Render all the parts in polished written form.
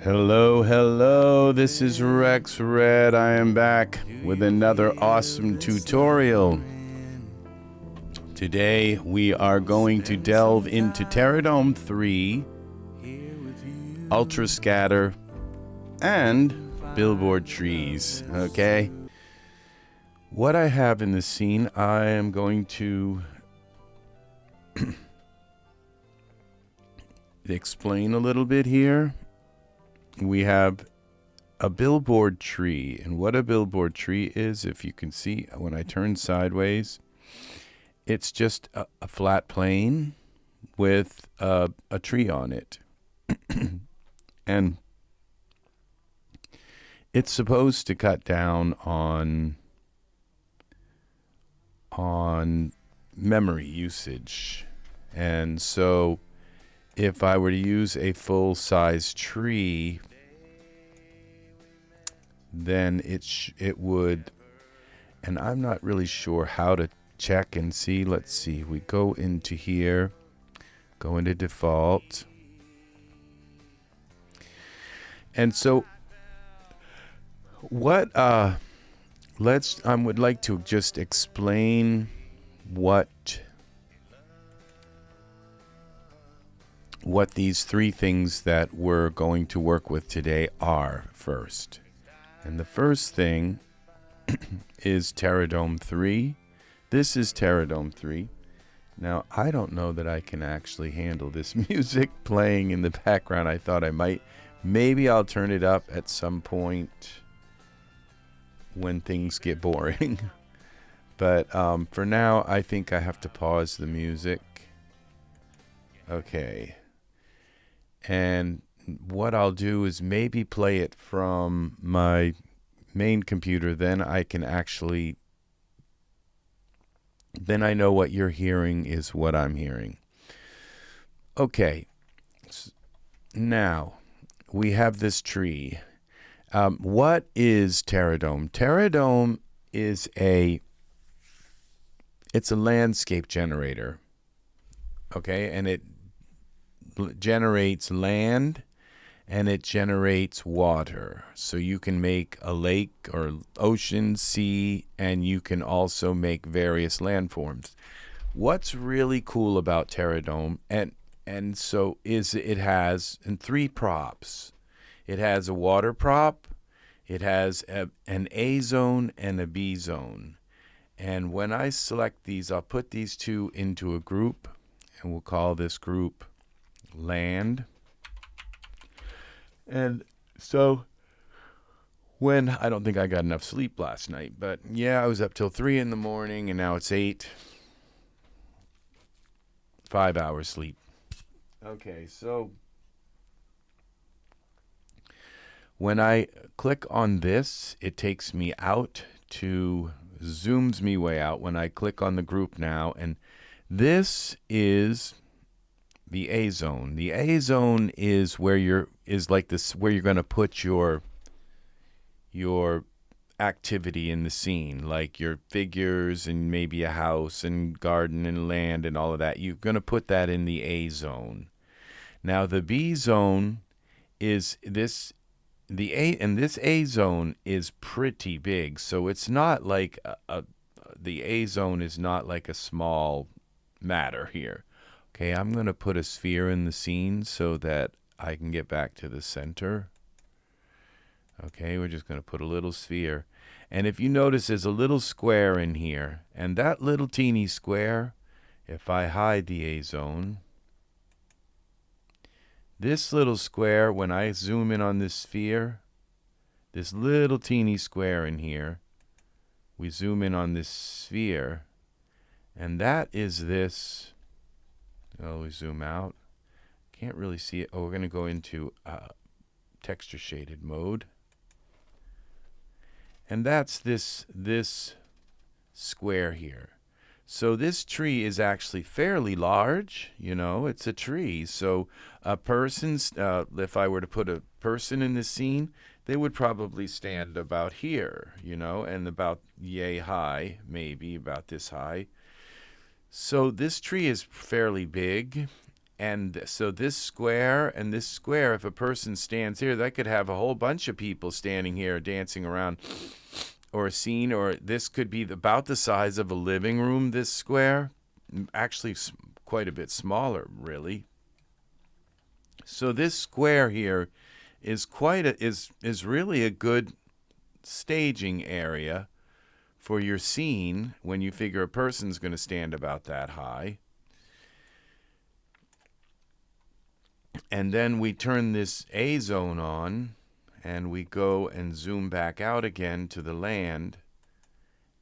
Hello, hello, this is Rex Red. I am back with another awesome tutorial. Today we are going to delve into Terradome 3, Ultra Scatter, and Billboard trees, okay? What I have in this scene, I am going to explain a little bit here. We have a billboard tree, and what a billboard tree is, if you can see when I turn sideways, it's just a flat plane with a tree on it. And it's supposed to cut down on memory usage. And so if I were to use a full-size tree, then it would, and I'm not really sure how to check and see. Let's see. We go into here, go into default. And so what I would like to just explain what these three things that we're going to work with today are first. And the first thing is Terradome 3. This is Terradome 3. Now, I don't know that I can actually handle this music playing in the background. I thought I might. Maybe I'll turn it up at some point when things get boring. But for now, I think I have to pause the music. Okay. And what I'll do is maybe play it from my main computer. Then I can actually, then I know what you're hearing is what I'm hearing. Okay. Now, we have this tree. What is Terradome? Terradome is it's a landscape generator. Okay, and it generates land and it generates water. So you can make a lake or ocean, sea, and you can also make various landforms. What's really cool about Terradome, and so is it has three props. It has a water prop, it has an A zone and a B zone. And when I select these, I'll put these two into a group, and we'll call this group land. And so when I don't think I got enough sleep last night, but yeah, I was up till 3 in the morning and now it's 8. 5 hours sleep. Okay, so when I click on this, it takes me out to, zooms me way out when I click on the group now, and this is the A zone. The A zone is where where you're going to put your activity in the scene, like your figures and maybe a house and garden and land and all of that. You're going to put that in the A zone. Now the B zone is this. This A zone is pretty big, so it's not like the A zone is not like a small matter here. Okay, I'm going to put a sphere in the scene so that I can get back to the center. Okay, we're just going to put a little sphere. And if you notice, there's a little square in here. And that little teeny square, if I hide the A zone, this little square, when I zoom in on this sphere, this little teeny square in here, we zoom in on this sphere, and that is this. Oh, we zoom out. Can't really see it. Oh, we're going to go into texture shaded mode. And that's this square here. So this tree is actually fairly large. You know, it's a tree. So a person's, if I were to put a person in this scene, they would probably stand about here, you know, and about yay high, maybe about this high. So this tree is fairly big, And so this square and this square, if a person stands here, that could have a whole bunch of people standing here dancing around, or a scene, or this could be about the size of a living room, this square. Actually, quite a bit smaller, really. So this square here is is really a good staging area for your scene when you figure a person's going to stand about that high. And then we turn this A zone on, and we go and zoom back out again to the land.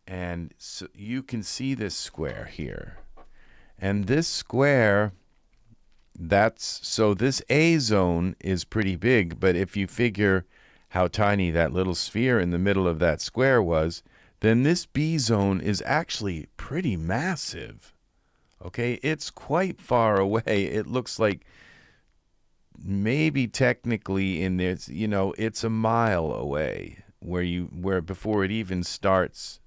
And so you can see this square here. And this square, so this A zone is pretty big, but if you figure how tiny that little sphere in the middle of that square was, then this B zone is actually pretty massive. Okay, it's quite far away. It looks like maybe technically in this, it's a mile away where before it even starts.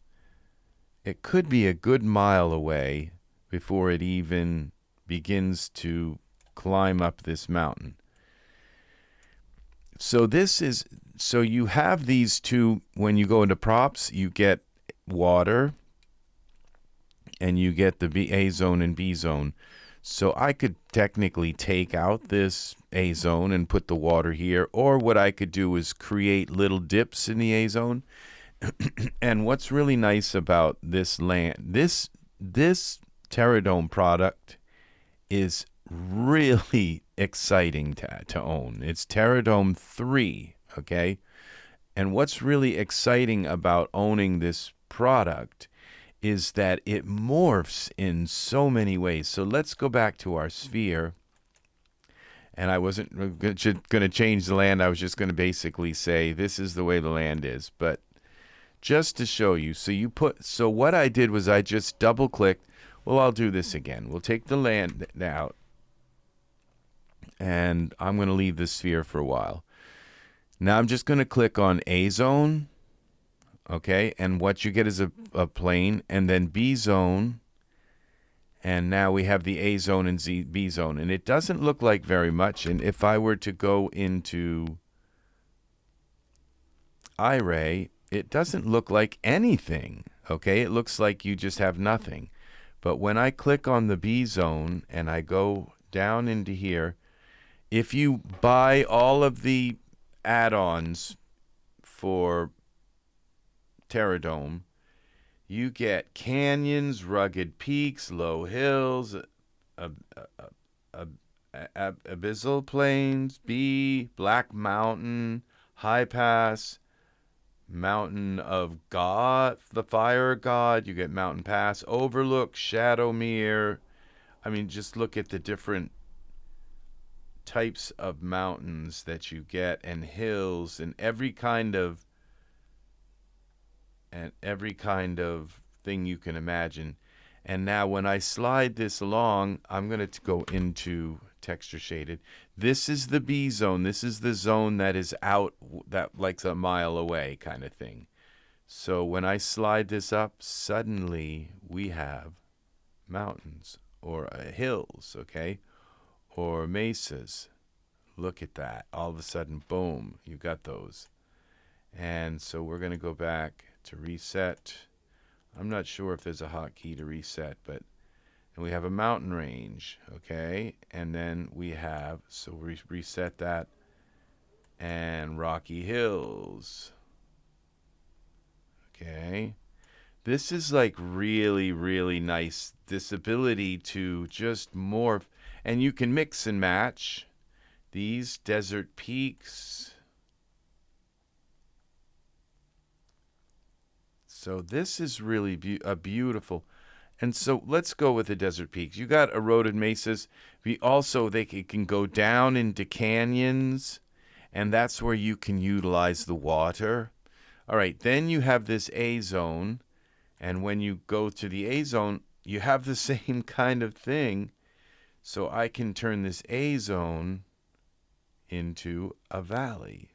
It could be a good mile away before it even begins to climb up this mountain. So you have these two. When you go into props, you get water and you get the A zone and B zone. So I could technically take out this A zone and put the water here, or what I could do is create little dips in the A zone. And what's really nice about this this Terradome product is really exciting to own. It's Terradome 3, okay? And what's really exciting about owning this product is that it morphs in so many ways. So let's go back to our sphere. And I wasn't going to change the land. I was just going to basically say this is the way the land is. But just to show you, so what I did was I just double clicked. Well, I'll do this again. We'll take the land out. And I'm going to leave the sphere for a while. Now I'm just going to click on A zone. Okay, and what you get is a plane, and then B zone, and now we have the A zone and B zone, and it doesn't look like very much. And if I were to go into Iray, it doesn't look like anything. Okay, it looks like you just have nothing. But when I click on the B zone and I go down into here, if you buy all of the add-ons for Terradome, you get canyons, rugged peaks, low hills, abyssal plains, Black Mountain, High Pass, Mountain of God, the Fire God. You get Mountain Pass, Overlook, Shadowmere. I mean, just look at the different types of mountains that you get, and hills, and every kind of thing you can imagine. And now when I slide this along, I'm going to go into texture shaded. This is the B zone. This is the zone that is out, that like a mile away kind of thing. So when I slide this up, suddenly we have mountains or hills, okay, or mesas. Look at that. All of a sudden, boom, you got those. And so we're going to go back to reset. I'm not sure if there's a hotkey to reset, but and we have a mountain range, okay? And then we have, so we reset that, and Rocky Hills. Okay. This is like really, really nice. This ability to just morph, and you can mix and match these desert peaks. So this is really beautiful. And so let's go with the desert peaks. You got eroded mesas. They can go down into canyons, and that's where you can utilize the water. All right, then you have this A zone, and when you go to the A zone, you have the same kind of thing. So I can turn this A zone into a valley,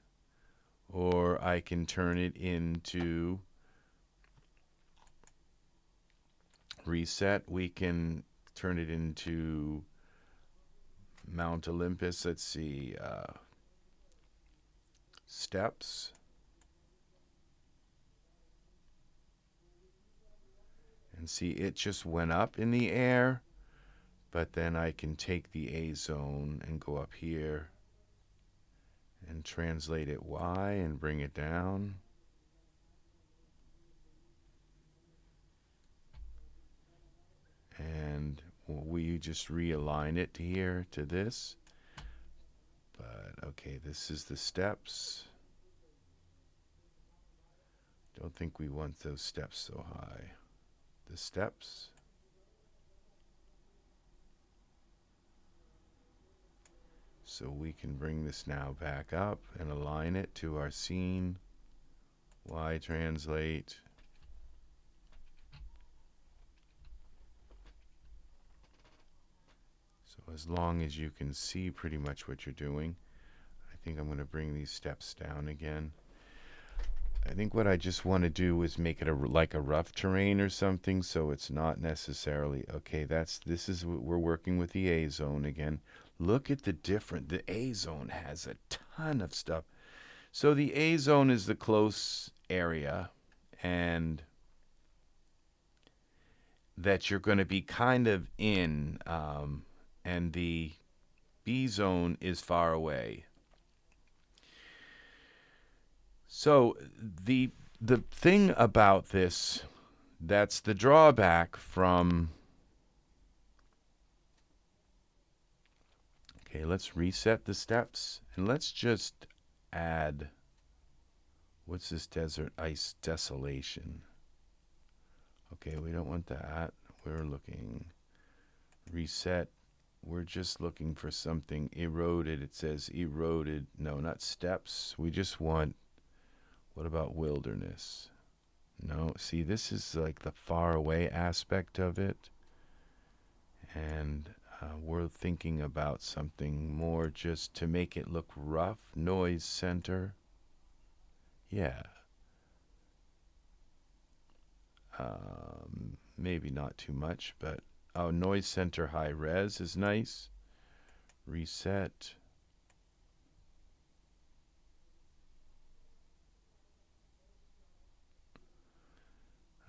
or I can turn it into reset. We can turn it into Mount Olympus, let's see, steps. And see, it just went up in the air, but then I can take the A zone and go up here and translate it Y and bring it down. And we just realign it here to this. But okay, this is the steps. Don't think we want those steps so high. The steps. So we can bring this now back up and align it to our scene. Y translate. So as long as you can see pretty much what you're doing, I think I'm going to bring these steps down again. I think what I just want to do is make it like a rough terrain or something, so it's not necessarily, okay, this is what we're working with the A zone again. Look at the A zone has a ton of stuff. So the A zone is the close area, and that you're going to be kind of in, and the B zone is far away. So the thing about this, that's the drawback from, okay, let's reset the steps and let's just add, what's this desert ice desolation? Okay, we don't want that. We're looking reset. We're just looking for something eroded. It says eroded. No, not steps. We just want, what about wilderness? No, see, this is like the far away aspect of it. And we're thinking about something more just to make it look rough. Noise center. Yeah. Maybe not too much, but oh, noise center high res is nice. Reset.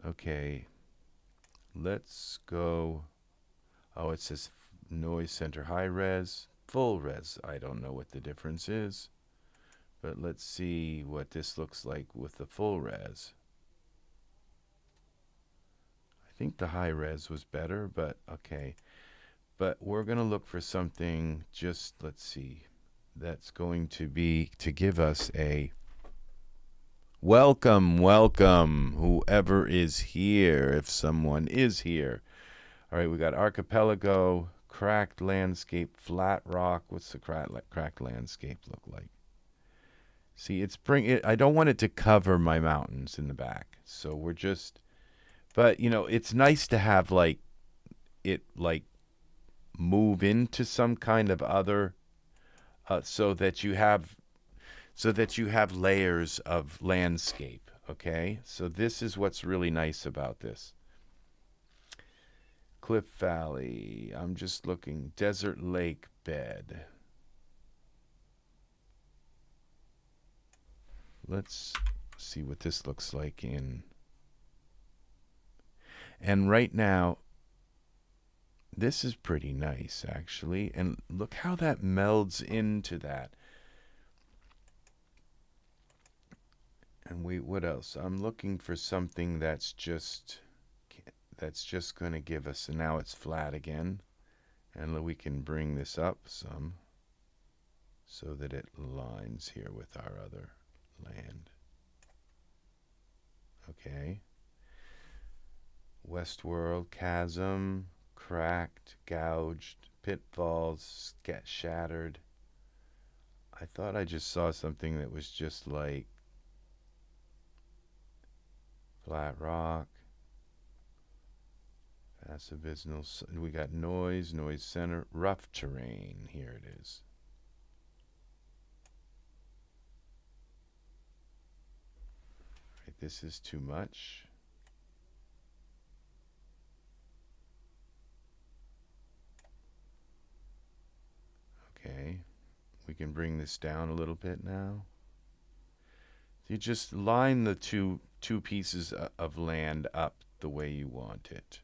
Okay, let's go. Oh, it says noise center high res, full res. I don't know what the difference is, but let's see what this looks like with the full res. I think the high res was better, but okay. But we're going to look for something, just let's see, that's going to be to give us a welcome, whoever is here, if someone is here. All right, we got archipelago, cracked landscape, flat rock. What's the cracked landscape look like? See, I don't want it to cover my mountains in the back, so we're just. But you know, it's nice to have like move into some kind of other, so that you have layers of landscape. Okay, so this is what's really nice about this. Cliff Valley. I'm just looking. Desert lake bed. Let's see what this looks like in. And right now, this is pretty nice, actually. And look how that melds into that. And what else? I'm looking for something that's just going to give us, and now it's flat again. And we can bring this up some so that it aligns here with our other land. Okay. Westworld, chasm, cracked, gouged, pitfalls, shattered. I thought I just saw something that was just like flat rock, fast abysmal. We got noise center, rough terrain. Here it is. Right, this is too much. We can bring this down a little bit now. You just line the two pieces of land up the way you want it.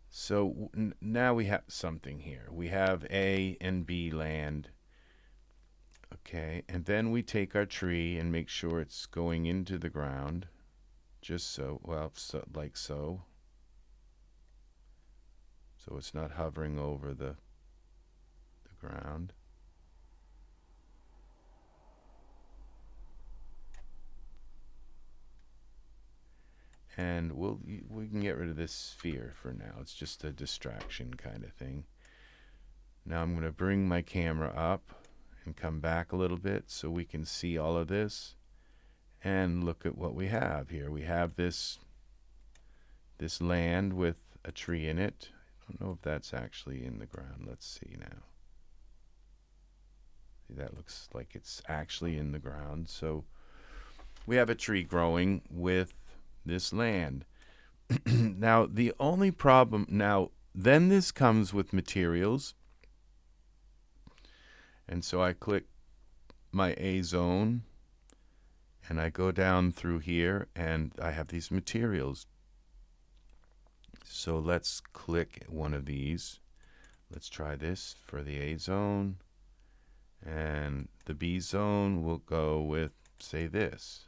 So now we have something here. We have A and B land. Okay, and then we take our tree and make sure it's going into the ground. Just so, well, so, like so. So it's not hovering over the ground. And we can get rid of this sphere for now. It's just a distraction kind of thing. Now I'm going to bring my camera up and come back a little bit so we can see all of this. And look at what we have here. We have this land with a tree in it. I don't know if that's actually in the ground. Let's see now. See, that looks like it's actually in the ground. So we have a tree growing with this land. Now the only problem, then this comes with materials, and so I click my A zone and I go down through here and I have these materials. So let's click one of these. Let's try this for the A zone, and the B zone will go with, say, this.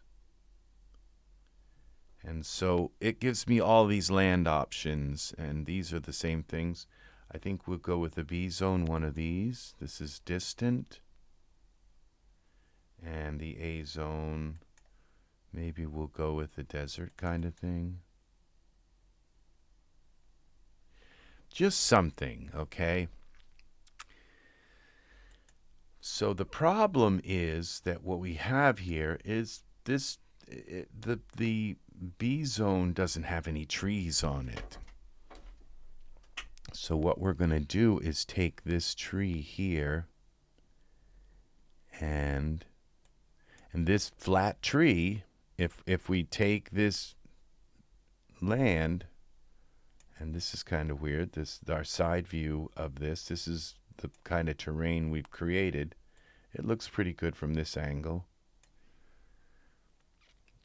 And so it gives me all these land options, and these are the same things. I think we'll go with the B zone, one of these. This is distant. And the A zone, maybe we'll go with the desert kind of thing. Just something, okay? So the problem is that what we have here is this, the B zone doesn't have any trees on it. So what we're going to do is take this tree here and this flat tree, if we take this land, and this is kind of weird, this our side view of this is the kind of terrain we've created. It looks pretty good from this angle.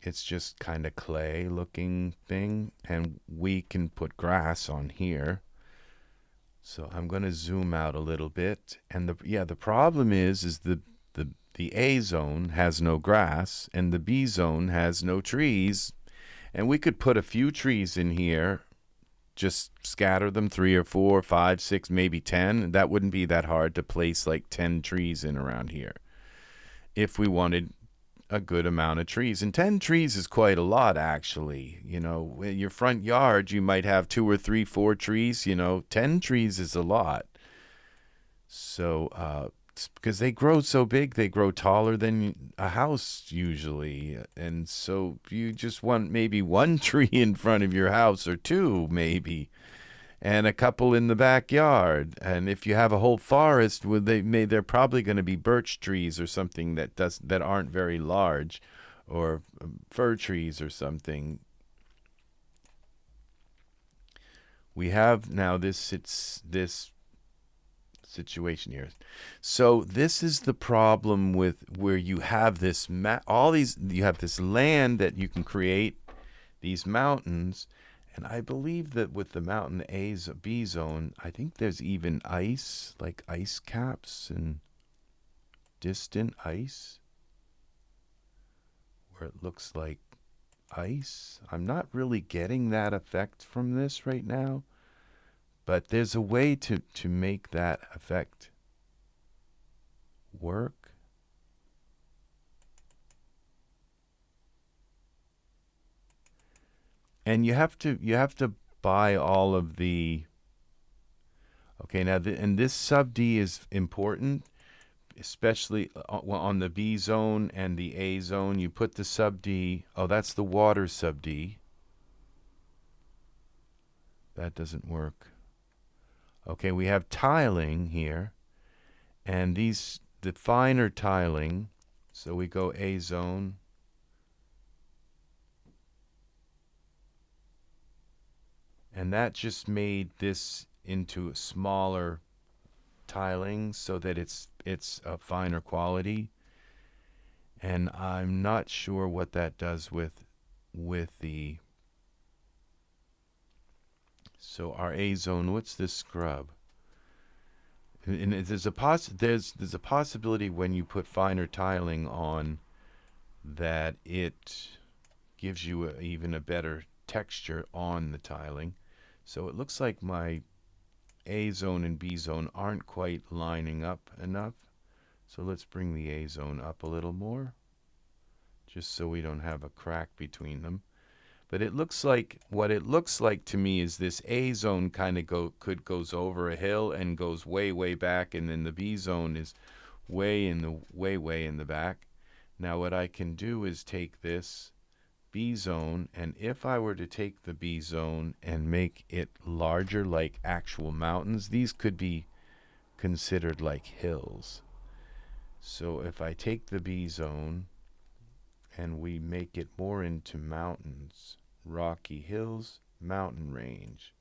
It's just kind of clay looking thing, and we can put grass on here. So I'm going to zoom out a little bit, and the problem is the A zone has no grass and the B zone has no trees, and we could put a few trees in here, just scatter them 3 or 4, 5, 6, maybe 10. That wouldn't be that hard to place like 10 trees in around here if we wanted a good amount of trees. And 10 trees is quite a lot, actually. You know, in your front yard, you might have 2 or 3, 4 trees. You know, 10 trees is a lot. So, because they grow so big, they grow taller than a house usually. And so you just want maybe 1 tree in front of your house, or 2 maybe, and a couple in the backyard. And if you have a whole forest, they're probably going to be birch trees or something that aren't very large, or fir trees or something. We have now this situation here. So this is the problem with where you have this you have this land that you can create these mountains. And I believe that with the mountain B zone, I think there's even ice, like ice caps and distant ice, where it looks like ice. I'm not really getting that effect from this right now, but there's a way to make that effect work. And you have to buy all of the. Okay, now and this sub D is important, especially on the B zone and the A zone. You put the sub D. Oh, that's the water sub D. That doesn't work. Okay, we have tiling here, and the finer tiling. So we go A zone. And that just made this into a smaller tiling so that it's a finer quality. And I'm not sure what that does with the. So our A zone, what's this scrub? And there's a possibility when you put finer tiling on that it gives you even a better texture on the tiling. So it looks like my A zone and B zone aren't quite lining up enough. So let's bring the A zone up a little more, just so we don't have a crack between them. But it looks like, what it looks like to me is this A zone kind of goes over a hill and goes way back, and then the B zone is way in the back. Now what I can do is take this B zone, and if I were to take the B zone and make it larger like actual mountains, these could be considered like hills. So if I take the B zone and we make it more into mountains, rocky hills, mountain range.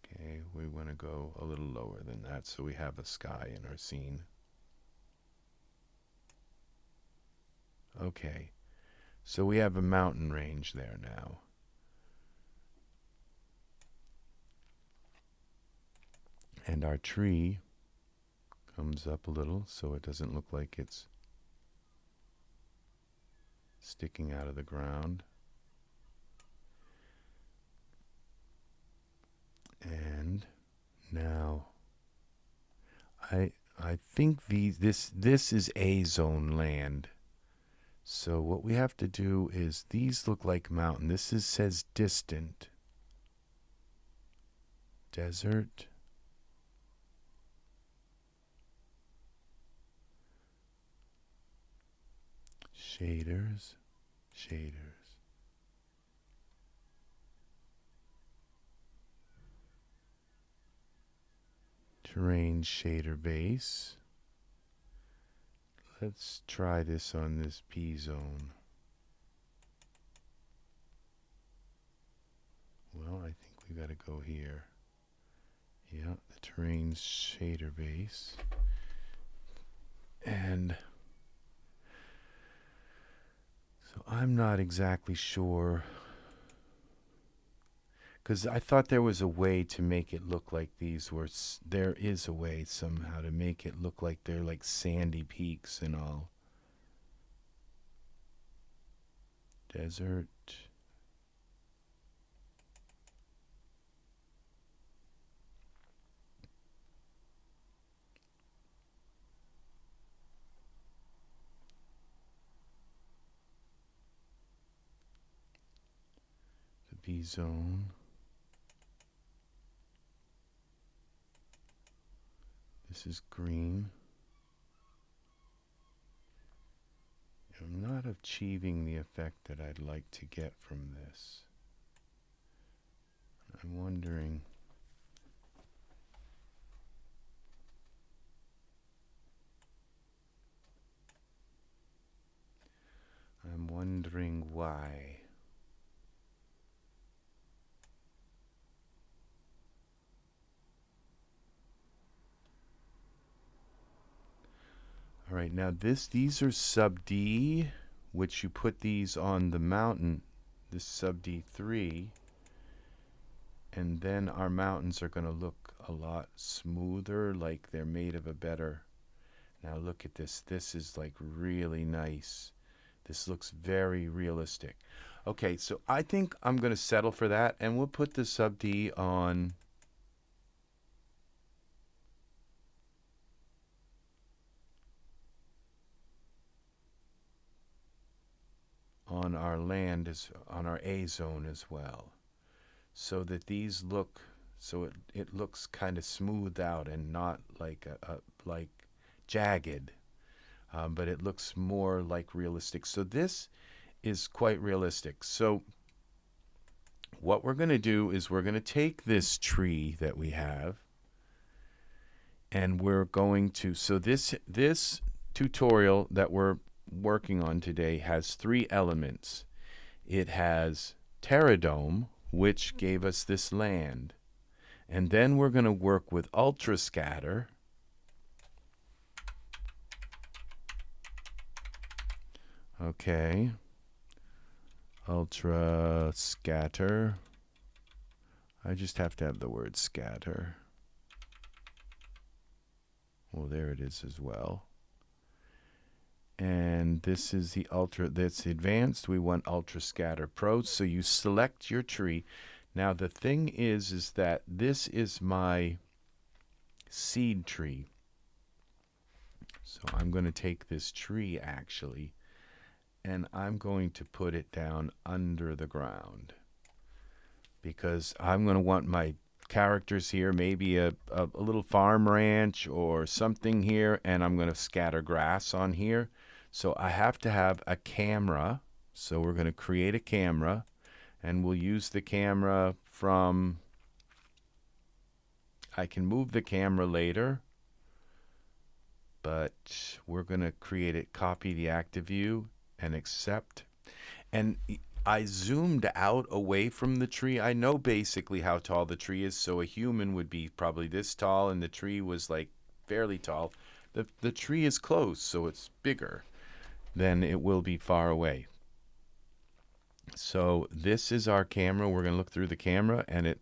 Okay, we want to go a little lower than that so we have a sky in our scene. Okay, so we have a mountain range there now. And our tree comes up a little so it doesn't look like it's sticking out of the ground. And now I think this is A zone land. So what we have to do is, these look like mountain. This says distant. Desert. Shaders. Terrain shader base. Let's try this on this P zone. Well, I think we got to go here. Yeah, the terrain shader base. And so I'm not exactly sure, because I thought there was a way to make it look like these were, there is a way somehow to make it look like they're like sandy peaks and all. Desert. The B zone. This is green. I'm not achieving the effect that I'd like to get from this. I'm wondering. Why. All right, now these are sub D, which you put these on the mountain, this sub D3, and then our mountains are going to look a lot smoother, like they're made of a better. Now look at this. This is like really nice. This looks very realistic. Okay, so I think I'm going to settle for that, and we'll put the sub D on our land, on our A zone as well, so that these look, so it looks kind of smoothed out and not like like jagged, but it looks more like realistic. So this is quite realistic. So what we're going to do is we're going to take this tree that we have, and we're going to, so this tutorial that we're working on today has 3 elements. it has Terradome, which gave us this land. And then we're going to work with Ultra Scatter. Okay. Ultra Scatter. I just have to have the word scatter. Well, there it is as well. And this is the ultra, that's advanced. We want Ultra Scatter Pro. So you select your tree. Now the thing is that this is my seed tree. So I'm going to take this tree actually, and I'm going to put it down under the ground, because I'm going to want my characters here, maybe a little farm ranch or something here, and I'm going to scatter grass on here. So I have to have a camera. So we're going to create a camera, and we'll use the camera from, I can move the camera later, but we're going to create it, copy the active view and accept. And I zoomed out away from the tree. I know basically how tall the tree is, so a human would be probably this tall, and the tree was like fairly tall. The tree is close, so it's bigger than it will be far away. So this is our camera. We're going to look through the camera, and it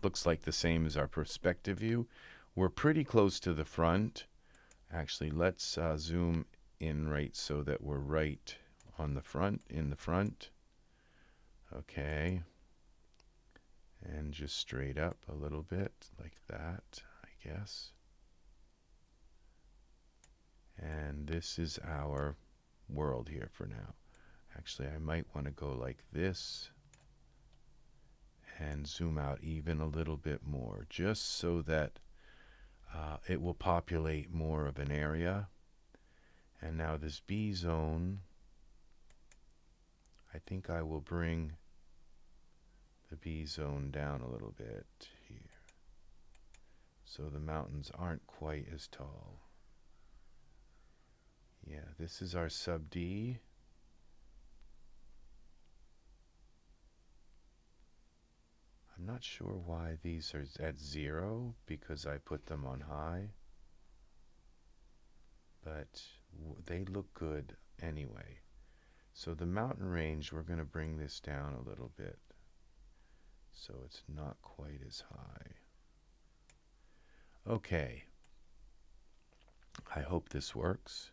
looks like the same as our perspective view. We're pretty close to the front. Actually, let's zoom in right so that we're right on the front, in the front. Okay. And just straight up a little bit like that, I guess. And this is our world here for now. Actually, I might want to go like this and zoom out even a little bit more, just so that it will populate more of an area. And now this B zone, I think I will bring the B zone down a little bit here, so the mountains aren't quite as tall. Yeah, this is our sub D. I'm not sure why these are at 0, because I put them on high, but they look good anyway. So the mountain range, we're going to bring this down a little bit, so it's not quite as high. Okay. I hope this works.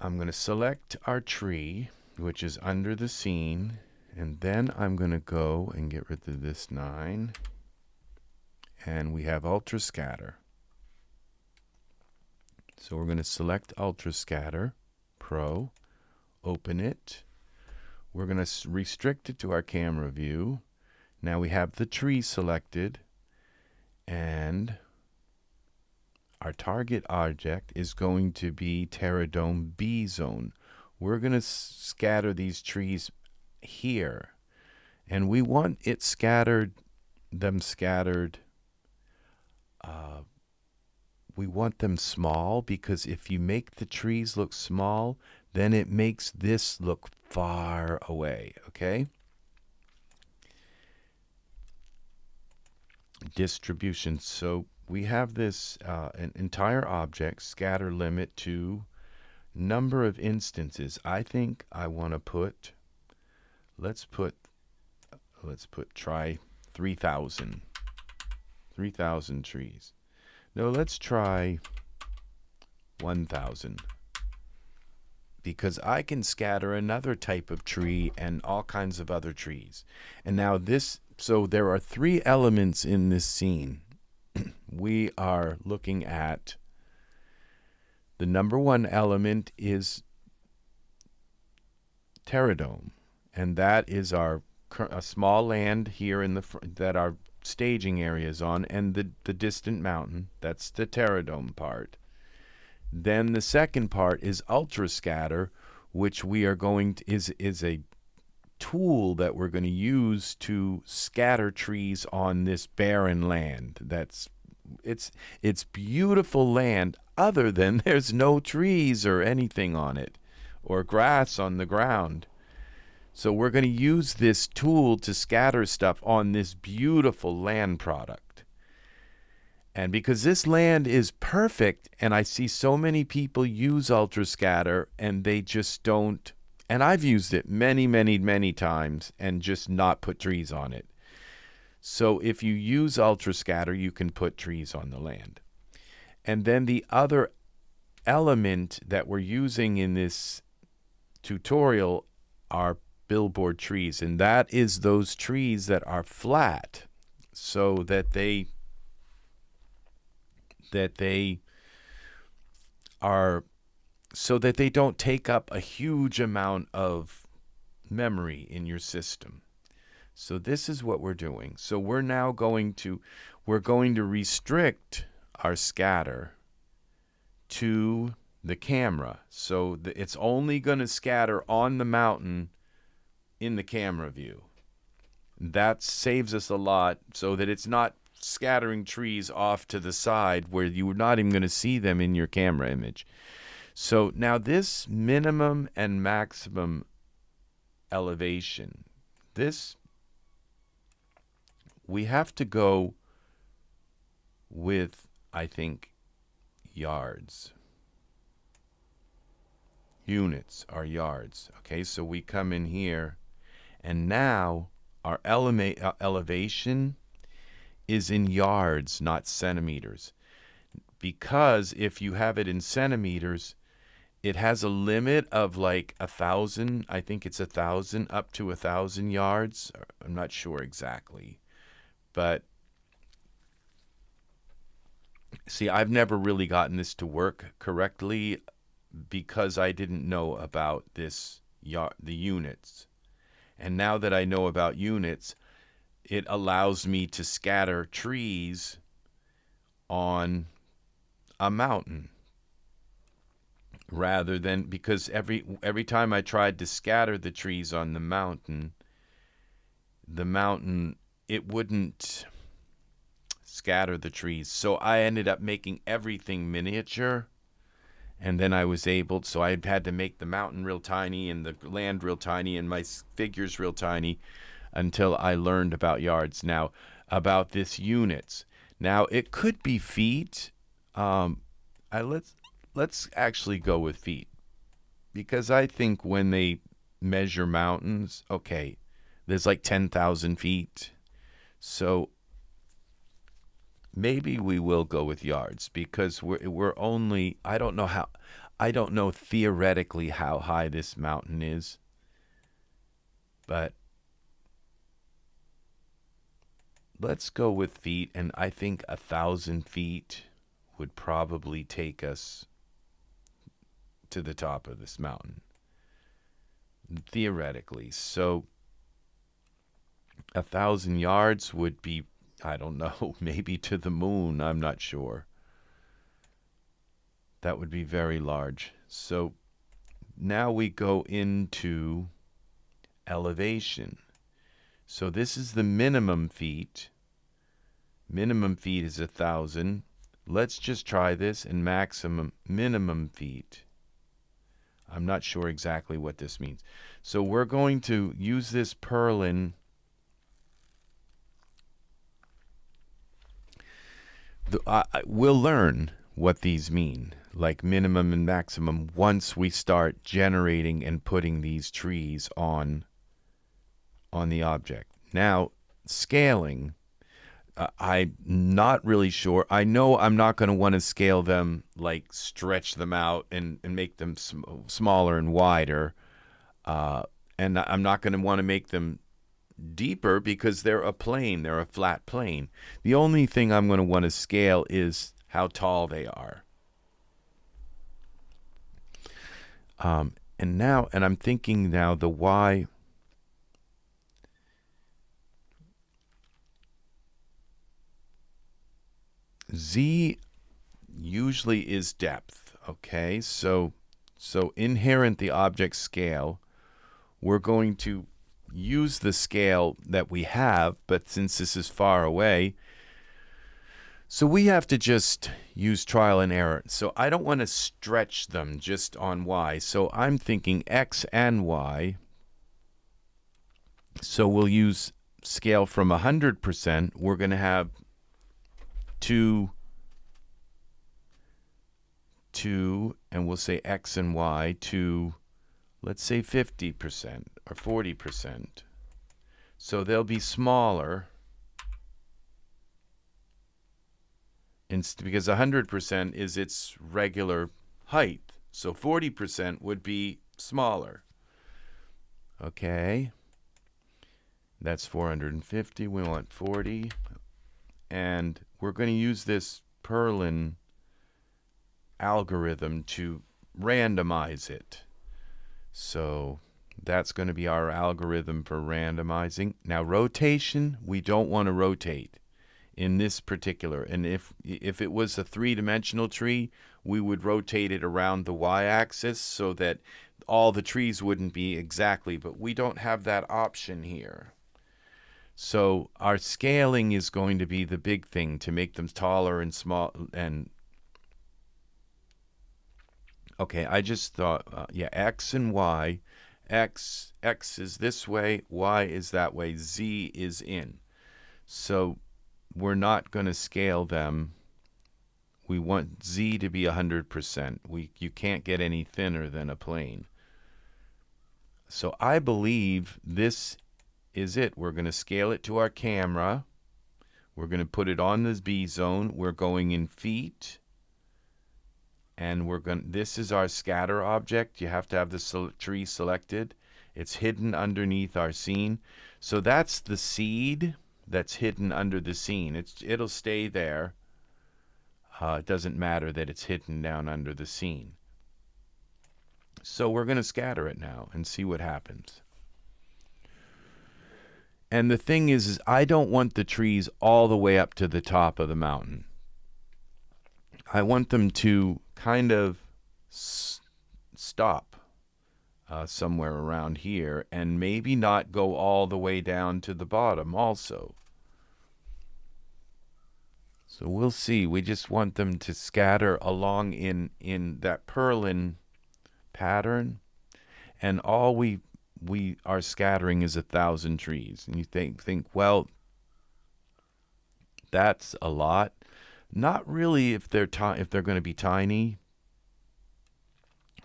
I'm going to select our tree, which is under the scene, and then I'm going to go and get rid of this 9, and we have Ultra Scatter. So we're going to select Ultra Scatter Pro, open it. We're going to restrict it to our camera view. Now we have the tree selected, and our target object is going to be Terradome B Zone. We're going to scatter these trees here, and we want it scattered, we want them small, because if you make the trees look small, then it makes this look far away, okay? Distribution. So we have this an entire object, scatter limit to number of instances. I think I want to put, let's try 3,000 trees. No, let's try 1,000, because I can scatter another type of tree and all kinds of other trees. And now this, so there are 3 elements in this scene. We are looking at the number 1 element is Terradome, and that is a small land here in the that our staging area is on, and the distant mountain. That's the Terradome part. Then the second part is Ultra Scatter, which we are going to is a tool that we're going to use to scatter trees on this barren land. It's beautiful land. other than there's no trees or anything on it or grass on the ground. So we're going to use this tool to scatter stuff on this beautiful land product. And because this land is perfect, and I see so many people use Ultra Scatter and they just don't, and I've used it many, many, many times and just not put trees on it. So if you use Ultra Scatter, you can put trees on the land. And then the other element that we're using in this tutorial are billboard trees, and that is those trees that are flat, so that they don't take up a huge amount of memory in your system. So this is what we're doing. So we're now going to restrict our scatter to the camera. So it's only going to scatter on the mountain in the camera view. That saves us a lot, so that it's not scattering trees off to the side where you're not even going to see them in your camera image. So now this minimum and maximum elevation, this we have to go with, I think, yards. Units are yards. Okay, so we come in here, and now our elevation is in yards, not centimeters. Because if you have it in centimeters, it has a limit of like 1,000. I think it's 1,000 up to 1,000 yards. I'm not sure exactly. But see, I've never really gotten this to work correctly because I didn't know about the units. And now that I know about units, it allows me to scatter trees on a mountain, rather than, because every time I tried to scatter the trees on the mountain, it wouldn't scatter the trees. So I ended up making everything miniature, and then I was able, so I had to make the mountain real tiny and the land real tiny and my figures real tiny until I learned about yards. Now, about this units. Now, it could be feet. Let's actually go with feet, because I think when they measure mountains, okay, there's like 10,000 feet. So maybe we will go with yards, because we're only, I don't know theoretically how high this mountain is, but let's go with feet, and I think 1,000 feet would probably take us to the top of this mountain, theoretically. So 1,000 yards would be, I don't know, maybe to the moon. I'm not sure. That would be very large. So now we go into elevation. So this is the minimum feet. Minimum feet is 1,000. Let's just try this, and minimum feet. I'm not sure exactly what this means. So we're going to use this Perlin. We'll learn what these mean, like minimum and maximum, once we start generating and putting these trees on the object. Now, scaling, I'm not really sure. I know I'm not going to want to scale them, like stretch them out and make them smaller and wider. And I'm not going to want to make them deeper, because they're a plane. They're a flat plane. The only thing I'm going to want to scale is how tall they are. And I'm thinking now the Y. Z usually is depth, okay? So inherent the object scale, we're going to use the scale that we have, but since this is far away, So we have to just use trial and error. So I don't want to stretch them just on Y. So I'm thinking X and Y. So we'll use scale from 100%. We're going to have 2, and we'll say X and Y to, let's say 50% or 40%. So they'll be smaller. Because 100% is its regular height. So 40% would be smaller. Okay. That's 450. We want 40. And we're going to use this Perlin algorithm to randomize it. So that's going to be our algorithm for randomizing. Now rotation, we don't want to rotate in this particular. And if it was a three-dimensional tree, we would rotate it around the y-axis so that all the trees wouldn't be exactly, but we don't have that option here. So our scaling is going to be the big thing to make them taller and small. And okay, I just thought, yeah, X and Y. X is this way, Y is that way, Z is in. So we're not going to scale them. We want Z to be 100%. You can't get any thinner than a plane. So I believe this is it. We're going to scale it to our camera. We're going to put it on this B zone. We're going in feet. And this is our scatter object. You have to have the tree selected. It's hidden underneath our scene. So that's the seed that's hidden under the scene. It'll stay there. It doesn't matter that it's hidden down under the scene. So we're going to scatter it now and see what happens. And the thing is I don't want the trees all the way up to the top of the mountain. I want them to kind of stop somewhere around here and maybe not go all the way down to the bottom also. So we'll see. We just want them to scatter along in that Perlin pattern, and all we are scattering is 1,000 trees. And you think, well, that's a lot. Not really if they're going to be tiny.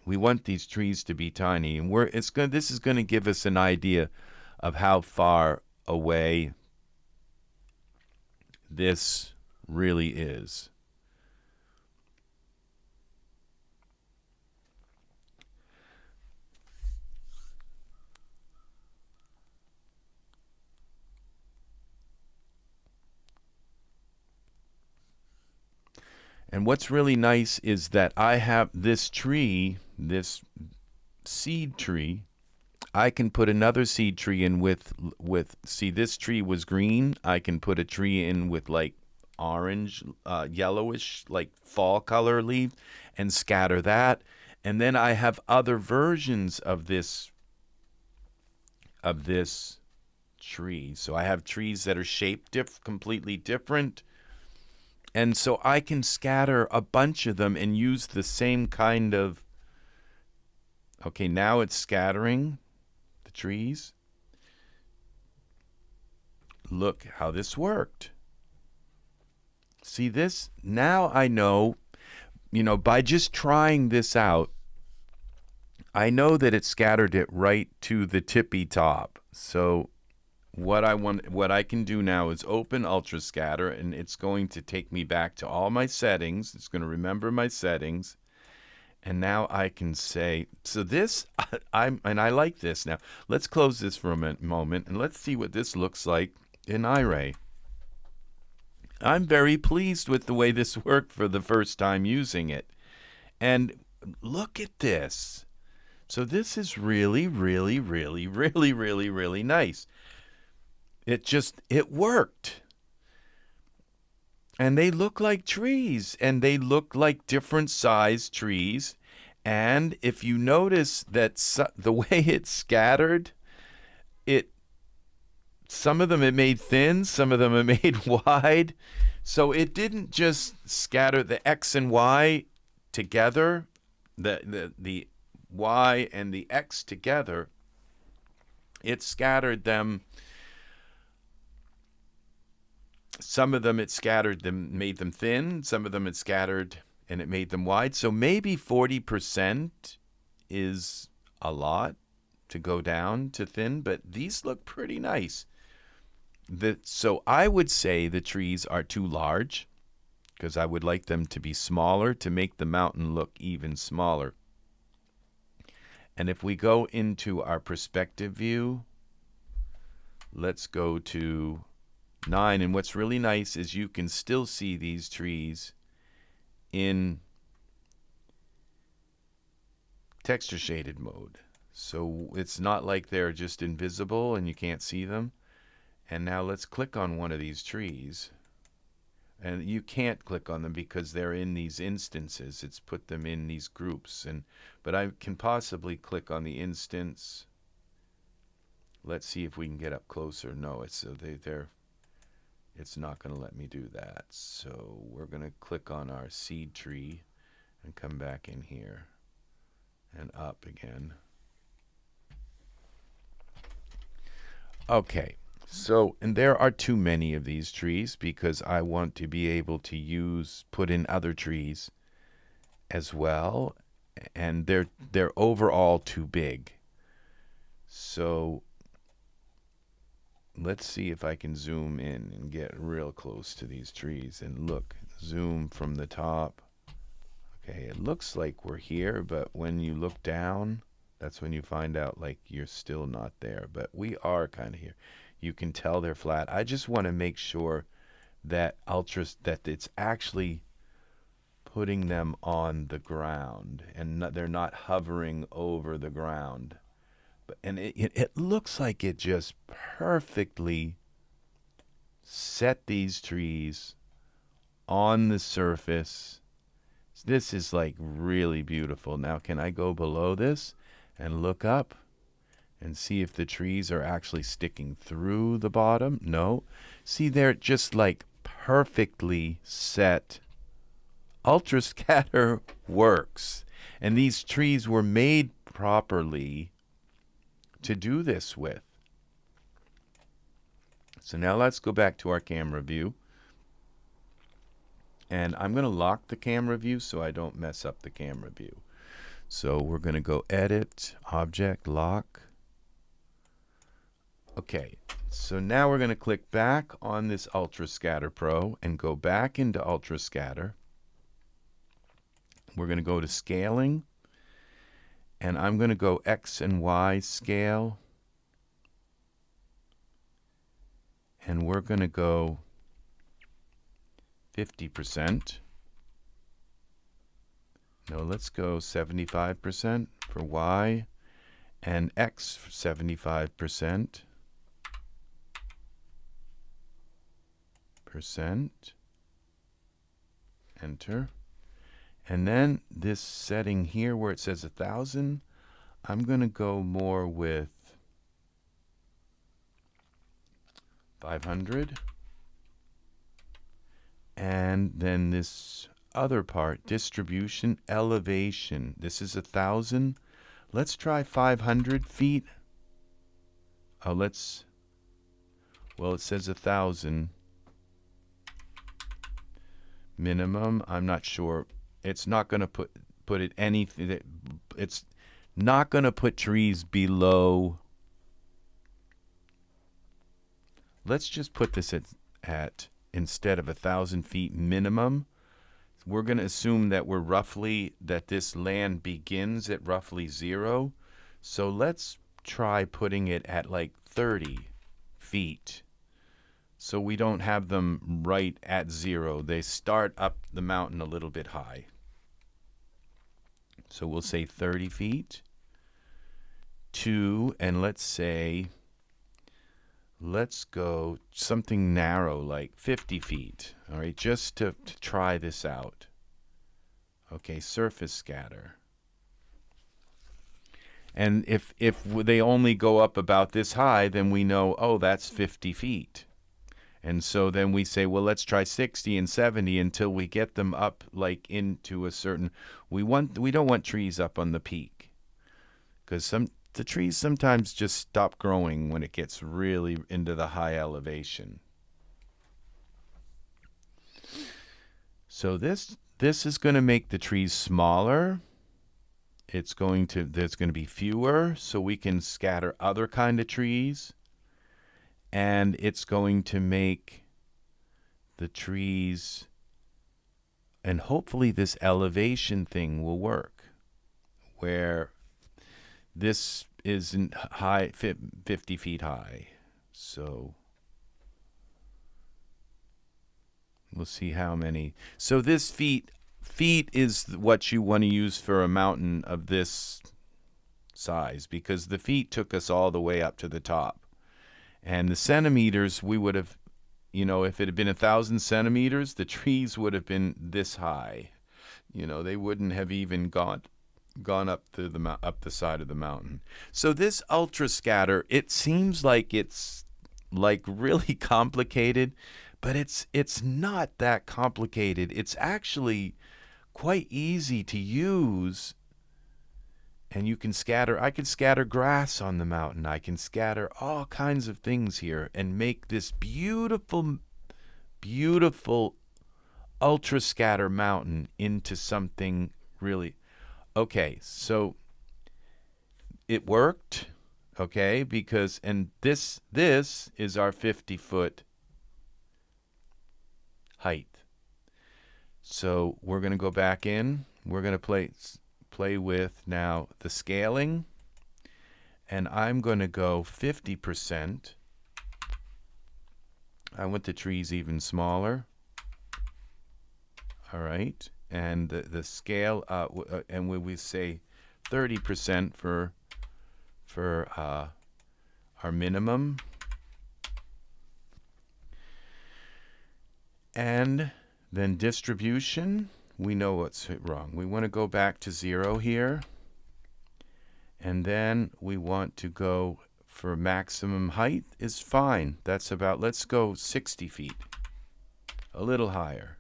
We want these trees to be tiny, and this is going to give us an idea of how far away this really is. And what's really nice is that I have this tree, this seed tree. I can put another seed tree in with see, this tree was green. I can put a tree in with like orange, yellowish, like fall color leaves, and scatter that. And then I have other versions of this tree. So I have trees that are shaped completely different. And so I can scatter a bunch of them and use the same kind of, okay, now it's scattering the trees. Look how this worked. See this? Now I know, by just trying this out, I know that it scattered it right to the tippy top. So what I can do now is open Ultra Scatter, and it's going to take me back to all my settings. It's going to remember my settings. And now I can say, so this, I like this. Now, let's close this for a moment, and let's see what this looks like in Iray. I'm very pleased with the way this worked for the first time using it. And look at this. So this is really, really, really, really, really, really nice. It worked. And they look like trees, and they look like different size trees. And if you notice that the way it scattered, some of them it made thin, some of them it made wide. So it didn't just scatter the X and Y together, the Y and the X together. It scattered them. Some of them it scattered them, made them thin. Some of them it scattered and it made them wide. So maybe 40% is a lot to go down to thin, but these look pretty nice. So I would say the trees are too large because I would like them to be smaller to make the mountain look even smaller. And if we go into our perspective view, let's go to 9. And what's really nice is you can still see these trees in texture shaded mode. So it's not like they're just invisible and you can't see them. And now let's click on one of these trees. And you can't click on them because they're in these instances. It's put them in these groups. But I can possibly click on the instance. Let's see if we can get up closer. No, it's not going to let me do that. So we're going to click on our seed tree and come back in here and up again. Okay. So, and there are too many of these trees because I want to be able to put in other trees as well, and they're overall too big. So let's see if I can zoom in and get real close to these trees and look, zoom from the top. Okay, it looks like we're here, but when you look down, that's when you find out like you're still not there, but we are kind of here. You can tell they're flat. I just want to make sure that it's actually putting them on the ground and they're not hovering over the ground. And it looks like it just perfectly set these trees on the surface. This is like really beautiful. Now, can I go below this and look up and see if the trees are actually sticking through the bottom? No. See, they're just like perfectly set. Ultra Scatter works. And these trees were made properly to do this with. So now let's go back to our camera view. And I'm going to lock the camera view so I don't mess up the camera view. So we're going to go Edit, Object, Lock. Okay, so now we're going to click back on this Ultra Scatter Pro and go back into Ultra Scatter. We're going to go to Scaling, and I'm going to go X and Y Scale, and we're going to go 50%. No, let's go 75% for Y, and X 75%. Enter. And then this setting here where it says 1,000, I'm going to go more with 500. And then this other part, distribution, elevation. This is 1,000. Let's try 500 feet. Well, it says 1,000. Minimum, I'm not sure. It's not going to put it anything. It's not going to put trees below. Let's just put this at instead of 1,000 feet minimum. We're going to assume that that this land begins at roughly 0. So let's try putting it at like 30 feet. So we don't have them right at 0. They start up the mountain a little bit high. So we'll say 30 feet. 2, and let's go something narrow like 50 feet. All right, just to try this out. Okay, surface scatter. And if they only go up about this high, then we know, oh, that's 50 feet. And so then we say, well, let's try 60 and 70 until we get them up like into a certain. We don't want trees up on the peak, because the trees sometimes just stop growing when it gets really into the high elevation. So this is going to make the trees smaller. There's going to be fewer, so we can scatter other kind of trees. And it's going to make the trees, and hopefully this elevation thing will work, where this isn't high, 50 feet high. So we'll see how many. So this feet is what you want to use for a mountain of this size, because the feet took us all the way up to the top. And the centimeters, we would have, if it had been 1,000 centimeters, the trees would have been this high. They wouldn't have even gone up to up the side of the mountain. So this ultra scatter, it seems like it's like really complicated, but it's not that complicated. It's actually quite easy to use. And you can I can scatter grass on the mountain. I can scatter all kinds of things here and make this beautiful, beautiful ultra scatter mountain into something really. Okay, so it worked, okay, because, and this is our 50-foot height. So we're going to go back in. We're going to play with now the scaling, and I'm going to go 50%. I want the trees even smaller. All right, and the scale, and we say 30% for our minimum, and then distribution. We know what's wrong. We want to go back to 0 here. And then we want to go for maximum height is fine. That's about, let's go 60 feet. A little higher.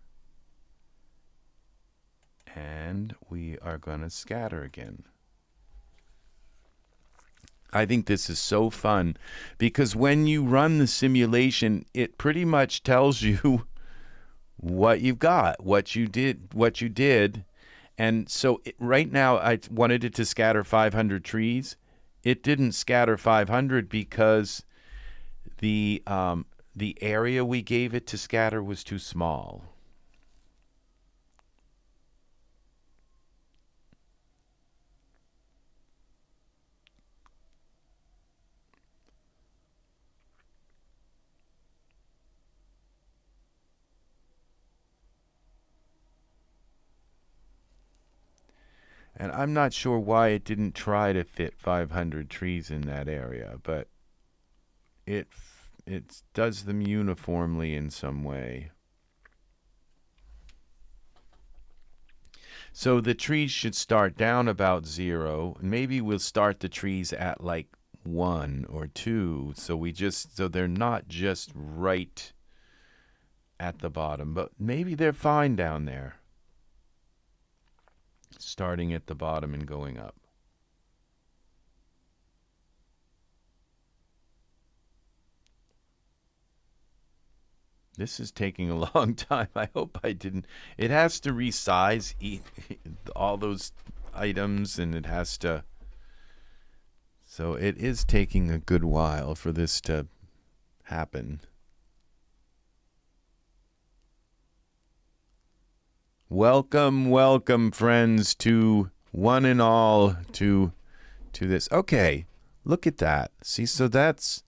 And we are going to scatter again. I think this is so fun, because when you run the simulation, it pretty much tells you what you've got, what you did. And so right now I wanted it to scatter 500 trees. It didn't scatter 500 because the area we gave it to scatter was too small. And I'm not sure why it didn't try to fit 500 trees in that area, but it does them uniformly in some way. So the trees should start down about 0. Maybe we'll start the trees at like 1 or 2, so they're not just right at the bottom, but maybe they're fine down there, starting at the bottom and going up. This is taking a long time. I hope I didn't. It has to resize all those items, and it has to. So it is taking a good while for this to happen. Welcome, welcome, friends, to one and all to this. Okay, look at that. See, so that's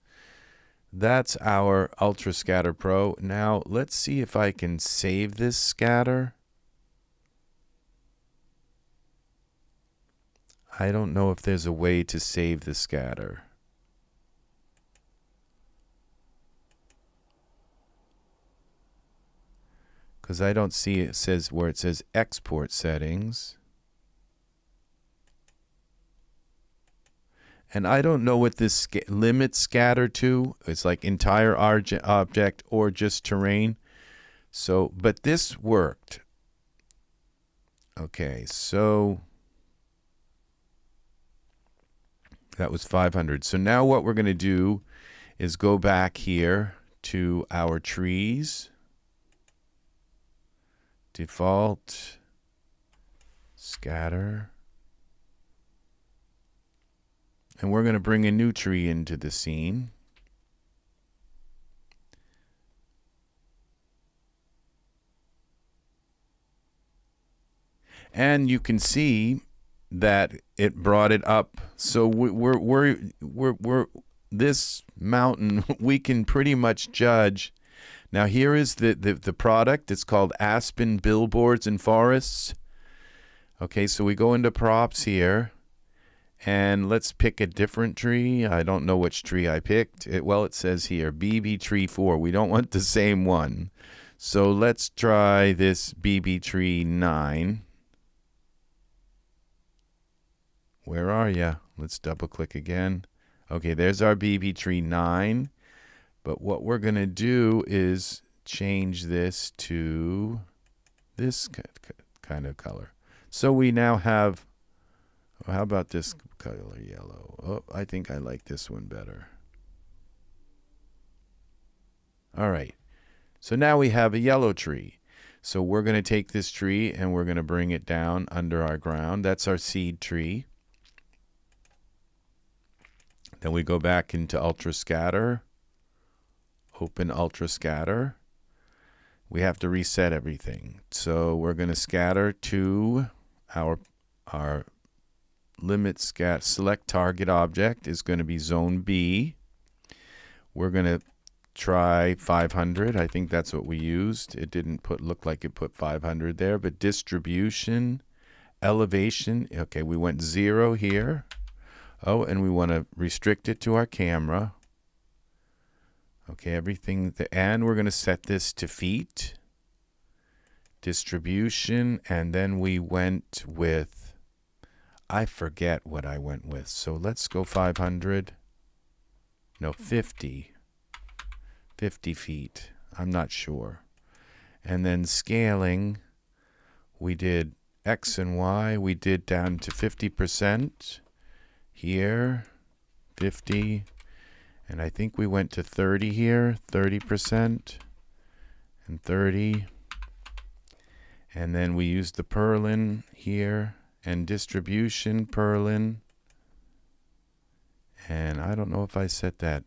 our Ultra Scatter Pro. Now let's see if I can save this scatter. I don't know if there's a way to save the scatter. Because I don't see it says where it says export settings. And I don't know what this limits scatter to. It's like entire object or just terrain. So, but this worked. Okay, so that was 500. So now what we're going to do is go back here to our trees. Default, scatter. And we're going to bring a new tree into the scene. And you can see that it brought it up. So we're this mountain, we can pretty much judge. Now here is the product. It's called Aspen, Billboards, and Forests. Okay, so we go into props here. And let's pick a different tree. I don't know which tree I picked. Well, it says here, BB tree 4. We don't want the same one. So let's try this BB tree 9. Where are you? Let's double click again. Okay, there's our BB tree 9. But what we're going to do is change this to this kind of color. So we now have, how about this color yellow? Oh, I think I like this one better. All right. So now we have a yellow tree. So we're going to take this tree and we're going to bring it down under our ground. That's our seed tree. Then we go back into Ultra Scatter. Open Ultra Scatter. We have to reset everything. So we're going to scatter to our limit scat. Select target object is going to be zone B. We're going to try 500. I think that's what we used. It didn't look like it put 500 there, but distribution, elevation. Okay, we went 0 here. Oh, and we want to restrict it to our camera. Okay, everything, and we're going to set this to feet. Distribution, and then we went with, I forget what I went with. So let's go 500. No, 50. 50 feet. I'm not sure. And then scaling, we did X and Y. We did down to 50%. Here, 50. And I think we went to 30 here, 30%, and 30. And then we used the Perlin here, and distribution, Perlin. And I don't know if I set that.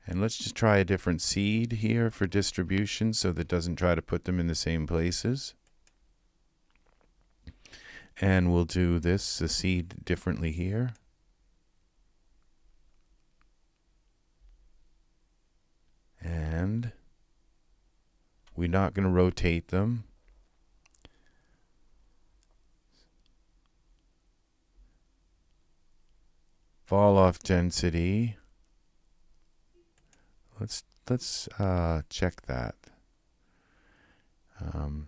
And let's just try a different seed here for distribution so that it doesn't try to put them in the same places. And we'll do the seed differently here. And we're not going to rotate them. Fall off density. Let's check that.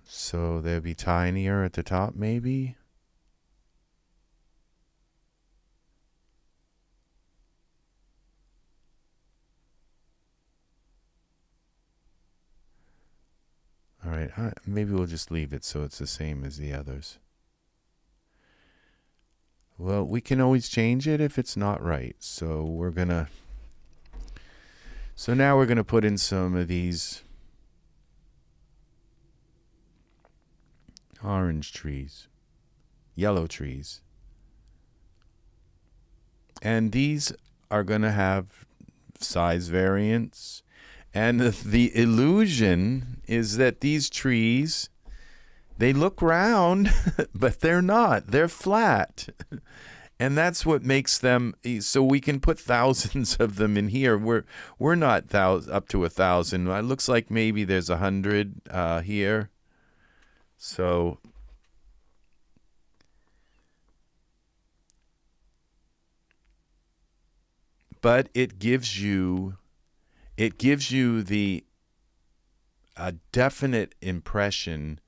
So they'll be tinier at the top, maybe. All right, maybe we'll just leave it so it's the same as the others. Well, we can always change it if it's not right. So now we're gonna put in some of these orange trees, yellow trees. And these are gonna have size variance. And the illusion is that these trees, they look round, but they're not. They're flat. And that's what makes them, so we can put thousands of them in here. We're not up to 1,000. It looks like maybe there's 100 here. So but it gives you a definite impression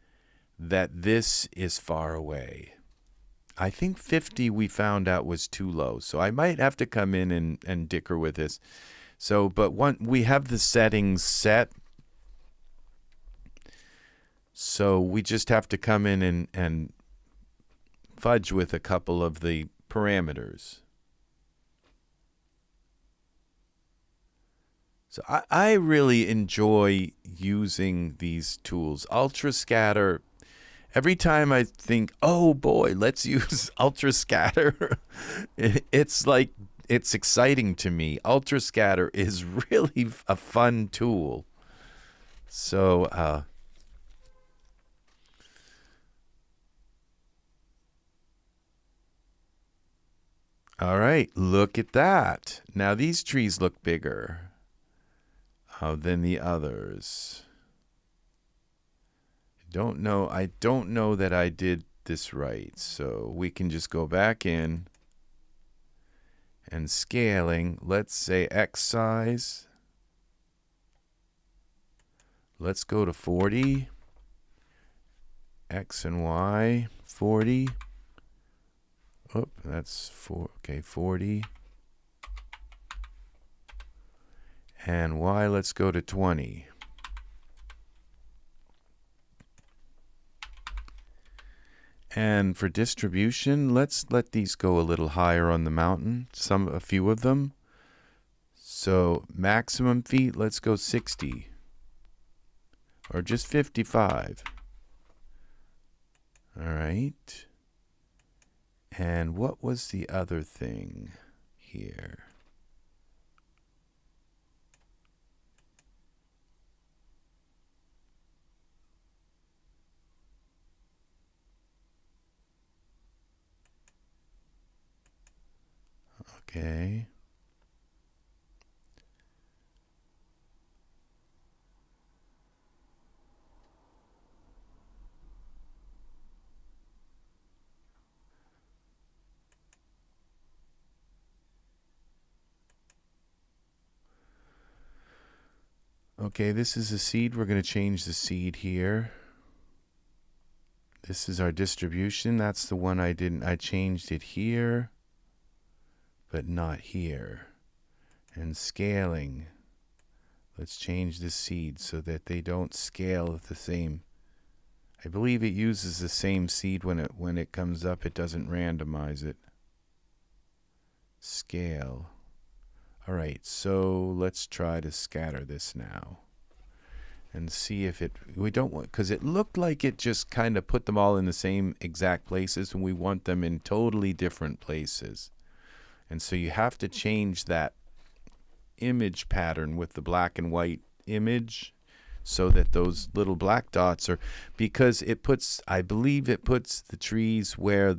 that this is far away. I think 50 we found out was too low. So I might have to come in and dicker with this. So, but we have the settings set. So we just have to come in and fudge with a couple of the parameters. So I really enjoy using these tools. Ultra Scatter, every time I think, oh boy, let's use Ultra Scatter, it's like, it's exciting to me. Ultra Scatter is really a fun tool. So, all right, look at that. Now these trees look bigger than the others. I don't know that I did this right. So we can just go back in and scaling. Let's say X size. Let's go to 40. X and Y, 40. Oop, that's 40. And Y, let's go to 20. And for distribution, let's let these go a little higher on the mountain, a few of them. So maximum feet, let's go 60. Or just 55. All right. And what was the other thing here? Okay. Okay, this is a seed. We're going to change the seed here. This is our distribution. That's the one I didn't. I changed it here, but not here. And scaling. Let's change the seed so that they don't scale at the same. I believe it uses the same seed when it comes up. It doesn't randomize it. Scale. All right, so let's try to scatter this now and see if we don't want, because it looked like it just kind of put them all in the same exact places, and we want them in totally different places. And so you have to change that image pattern with the black and white image so that those little black dots are, because it puts, I believe it puts the trees where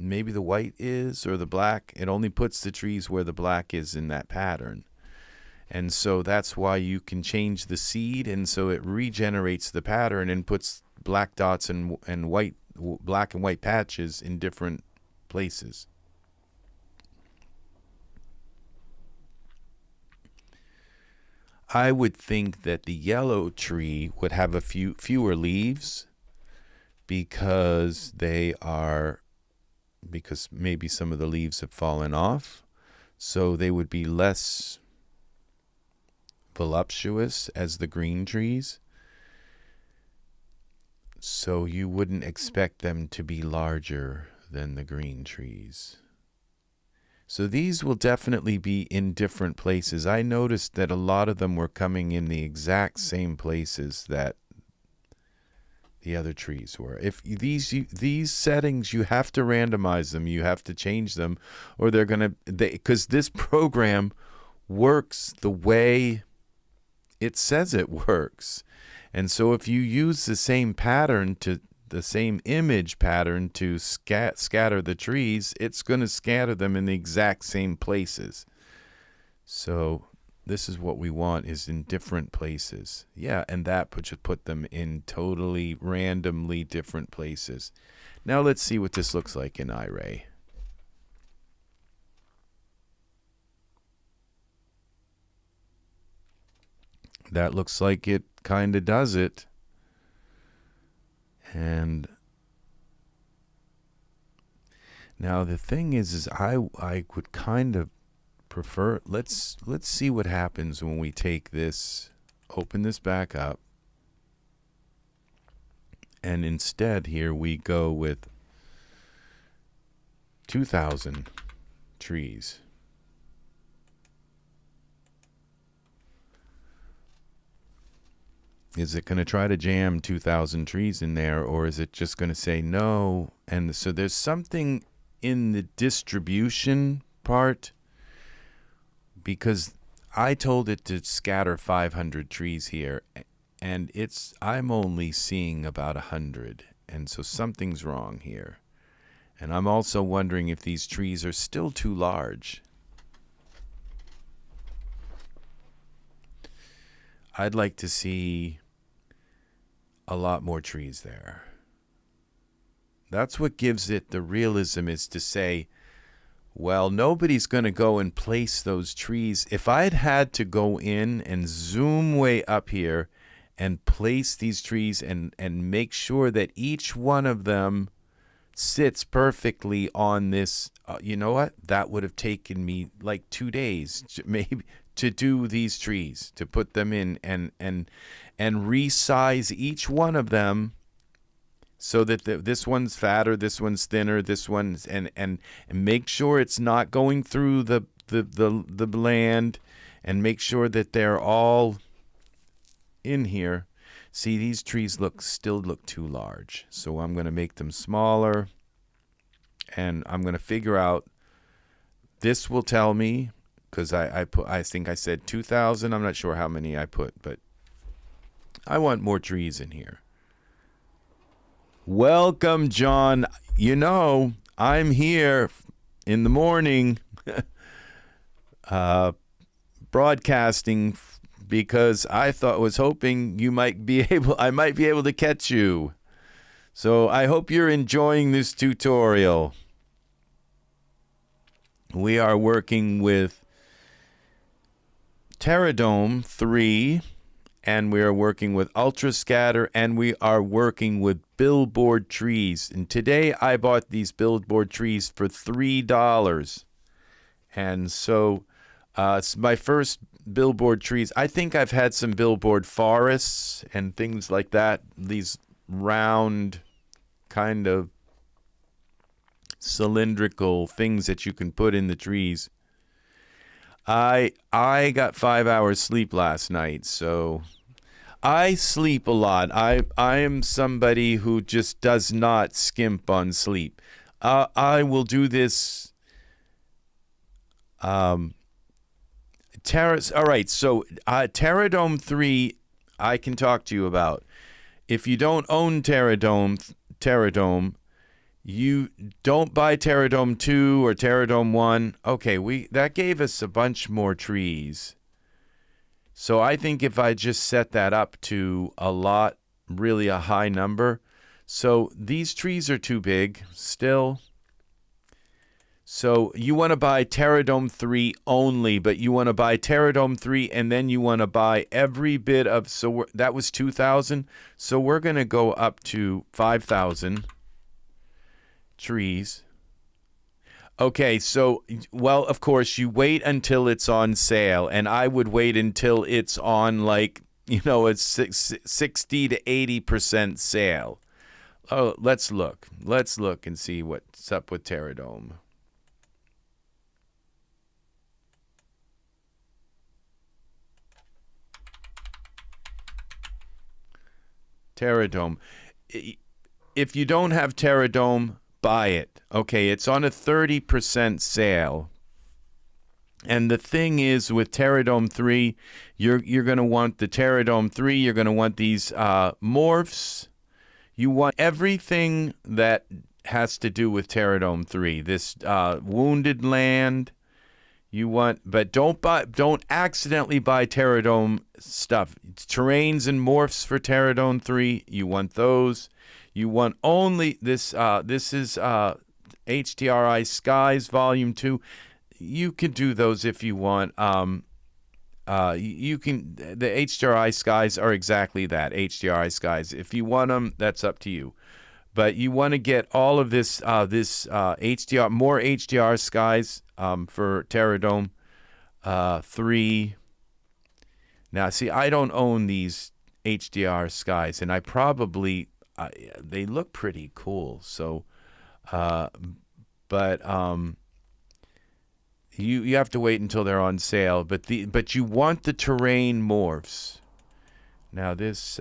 maybe the white is or the black. It only puts the trees where the black is in that pattern. And so that's why you can change the seed, and so it regenerates the pattern and puts black dots and black and white patches in different places. I would think that the yellow tree would have a fewer leaves because maybe some of the leaves have fallen off, so they would be less voluptuous as the green trees. So you wouldn't expect them to be larger than the green trees. So these will definitely be in different places. I noticed that a lot of them were coming in the exact same places that the other trees were. If these settings, you have to randomize them. You have to change them, or they're going to, because this program works the way it says it works. And so if you use the same pattern, the same image pattern to scatter the trees, it's going to scatter them in the exact same places. So this is what we want, is in different places. Yeah, and that should put them in totally randomly different places. Now let's see what this looks like in Iray. That looks like it kind of does it. And Now the thing is I would kind of prefer, let's see what happens when we take this, open this back up, and instead here we go with 2,000 trees. Is it going to try to jam 2,000 trees in there, or is it just going to say no? And so there's something in the distribution part, because I told it to scatter 500 trees here, and I'm only seeing about 100, and so something's wrong here. And I'm also wondering if these trees are still too large. I'd like to see a lot more trees there. That's what gives it the realism, is to say, well, nobody's going to go and place those trees. If I'd had to go in and zoom way up here and place these trees and make sure that each one of them sits perfectly on this, you know what? That would have taken me like 2 days, maybe, to do these trees, to put them in and resize each one of them so that this one's fatter, this one's thinner, this one's and make sure it's not going through the land, and make sure that they're all in here. See, these trees still look too large, so I'm going to make them smaller, and I'm going to figure out. This will tell me, because I think I said 2,000. I'm not sure how many I put, but I want more trees in here. Welcome, John. You know, I'm here in the morning broadcasting, because I was hoping I might be able to catch you. So I hope you're enjoying this tutorial. We are working with Terradome 3, and we are working with Ultra Scatter, and we are working with Billboard trees. And today I bought these Billboard trees for $3. And so it's my first Billboard trees. I think I've had some Billboard forests and things like that, these round kind of cylindrical things that you can put in the trees. I got 5 hours sleep last night, so I sleep a lot. I am somebody who just does not skimp on sleep. I will do this. All right, so Terradome 3 I can talk to you about. If you don't own Terradome, you don't buy Terradome 2 or Terradome 1. Okay, that gave us a bunch more trees. So I think if I just set that up to really a high number. So these trees are too big still. So you want to buy Terradome 3 only, but you want to buy Terradome 3 and then you want to buy every bit of, that was 2,000. So we're going to go up to 5,000 trees. Okay, so, well, of course, you wait until it's on sale, and I would wait until it's on, like, it's 60 to 80% sale. Oh, let's look. Let's look and see what's up with Terradome. Terradome. If you don't have Terradome, buy it. Okay, it's on a 30% sale. And the thing is, with Terradome 3, you're going to want the Terradome 3. You're going to want these morphs. You want everything that has to do with Terradome 3. This wounded land. You want, but don't accidentally buy Terradome stuff. Terrains and morphs for Terradome 3. You want those. You want only this. This is HDRI Skies Volume 2. You can do those if you want. You can. The HDRI Skies are exactly that. HDRI Skies. If you want them, that's up to you. But you want to get all of this HDR, more HDR skies for Terradome 3. Now, see, I don't own these HDR skies, and I probably they look pretty cool. So, but you have to wait until they're on sale. But you want the terrain morphs. Now this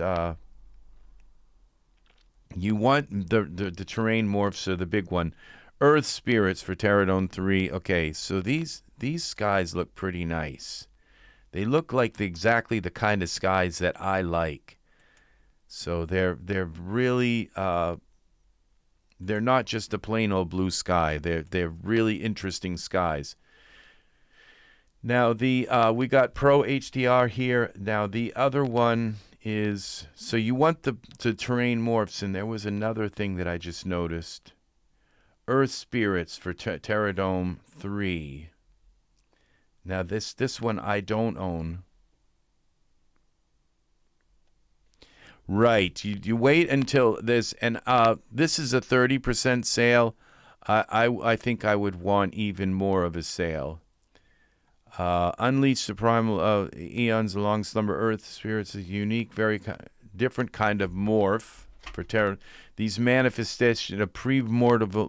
you want the terrain morphs are the big one. Earth spirits for Terradome 3. Okay, so these skies look pretty nice. They look like exactly the kind of skies that I like. So they're really they're not just a plain old blue sky. They're really interesting skies. Now we got Pro HDR here. Now the other one is, so you want the terrain morphs, and there was another thing that I just noticed. Earth spirits for Terradome 3. Now this one I don't own. Right, you wait until this, and this is a 30% sale. I think I would want even more of a sale. Unleash the primal eons of long slumber. Earth spirits is unique, very different kind of morph for terror. These manifestations of primordial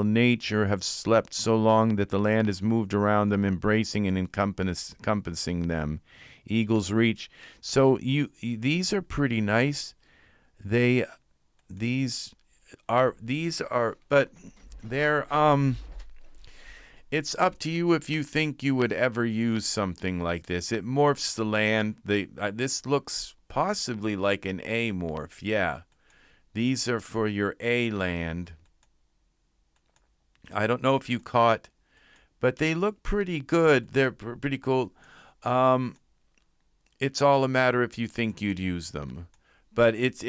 nature have slept so long that the land has moved around them, embracing and encompassing them. Eagle's reach. So these are pretty nice. These are, but they're it's up to you if you think you would ever use something like this. It morphs the land. This looks possibly like an A morph. Yeah. These are for your A land. I don't know if you caught, but they look pretty good. They're pretty cool. It's all a matter if you think you'd use them. But it's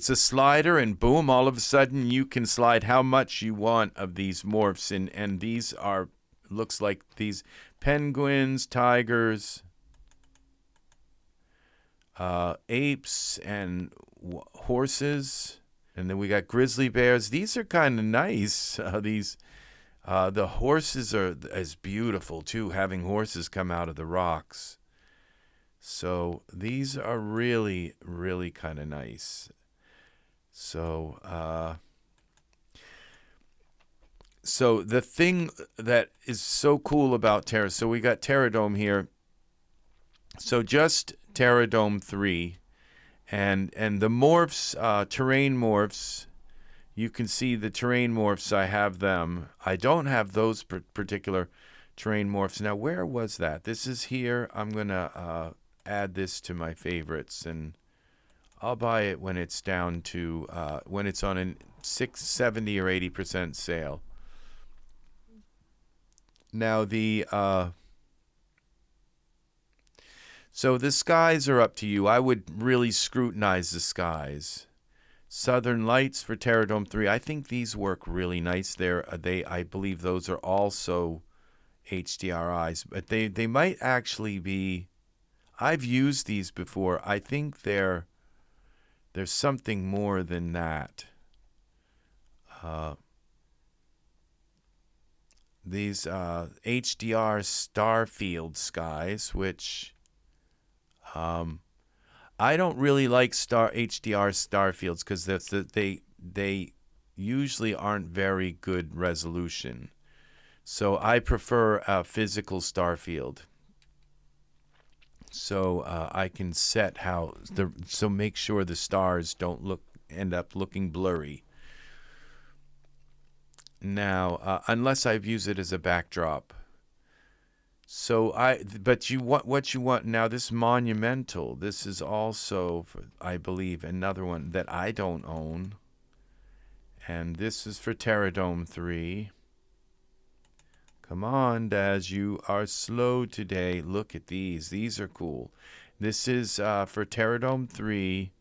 a slider, and boom, all of a sudden you can slide how much you want of these morphs, and these are, looks like these penguins, tigers, apes, and horses, and then we got grizzly bears. These are kind of nice. The horses are as beautiful too, having horses come out of the rocks. So these are really, really kind of nice. So, so the thing that is so cool about so we got Terradome here. So just Terradome 3, and the morphs, terrain morphs. You can see the terrain morphs. I have them. I don't have those particular terrain morphs. Now, where was that? This is here. I'm gonna add this to my favorites, and I'll buy it when it's down to when it's on a 70 or 80% sale. Now so the skies are up to you. I would really scrutinize the skies. Southern Lights for Terradome 3. I think these work really nice. I believe those are also HDRIs, but they might actually be. I've used these before. I think there's something more than that. These HDR Starfield skies, which I don't really like HDR Starfields because they usually aren't very good resolution. So I prefer a physical Starfield. So I can set so make sure the stars don't end up looking blurry. Now, unless I've used it as a backdrop. So but what you want now, this monumental, this is also, I believe, another one that I don't own. And this is for Terradome 3. Come on, Daz, you are slow today. Look at these. These are cool. This is for Terradome 3.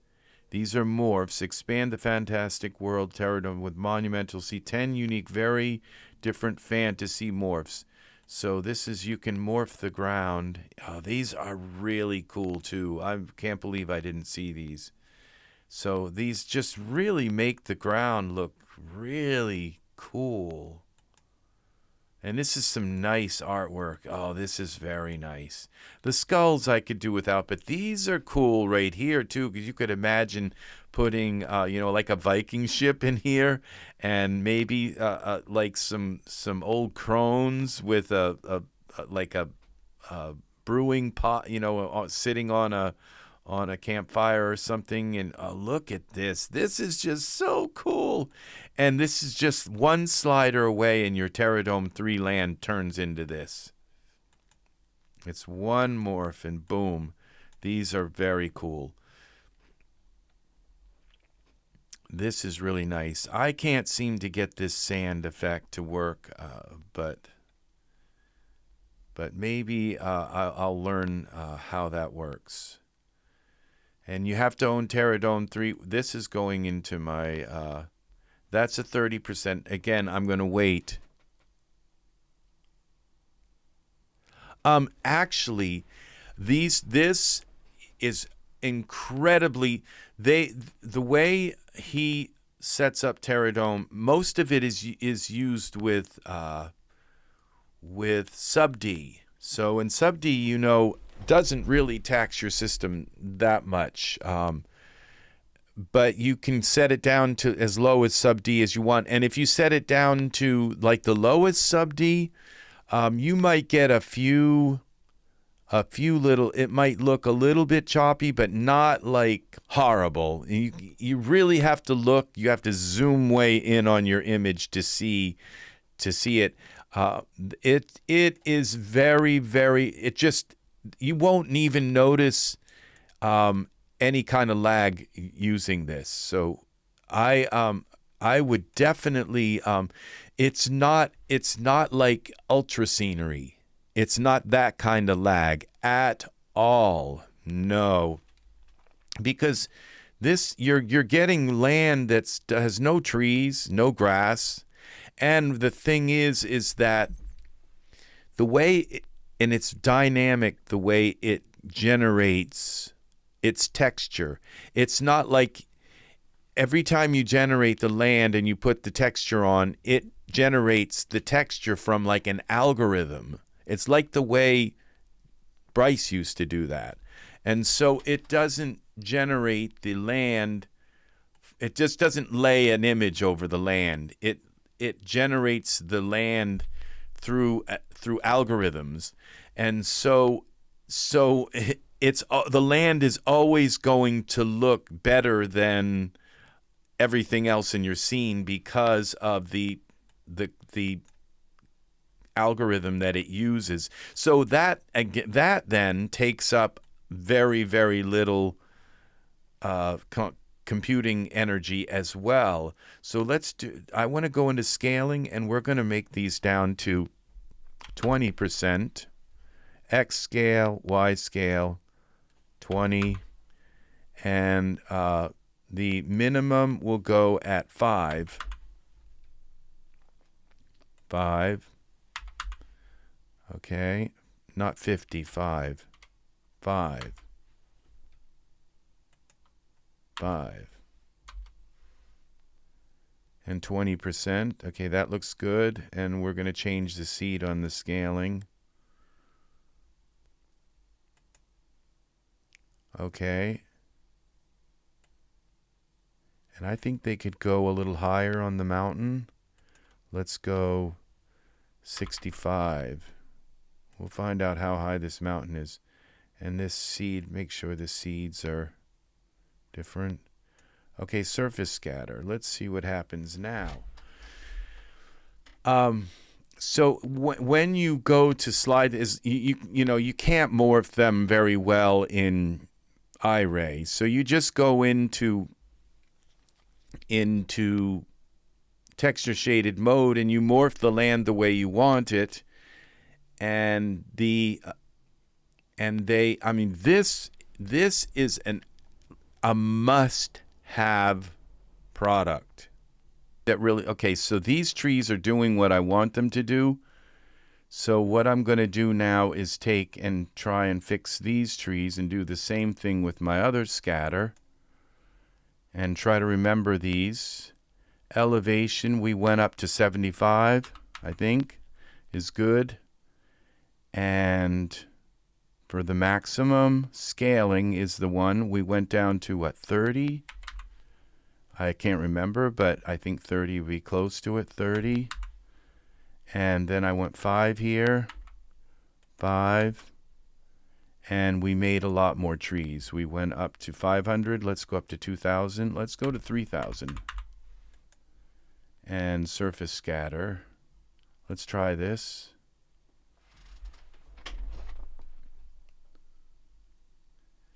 These are morphs. Expand the fantastic world Terradome with monumental. See 10 unique, very different fantasy morphs. So this is, you can morph the ground. Oh, these are really cool too. I can't believe I didn't see these. So these just really make the ground look really cool. And this is some nice artwork. Oh, this is very nice. The skulls I could do without, but these are cool right here too, because you could imagine putting, you know, like a Viking ship in here, and maybe like some old crones with a like a brewing pot, you know, sitting on a campfire or something. And look at this. This is just so cool. And this is just one slider away and your Terradome 3 land turns into this. It's one morph and boom. These are very cool. This is really nice. I can't seem to get this sand effect to work, but maybe I'll learn how that works. And you have to own Terradome 3. This is going into my, that's a 30%. Again, I'm going to wait. Actually, this is incredibly, the way he sets up Terradome, most of it is used with sub D. So in sub D, you know, doesn't really tax your system that much. But you can set it down to as low as sub D as you want. And if you set it down to like the lowest sub D, you might get a few little, it might look a little bit choppy, but not like horrible. You really have to look, you have to zoom way in on your image to see it. It is very, very, it just, you won't even notice any kind of lag using this. So I would definitely, it's not like ultra scenery. It's not that kind of lag at all. No, because this, you're getting land that has no trees, no grass. And the thing is that the way, and it's dynamic, the way it generates its texture. It's not like every time you generate the land and you put the texture on, it generates the texture from like an algorithm. It's like the way Bryce used to do that. And so it doesn't generate the land. It just doesn't lay an image over the land. It generates the land through algorithms. And so it's the land is always going to look better than everything else in your scene because of the algorithm that it uses. So that then takes up very, very little computing energy as well. So I want to go into scaling, and we're going to make these down to 20%, X scale, Y scale, 20, and the minimum will go at 5. 5. Okay, not 50, 5. 5. 5. And 20%. Okay, that looks good. And we're going to change the seed on the scaling. Okay. And I think they could go a little higher on the mountain. Let's go 65. We'll find out how high this mountain is. And this seed, make sure the seeds are different. Okay, surface scatter. Let's see what happens now. So when you go to slide, you know, you can't morph them very well in Iray. So you just go into texture shaded mode and you morph the land the way you want it. And I mean, this is a must-have product. That really, okay, so these trees are doing what I want them to do. So what I'm going to do now is take and try and fix these trees and do the same thing with my other scatter. and try to remember these. Elevation, we went up to 75, I think, is good. And for the maximum, scaling is the one. We went down to, what, 30? I can't remember, but I think 30 would be close to it, 30. And then I went 5 here, 5. And we made a lot more trees. We went up to 500. Let's go up to 2,000. Let's go to 3,000. And surface scatter. Let's try this.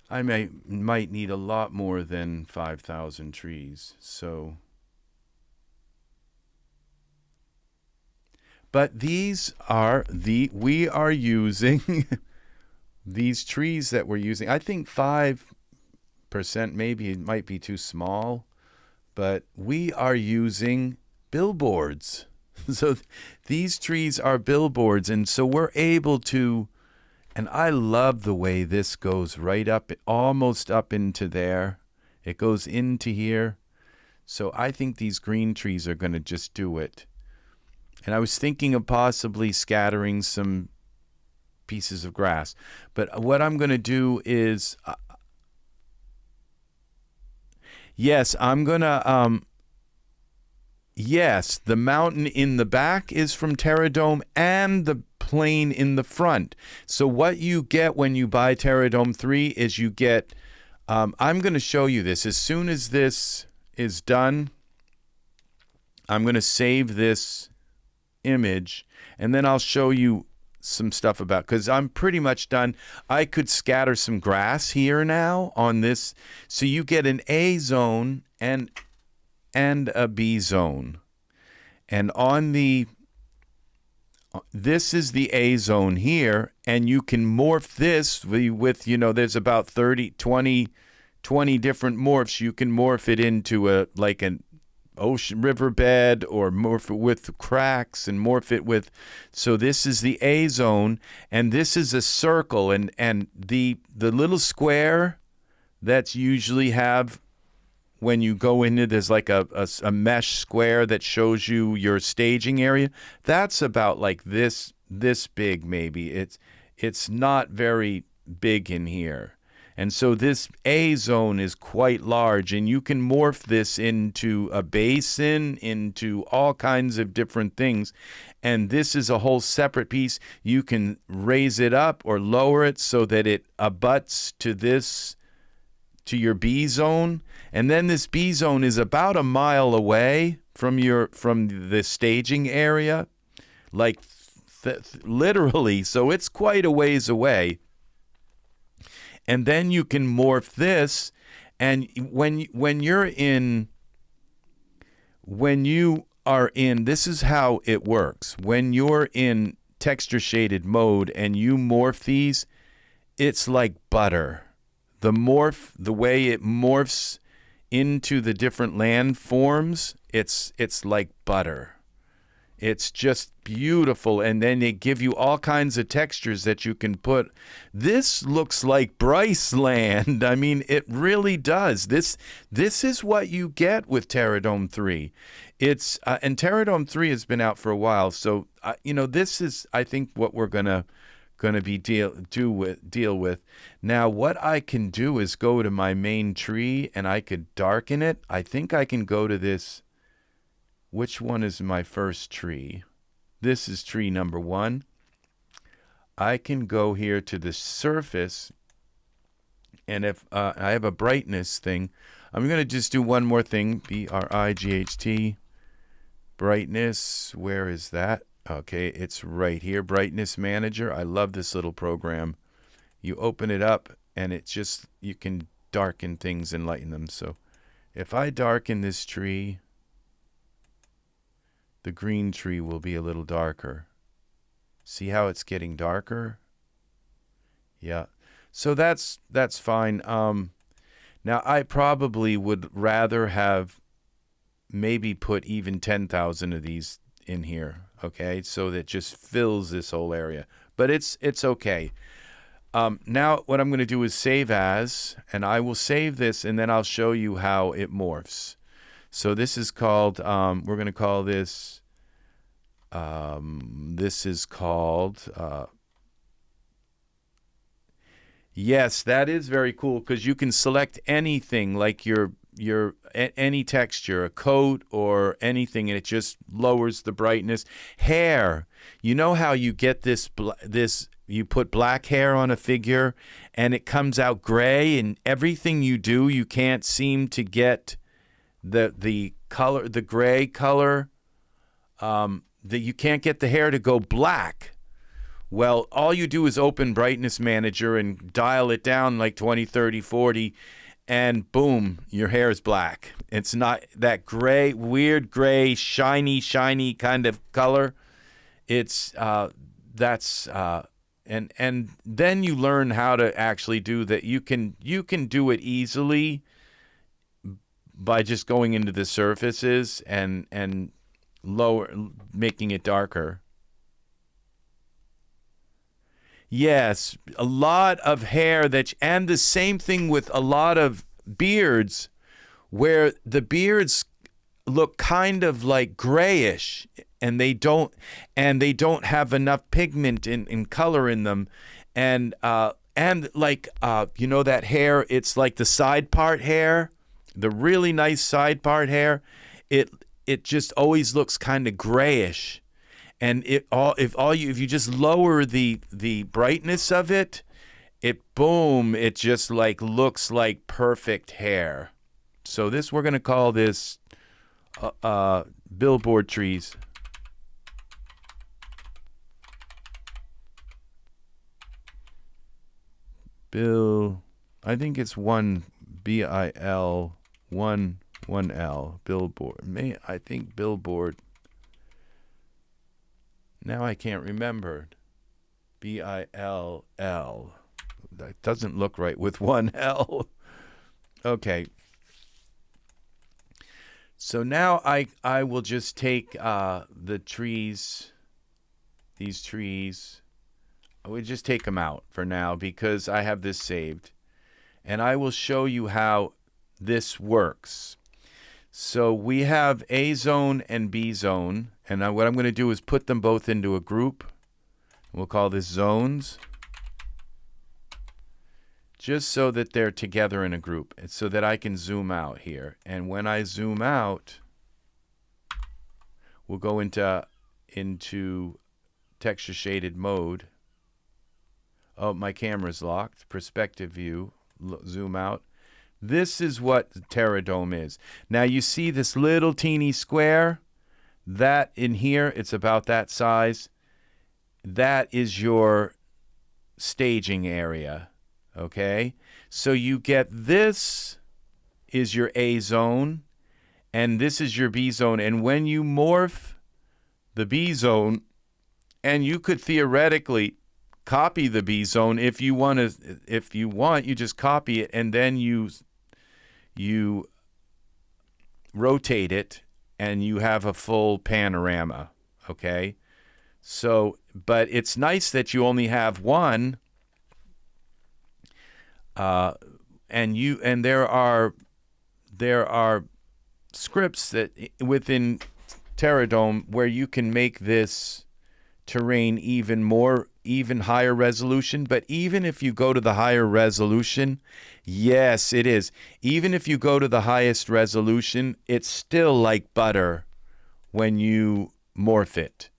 I might need a lot more than 5,000 trees. So, but these are we are using these trees that we're using. I think 5% maybe it might be too small, but we are using billboards. So these trees are billboards, and so we're able to, and I love the way this goes right up, almost up into there. It goes into here. So I think these green trees are going to just do it. And I was thinking of possibly scattering some pieces of grass. But what I'm going to do is, yes, I'm going to, yes, the mountain in the back is from Terradome and the plane in the front. So what you get when you buy Terradome 3 is you get, I'm going to show you this. As soon as this is done, I'm going to save this image, and then I'll show you some stuff about, because I'm pretty much done. I could scatter some grass here now on this. So you get an A zone and a B zone. And on this is the A zone here, and you can morph this with, there's about 20 different morphs. You can morph it into like an ocean riverbed, or morph it with cracks, and morph it with, so this is the A zone, and this is a circle, and the little square that's usually have when you go into, there's like a mesh square that shows you your staging area. That's about like this big maybe. It's not very big in here. And so this A zone is quite large, and you can morph this into a basin, into all kinds of different things. And this is a whole separate piece. You can raise it up or lower it so that it abuts to your B zone. And then this B zone is about a mile away from the staging area, like literally. So it's quite a ways away. And then you can morph this, and when you are in, this is how it works. When you're in texture shaded mode and you morph these, it's like butter. The way it morphs into the different landforms, it's like butter. It's just beautiful, and then they give you all kinds of textures that you can put. This looks like Bryce Land. I mean, it really does. This is what you get with Terradome 3. It's and Terradome 3 has been out for a while, so this is, I think, what we're gonna be deal with. Now, what I can do is go to my main tree, and I could darken it. I think I can go to this. Which one is my first tree? This is tree number 1. I can go here to the surface, and if I have a brightness thing, I'm going to just do one more thing, BRIGHT, brightness. Where is that? Okay, it's right here, brightness manager. I love this little program. You open it up, and you can darken things and lighten them. So if I darken this tree, the green tree will be a little darker. See how it's getting darker? Yeah. So that's fine. Now I probably would rather have maybe put even 10,000 of these in here, okay? So that just fills this whole area. But it's okay. Now what I'm going to do is save as, and I will save this, and then I'll show you how it morphs. So this is called, we're going to call this, yes, that is very cool because you can select anything like any texture, a coat or anything, and it just lowers the brightness. Hair, you know how you get this you put black hair on a figure and it comes out gray, and everything you do, you can't seem to get the color, the gray color, that you can't get the hair to go black. Well, all you do is open Brightness Manager and dial it down like 20, 30, 40, and boom, your hair is black. It's not that gray, weird gray, shiny kind of color. It's and then you learn how to actually do that. You can do it easily by just going into the surfaces and making it darker. Yes, a lot of hair and the same thing with a lot of beards, where the beards look kind of like grayish, and they don't have enough pigment in color in them, and like that hair, it's like the side part hair, the really nice side part hair, it just always looks kind of grayish. And if you just lower the brightness of it, it just like looks like perfect hair. So we're gonna call this billboard trees. I think it's BIL 1L billboard. I think billboard. Now I can't remember. BILL. That doesn't look right with one L. Okay. So now I will just take the trees, these trees. I would just take them out for now because I have this saved. And I will show you how this works. So we have A zone and B zone. And now what I'm going to do is put them both into a group. We'll call this zones. Just so that they're together in a group. And so that I can zoom out here. And when I zoom out, we'll go into texture shaded mode. Oh, my camera's locked. Perspective view. Zoom out. This is what the Terradome is. Now you see this little teeny square? That in here, it's about that size. That is your staging area, okay? So you get this is your A zone, and this is your B zone. And when you morph the B zone, and you could theoretically copy the B zone if you want, you just copy it, and then you rotate it, and you have a full panorama, okay? So, but it's nice that you only have one, and there are scripts that within Terradome where you can make this terrain even higher resolution. But even if you go to the higher resolution, yes, it is. Even if you go to the highest resolution, it's still like butter when you morph it.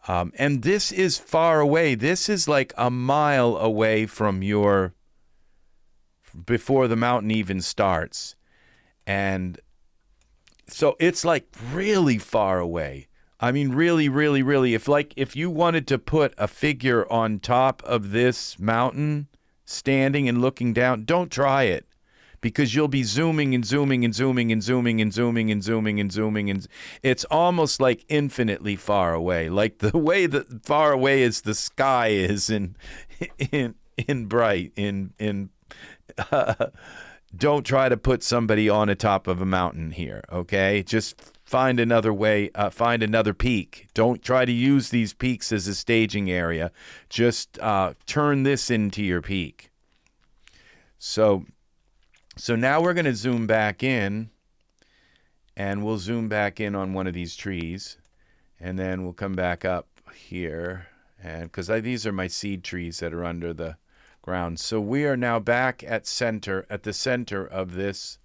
And this is far away. This is like a mile away from before the mountain even starts. And so it's like really far away. I mean, really, really, really. If you wanted to put a figure on top of this mountain, standing and looking down, don't try it, because you'll be zooming and zooming and zooming and zooming and zooming and zooming and zooming, and it's almost like infinitely far away, like the way that far away as the sky is in bright. Don't try to put somebody on the top of a mountain here, okay? Just find another way, find another peak. Don't try to use these peaks as a staging area. Just turn this into your peak. So now we're going to zoom back in, and we'll zoom back in on one of these trees, and then we'll come back up here, and because these are my seed trees that are under the ground. So we are now back at the center of this.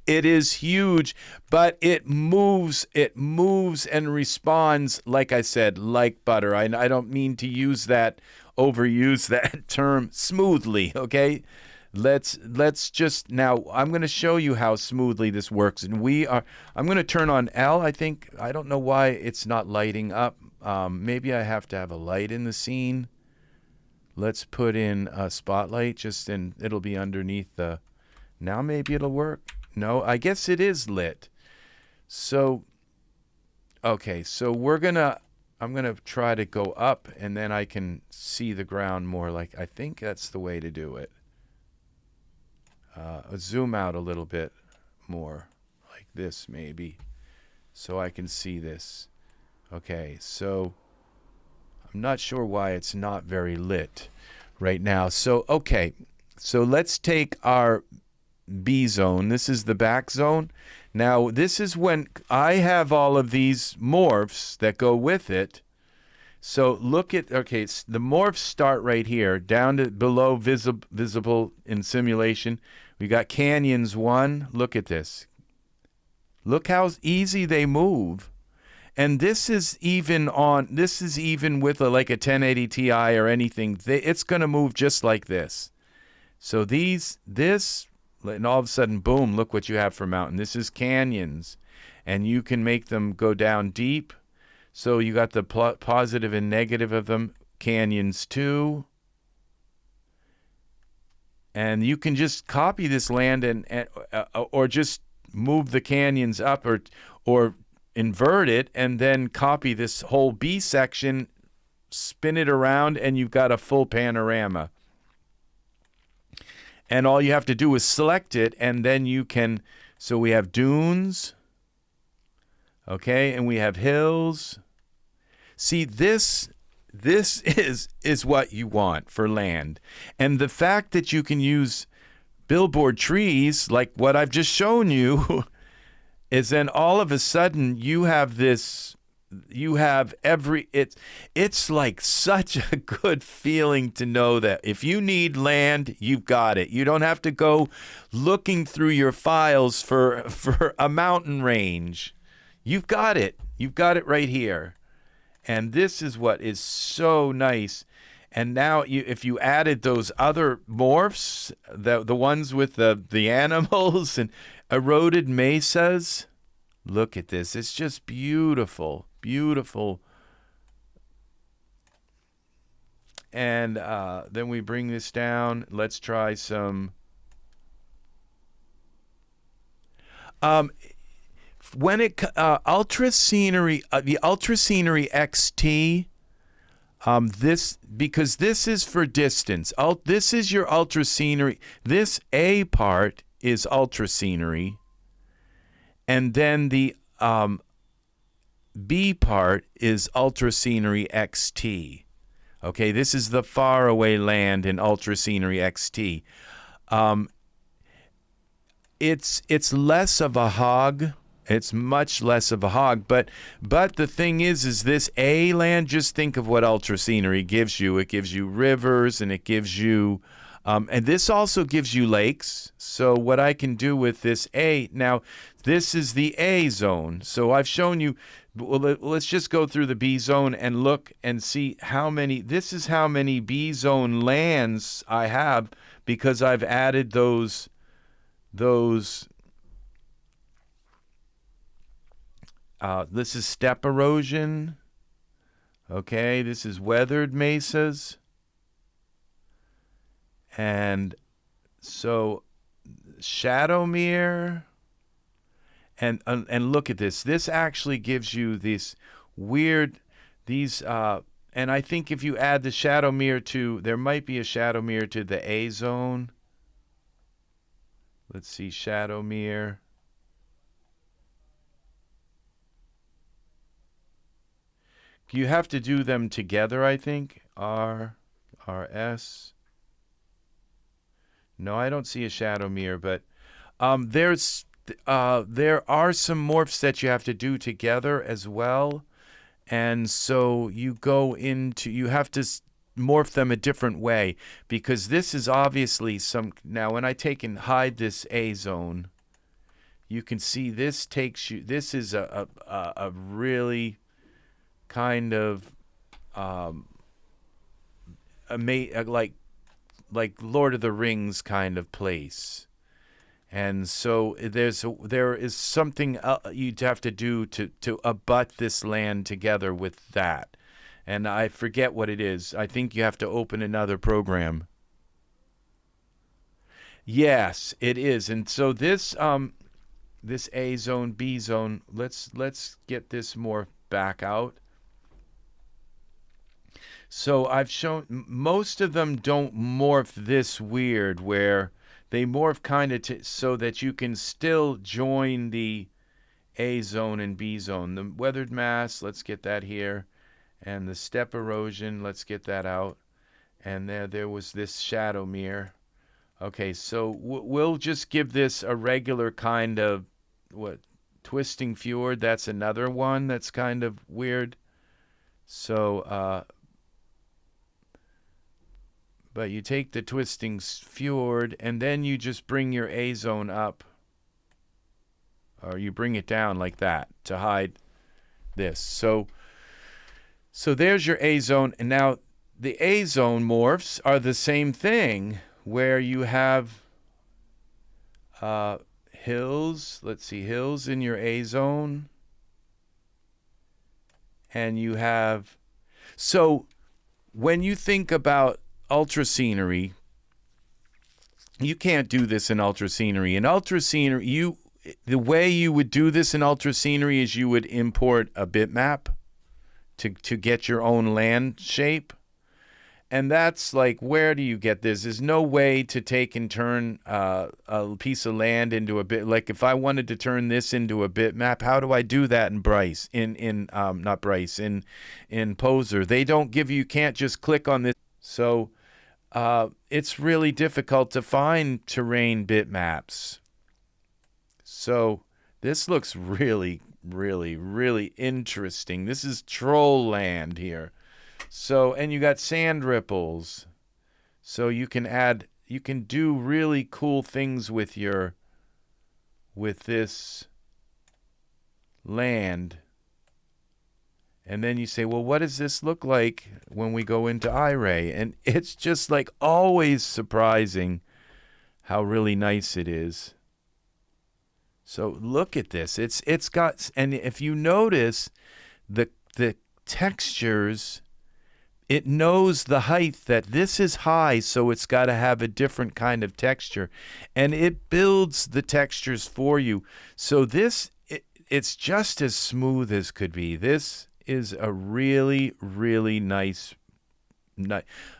It is huge, but it moves and responds, like I said, like butter. I don't mean to overuse that term, smoothly, okay? Let's just, now I'm going to show you how smoothly this works. And I'm going to turn on L. I don't know why it's not lighting up. Maybe I have to have a light in the scene. Let's put in a spotlight, it'll be underneath the, now maybe it'll work. No, I guess it is lit. So, okay, so I'm going to try to go up, and then I can see the ground more. I think that's the way to do it. Zoom out a little bit more, like this maybe, so I can see this. Okay, so I'm not sure why it's not very lit right now. So, okay, so let's take our B zone. This is the back zone. Now, this is when I have all of these morphs that go with it. So look at, okay, the morphs start right here, down to below visible in simulation. We got canyons 1. Look at this. Look how easy they move. And this is even with like a 1080 Ti or anything. It's going to move just like this. So and all of a sudden, boom, look what you have for mountain. This is canyons. And you can make them go down deep. So you got the positive and negative of them. Canyons 2. And you can just copy this land or just move the canyons up or invert it and then copy this whole B section, spin it around, and you've got a full panorama. And all you have to do is select it, and then you can, so we have dunes, okay, and we have hills. See, this is what you want for land. And the fact that you can use billboard trees, like what I've just shown you, is then all of a sudden you have this, it's like such a good feeling to know that if you need land, you've got it. You don't have to go looking through your files for a mountain range. You've got it. You've got it right here. And this is what is so nice. And now if you added those other morphs, the ones with the animals and eroded mesas, look at this. It's just beautiful, beautiful. And then we bring this down. Let's try some. When it Ultra Scenery, the Ultra Scenery XT, because this is for distance. This is your Ultra Scenery. This A part is Ultra Scenery, and then the B part is Ultra Scenery XT. Okay, this is the faraway land in Ultra Scenery XT. It's less of a hog. It's much less of a hog, but the thing is this A land, just think of what Ultra Scenery gives you. It gives you rivers, and it gives you, and this also gives you lakes. So what I can do with this A, now this is the A zone. So I've shown you, well, let's just go through the B zone and look and see this is how many B zone lands I have, because I've added those this is steppe erosion. Okay, this is weathered mesas. And so Shadowmere. And look at this. This actually gives you these weird, and I think if you add the Shadowmere there might be a Shadowmere to the A zone. Let's see, Shadowmere. You have to do them together, I think. RS. No, I don't see a shadow mirror, but there are some morphs that you have to do together as well. And so you have to morph them a different way, because this is obviously now when I take and hide this A zone, you can see this is a really kind of like Lord of the Rings kind of place. And so there is something you'd have to do to abut this land together with that. And I forget what it is. I think you have to open another program. Yes, it is. And so this A zone, B zone, let's get this morph back out. So I've shown most of them don't morph this weird, where they morph kind of so that you can still join the A zone and B zone. The weathered mass, let's get that here. And the step erosion, let's get that out. And there was this shadow mirror. Okay, so we'll just give this a regular kind of, twisting fjord. That's another one that's kind of weird. So, but you take the twisting fjord, and then you just bring your A zone up. Or you bring it down like that to hide this. So there's your A zone. And now the A zone morphs are the same thing, where you have hills. Let's see, hills in your A zone. And you have, so when you think about ultra scenery, you can't do this in ultra scenery. In ultra scenery, the way you would do this in ultra scenery is you would import a bitmap to get your own land shape. And that's like, where do you get this? There's no way to take and turn a piece of land into a bit. Like if I wanted to turn this into a bitmap, how do I do that in Bryce? In Poser? They don't give you can't just click on this. So it's really difficult to find terrain bitmaps. So this looks really, really, really interesting. This is troll land here. So, and you got sand ripples. So you can do really cool things with this land. And then you say, well, what does this look like when we go into Iray? And it's just like always surprising how really nice it is. So look at this. It's got, and if you notice the textures, it knows the height, that this is high, so it's got to have a different kind of texture. And it builds the textures for you. So it's just as smooth as could be. This is a really, really nice.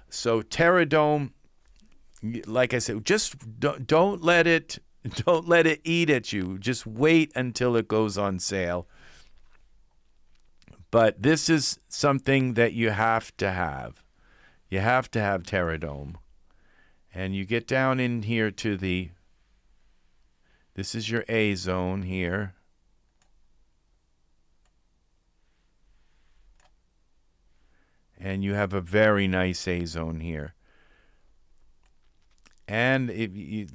So Terradome, like I said, just don't let it eat at you. Just wait until it goes on sale. But this is something that you have to have. You have to have Terradome. And you get down in here to this is your A zone here. And you have a very nice A zone here. And if you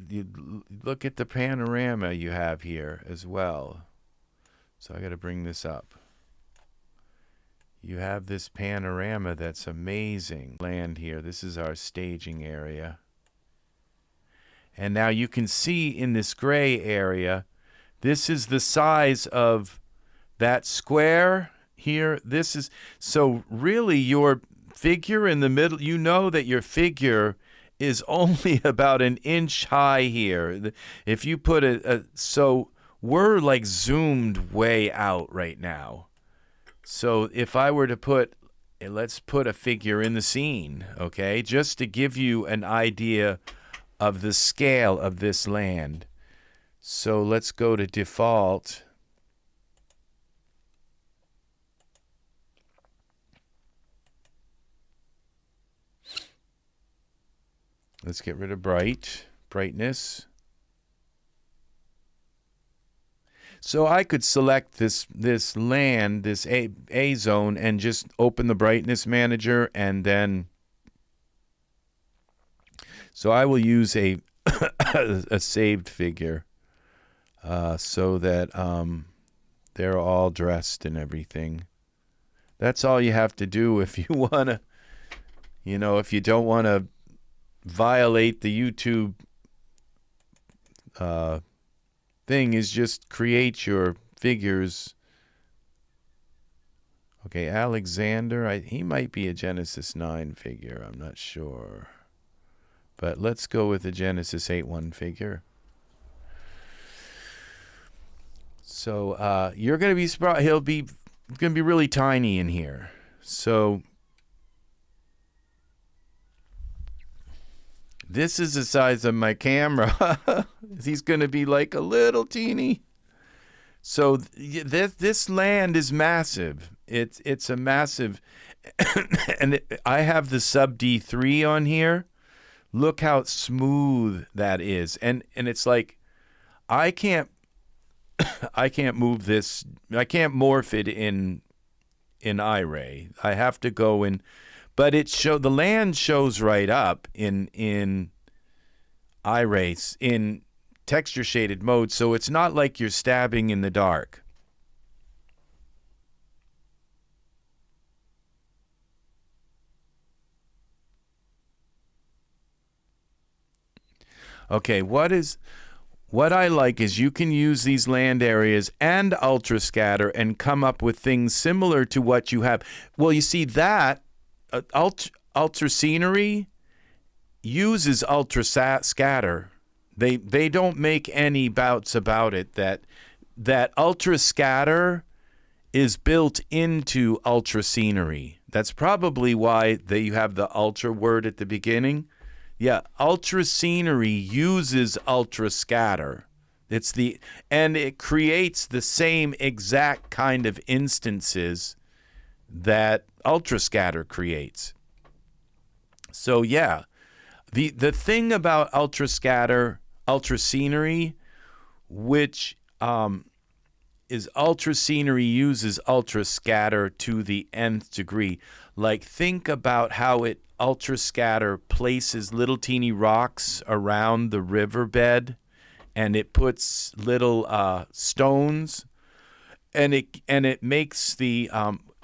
look at the panorama you have here as well. So I got to bring this up. You have this panorama that's amazing. Land here. This is our staging area. And now you can see in this gray area, this is the size of that square here. This is, so really your figure in the middle, you know that your is only about an inch high here. If you put so we're like zoomed way out right now. So if I were to let's put a figure in the scene, okay, just to give you an idea of the scale of this land. So let's go to default. Let's get rid of brightness. So I could select this land, this A zone, and just open the brightness manager, and then, so I will use a a saved figure so that they're all dressed and everything. That's all you have to do if you want to, if you don't want to violate the YouTube thing, is just create your figures. Okay, Alexander, he might be a Genesis 9 figure. I'm not sure. But let's go with a Genesis 8-1 figure. So you're going to be surprised. He'll be going to be really tiny in here. So this is the size of my camera. He's going to be like a little teeny. So this land is massive. It's a massive, and I have the sub D3 on here. Look how smooth that is, and it's like I can't move this. I can't morph it in Iray. I have to go in, but the land shows right up in Iray in texture shaded mode, so it's not like you're stabbing in the dark. Okay, what I like is you can use these land areas and Ultra Scatter and come up with things similar to what you have. Well, you see that Ultra Scenery uses Ultra Scatter. They don't make any bouts about it that Ultra Scatter is built into Ultra Scenery. That's probably why you have the Ultra word at the beginning. Yeah, Ultra Scenery uses Ultra Scatter. And it creates the same exact kind of instances that Ultra Scatter creates. So yeah, the thing about Ultra Scatter, Ultra Scenery, which is Ultra Scenery uses Ultra Scatter to the nth degree. Like, think about how Ultra Scatter places little teeny rocks around the riverbed, and it puts little stones, and it makes the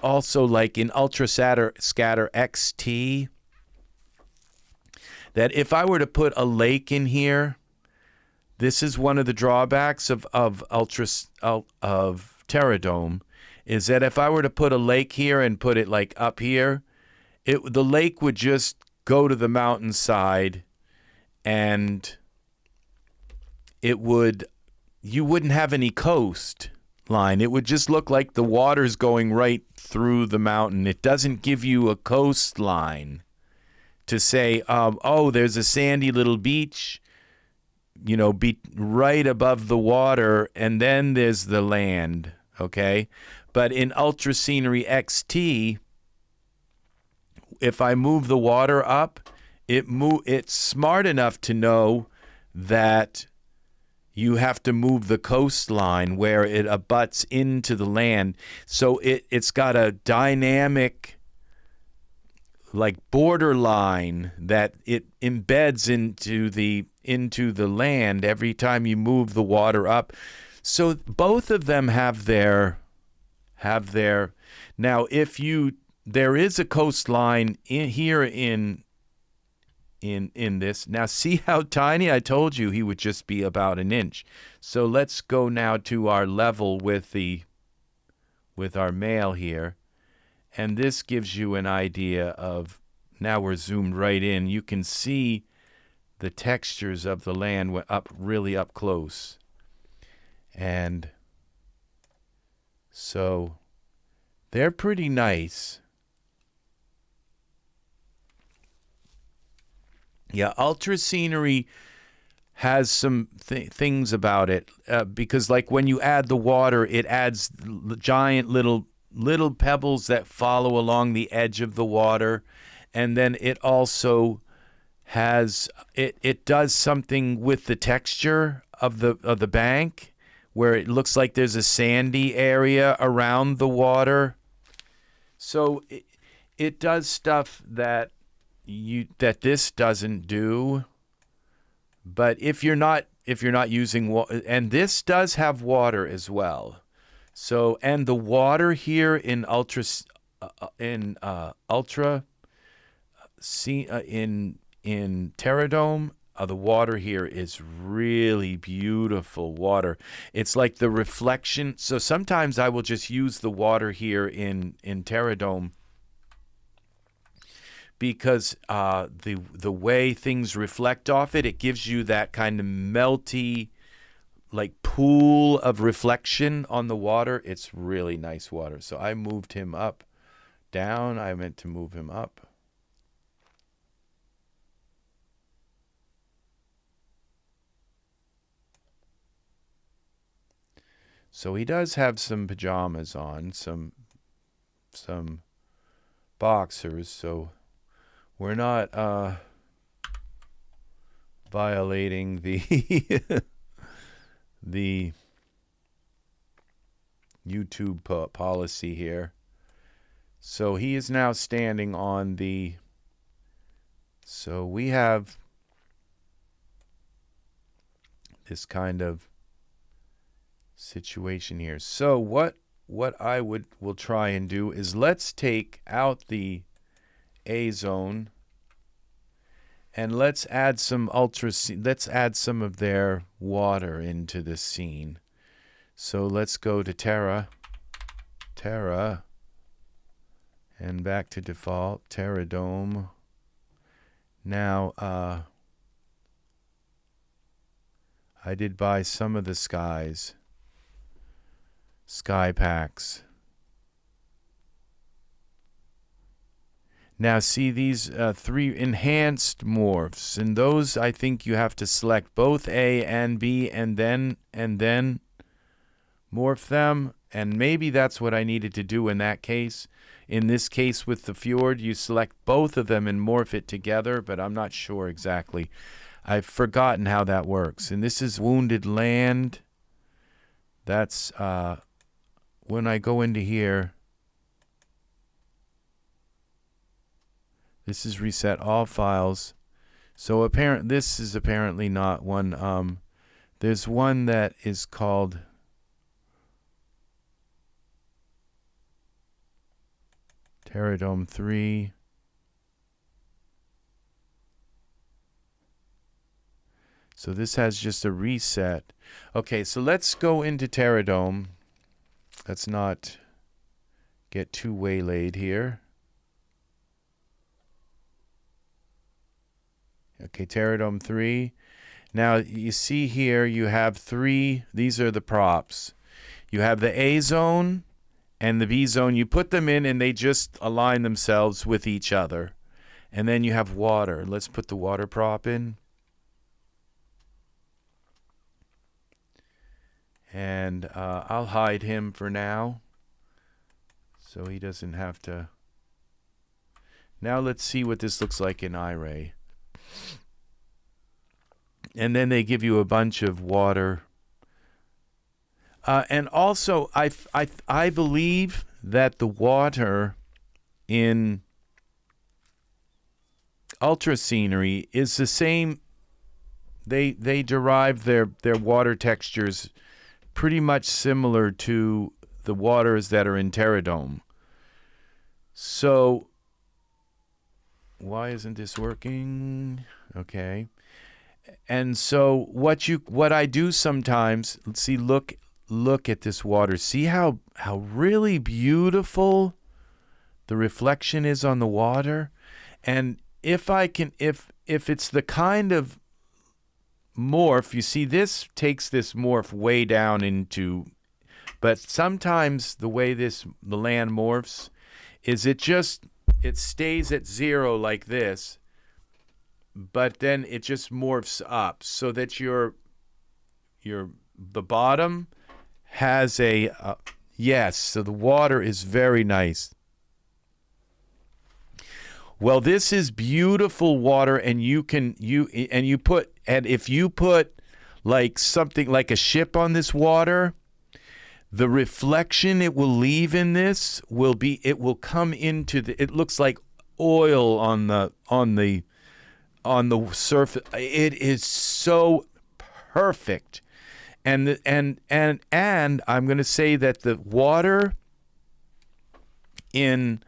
also, like in Ultra Scatter XT, that if I were to put a lake in here, this is one of the drawbacks of Terradome, is that if I were to put a lake here and put it like up here, the lake would just go to the mountainside, and you wouldn't have any coastline. It would just look like the water's going right through the mountain. It doesn't give you a coastline to say, oh, there's a sandy little beach, be right above the water, and then there's the land, okay? But in Ultra Scenery XT, if I move the water up, it's smart enough to know that you have to move the coastline where it abuts into the land. So it's got a dynamic, like, borderline that it embeds into the land every time you move the water up. So both of them have their now, there is a coastline here in this. Now, see how tiny? I told you he would just be about an inch. So let's go now to our level with our male here. And this gives you an idea of, now we're zoomed right in. You can see the textures of the land really up close. And so they're pretty nice. Yeah, Ultra Scenery has some things about it because, like, when you add the water, it adds giant little pebbles that follow along the edge of the water, and then it also has it does something with the texture of the bank, where it looks like there's a sandy area around the water. So it does stuff that this doesn't do. But if you're not using water, and this does have water as well. So, and the water here in Ultra in Terradome, the water here is really beautiful water. It's like the reflection. So sometimes I will just use the water here in Terradome because the way things reflect off it, it gives you that kind of melty, like pool of reflection on the water. It's really nice water. So I moved him up, down. I meant to move him up. So he does have some pajamas on, some boxers, so we're not violating the the YouTube policy here. So he is now standing on the, so we have this kind of situation here. So what I will try and do is let's take out the A zone and let's add some let's add some of their water into this scene. So let's go to Terra, and back to default, Terradome. Now, I did buy some of the sky packs. Now see these 3 enhanced morphs, and those I think you have to select both A and B and then morph them, and maybe that's what I needed to do in that case. In this case with the fjord, you select both of them and morph it together, but I'm not sure exactly. I've forgotten how that works. And this is wounded land. That's when I go into here, this is reset all files. So this is apparently not one. There's one that is called Terradome 3. So this has just a reset. Okay, so let's go into Terradome. Let's not get too waylaid here. Okay, Terradome 3. Now you see here you have 3. These are the props. You have the A zone and the B zone. You put them in and they just align themselves with each other. And then you have water. Let's put the water prop in. And I'll hide him for now, so he doesn't have to. Now let's see what this looks like in Iray. And then they give you a bunch of water. And also, I believe that the water in Ultra Scenery is the same. They derive their water textures pretty much similar to the waters that are in Terradome. So why isn't this working? Okay. And so what I do sometimes, let's see, look at this water. See how really beautiful the reflection is on the water? And if it's the kind of morph, you see this takes this morph way down into, but sometimes the way the land morphs is it stays at 0 like this, but then it just morphs up so that the bottom has a yes, so the water is very nice. Well, this is beautiful water, and you put, and if you put like something like a ship on this water, the reflection it will leave in this will be, it will come into the, it looks like oil on the surface. It is so perfect. And I'm going to say that the water in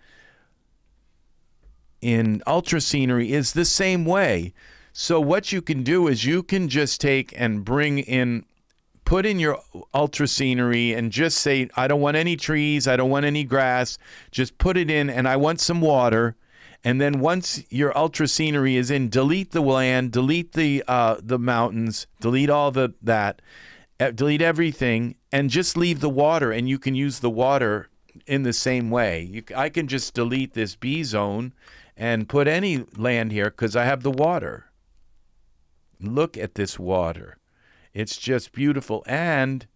ultra scenery is the same way. So what you can do is you can just take and put in your ultra scenery and just say, I don't want any trees, I don't want any grass, just put it in, and I want some water. And then once your ultra scenery is in, delete the land, delete the mountains, delete all that, delete everything, and just leave the water, and you can use the water in the same way. I can just delete this B zone and put any land here because I have the water. Look at this water. It's just beautiful. And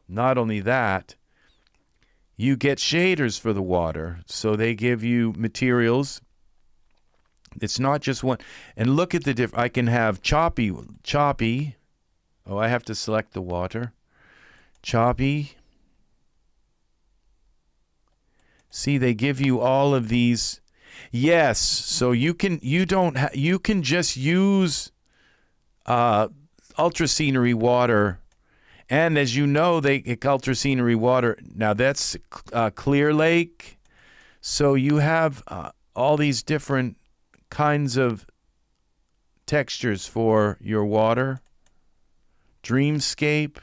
not only that, you get shaders for the water. So they give you materials. It's not just one. And look at the difference. I can have choppy. Oh, I have to select the water. Choppy. See, they give you all of these. Yes, so you can just use ultra scenery water, and as you know, ultra scenery water. Now that's Clear Lake, so you have all these different kinds of textures for your water. Dreamscape,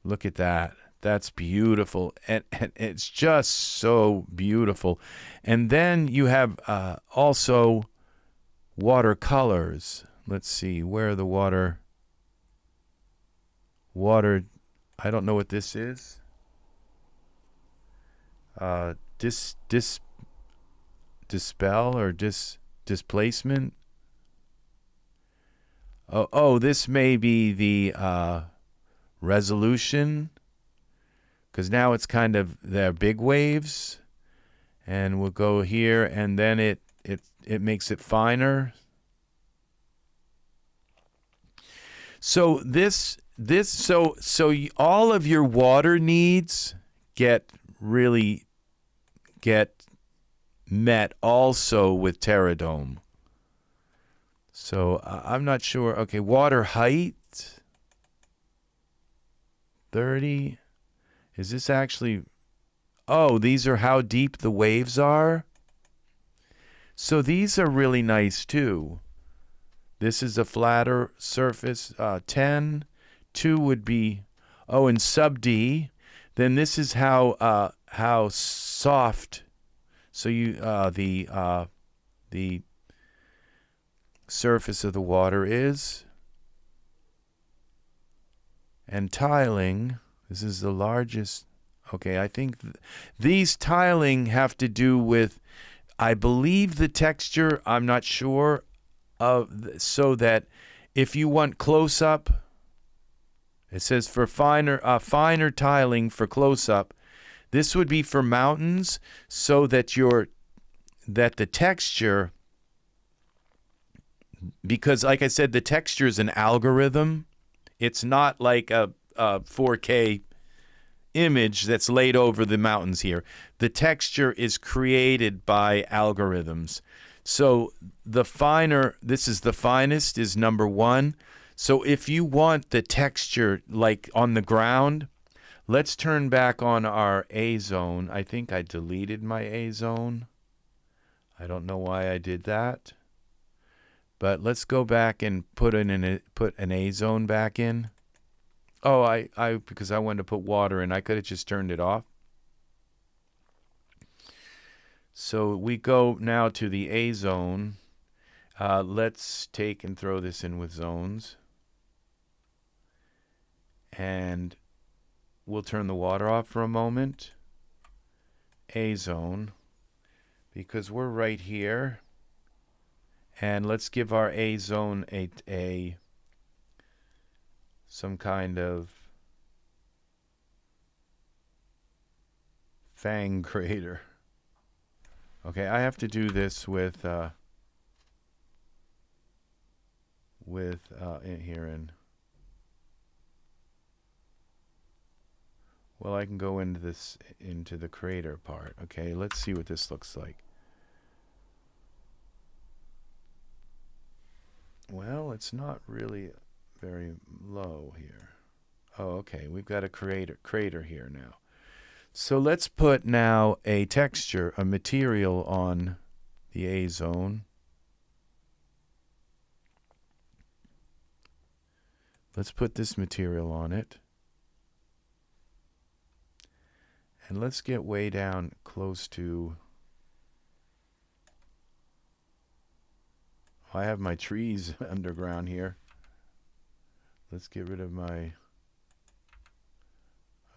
look at that. That's beautiful, and it's just so beautiful. And then you have also watercolors. Let's see, where are the water, I don't know what this is. Dispel or displacement. Oh, this may be the resolution, because now it's kind of their big waves, and we'll go here, and then it makes it finer. So so all of your water needs get met also with Terradome. So I'm not sure. Okay, water height 30. Is this actually? Oh, these are how deep the waves are. So these are really nice too. This is a flatter surface. 10. 2 would be, in sub D. Then this is how soft. So you the surface of the water is. And tiling. This is the largest. Okay, I think these tiling have to do with, I believe, the texture. I'm not sure. So that if you want close up, it says for finer tiling for close up. This would be for mountains, so that the texture, because like I said, the texture is an algorithm. It's not like a 4K image that's laid over the mountains here. The texture is created by algorithms. So the finer, this is the finest, is number 1. So if you want the texture like on the ground, let's turn back on our A zone. I think I deleted my A zone. I don't know why I did that. But let's go back and put an A zone back in. Oh, because I wanted to put water in. I could have just turned it off. So we go now to the A zone. Let's take and throw this in with zones. And we'll turn the water off for a moment. A zone. Because we're right here. And let's give our A zone a some kind of fang crater. Okay, I have to do this with in here in. Well, I can go into this, into the creator part. Okay, let's see what this looks like. Well, it's not really very low here. Oh, okay, we've got a crater here now. So let's put now a texture, a material on the A zone. Let's put this material on it. And let's get way down close to... I have my trees underground here. Let's get rid of my...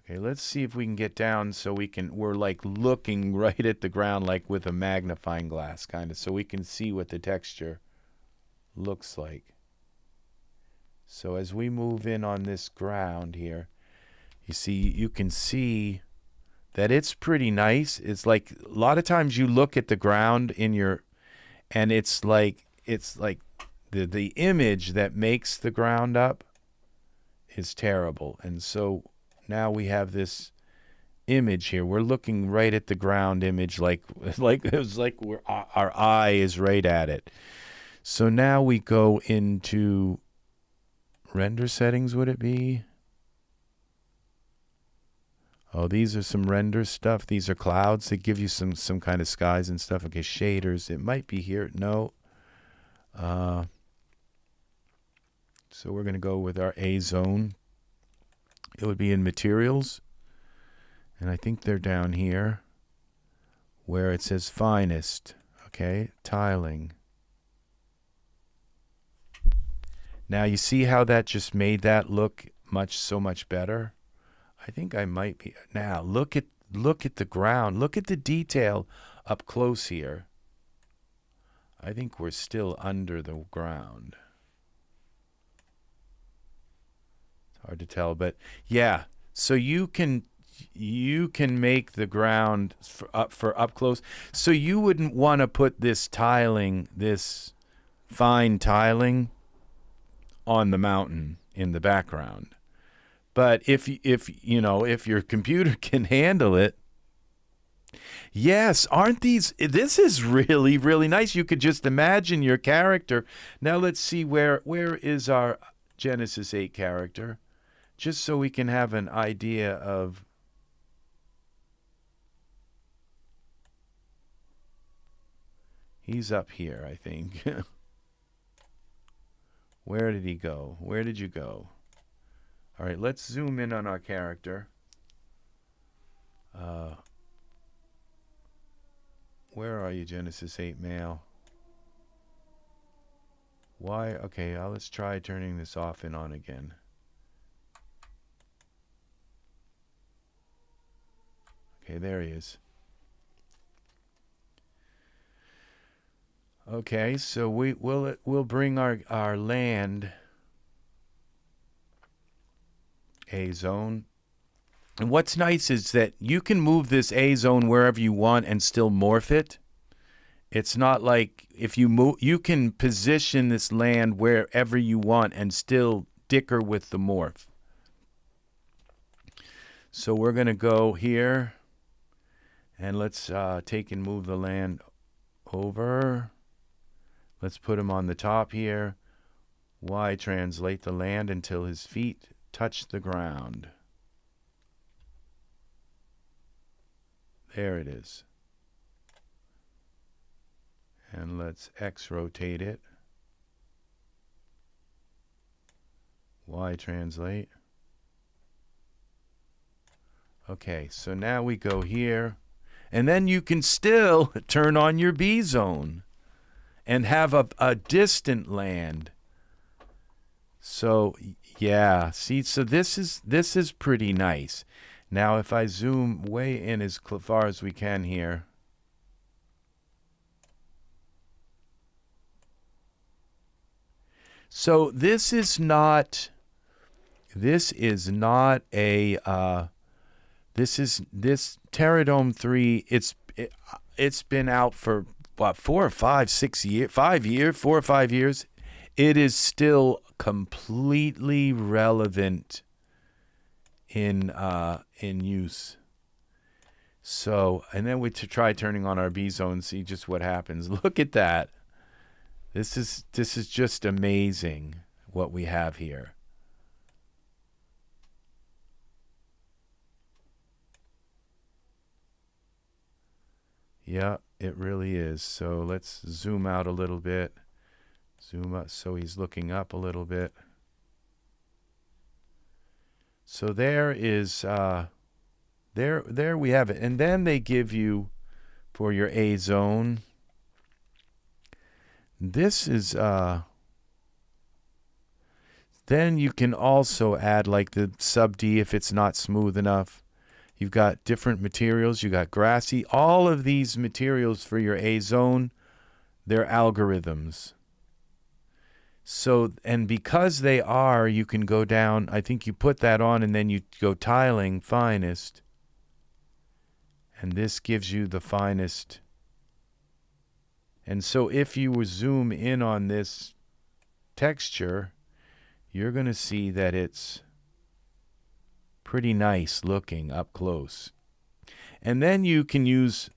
Okay, let's see if we can get down so we're like looking right at the ground, like with a magnifying glass, kind of, so we can see what the texture looks like. So as we move in on this ground here, you can see that it's pretty nice. It's like a lot of times you look at the ground and it's like the image that makes the ground up is terrible. And so now we have this image here. We're looking right at the ground image, like our eye is right at it. So now we go into render settings, would it be? Oh, these are some render stuff. These are clouds. They give you some kind of skies and stuff. Okay, shaders. It might be here. No. So we're going to go with our A zone. It would be in materials. And I think they're down here where it says finest. Okay, tiling. Now you see how that just made that look so much better? I think I might be. Now look at the ground. Look at the detail up close here. I think we're still under the ground. It's hard to tell, but yeah. So you can make the ground for up close. So you wouldn't want to put this tiling, this fine tiling, on the mountain in the background. But if your computer can handle it, yes, aren't these? This is really, really nice. You could just imagine your character. Now let's see where is our Genesis 8 character, just so we can have an idea of. He's up here, I think. Where did he go? Where did you go? All right, let's zoom in on our character. Where are you, Genesis 8 male? Why? Okay, let's try turning this off and on again. Okay, there he is. Okay, so we'll bring our land A zone. And what's nice is that you can move this A zone wherever you want and still morph it. It's not like if you move, you can position this land wherever you want and still dicker with the morph. So we're going to go here and let's take and move the land over. Let's put him on the top here. Y translate the land until his feet touch the ground. There it is. And let's X rotate it. Y translate. Okay, so now we go here. And then you can still turn on your B zone and have a distant land. So yeah, see, so this is pretty nice. Now if I zoom way in as far as we can here. So this is not a this Terradome 3. it's been out for what, 4 or 5, 6 years, 5 years, 4 or 5 years. It is still completely relevant in use. So, and then we try turning on our B zone, see just what happens. Look at that. This is just amazing what we have here. Yeah, it really is. So let's zoom out a little bit. Zoom up so he's looking up a little bit. So there is there we have it. And then they give you for your A zone. This is then you can also add like the sub D if it's not smooth enough. You've got different materials. You got grassy. All of these materials for your A zone, they're algorithms. So, and because they are, you can go down. I think you put that on and then you go tiling finest. And this gives you the finest. And so if you zoom in on this texture, you're going to see that it's pretty nice looking up close. And then you can use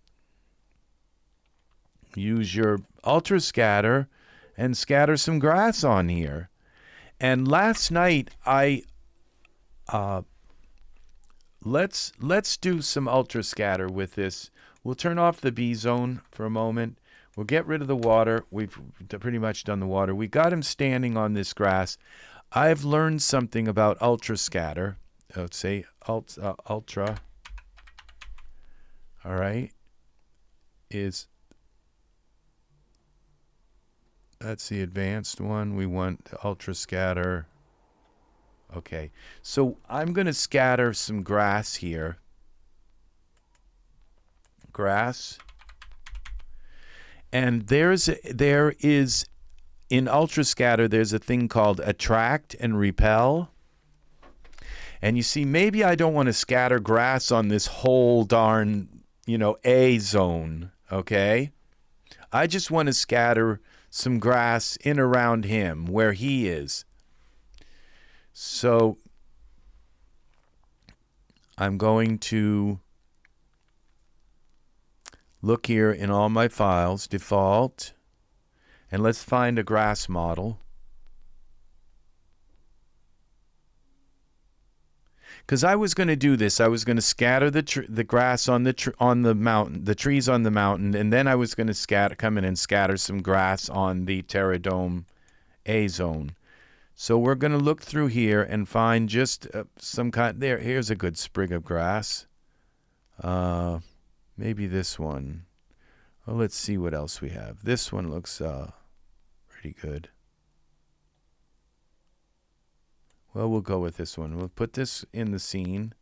your Ultra Scatter and scatter some grass on here. And last night let's do some Ultra Scatter with this. We'll turn off the B zone for a moment. We'll get rid of the water. We've pretty much done the water. We got him standing on this grass. I've learned something about Ultra Scatter. Let's say Ultra. All right. That's the advanced one. We want Ultra Scatter. Okay. So I'm going to scatter some grass here. Grass. And there is in Ultra Scatter, there's a thing called attract and repel. And you see, maybe I don't want to scatter grass on this whole darn, A zone, okay? I just want to scatter some grass in around him where he is. So I'm going to look here in all my files, default, and let's find a grass model. Because I was going to do this. I was going to scatter the grass on the mountain, the trees on the mountain, and then I was going to come in and scatter some grass on the Terradome A zone. So we're going to look through here and find just some kind. Here's a good sprig of grass. Maybe this one. Well, let's see what else we have. This one looks pretty good. Well, we'll go with this one. We'll put this in the scene.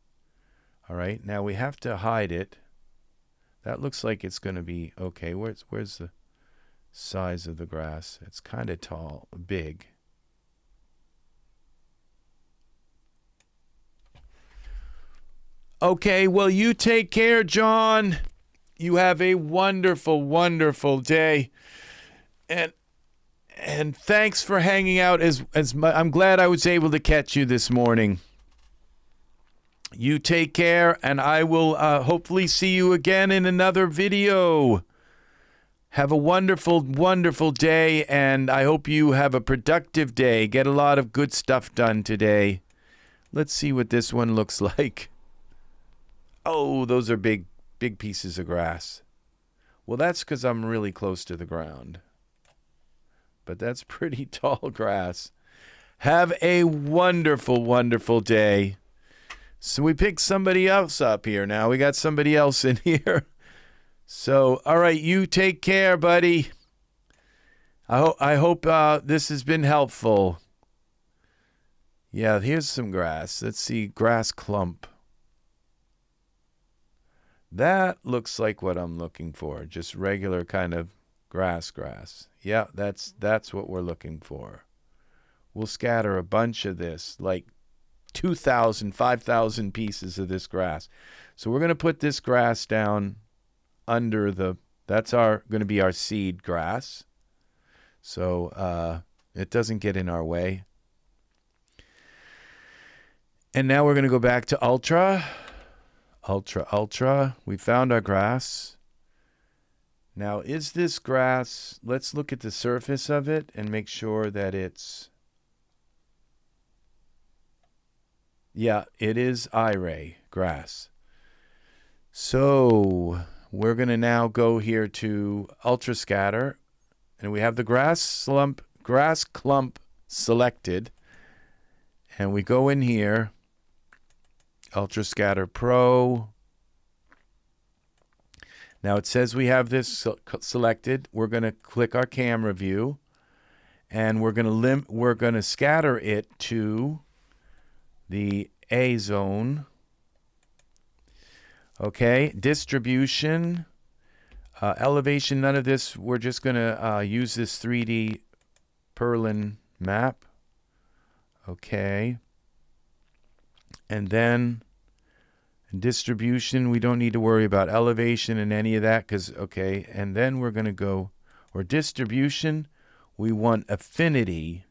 All right. Now we have to hide it. That looks like it's going to be okay. Where's the size of the grass? It's kind of tall, big. Okay, well, you take care, John. You have a wonderful, wonderful day. And thanks for hanging out. I'm glad I was able to catch you this morning. You take care, and I will hopefully see you again in another video. Have a wonderful, wonderful day, and I hope you have a productive day. Get a lot of good stuff done today. Let's see what this one looks like. Oh, those are big, big pieces of grass. Well, that's because I'm really close to the ground. But that's pretty tall grass. Have a wonderful, wonderful day. So we picked somebody else up here now. We got somebody else in here. So, all right, you take care, buddy. I hope this has been helpful. Yeah, here's some grass. Let's see, grass clump. That looks like what I'm looking for. Just regular kind of grass. Yeah, that's what we're looking for. We'll scatter a bunch of this, like 2,000, 5,000 pieces of this grass. So we're going to put this grass down under the, that's going to be our seed grass. So it doesn't get in our way. And now we're going to go back to Ultra. Ultra. We found our grass. Now, is this grass, let's look at the surface of it and make sure that it's, yeah, it is Iray grass. So we're going to now go here to Ultra Scatter, and we have the grass clump selected, and we go in here, Ultra Scatter Pro. Now it says we have this selected. We're going to click our camera view, and we're going to scatter it to the A zone. Okay, distribution, elevation, none of this. We're just going to use this 3D Perlin map. Okay. And then distribution, we don't need to worry about elevation and any of that because, okay. And then we're going to go, or distribution, we want affinity.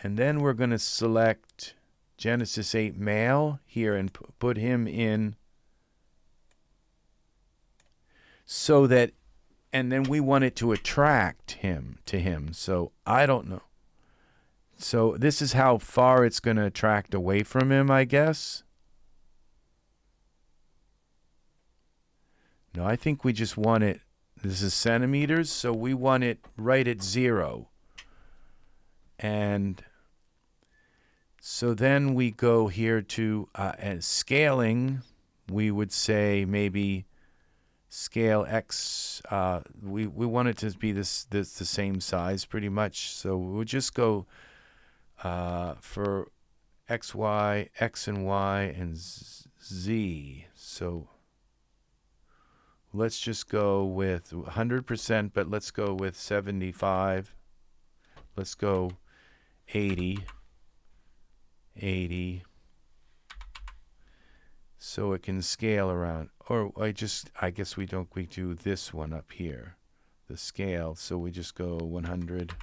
And then we're going to select Genesis 8 male here and put him in so that, and then we want it to attract him to him. So I don't know. So this is how far it's going to attract away from him, I guess. No, I think we just want it, this is centimeters, so we want it right at 0. And so then we go here to scaling. We would say maybe scale X. We want it to be the same size pretty much. So we'll just go for X, Y, X and Y and Z. So let's just go with 100%, but let's go with 75. Let's go 80. So it can scale around. Or I guess we do this one up here, the scale. So we just go 100.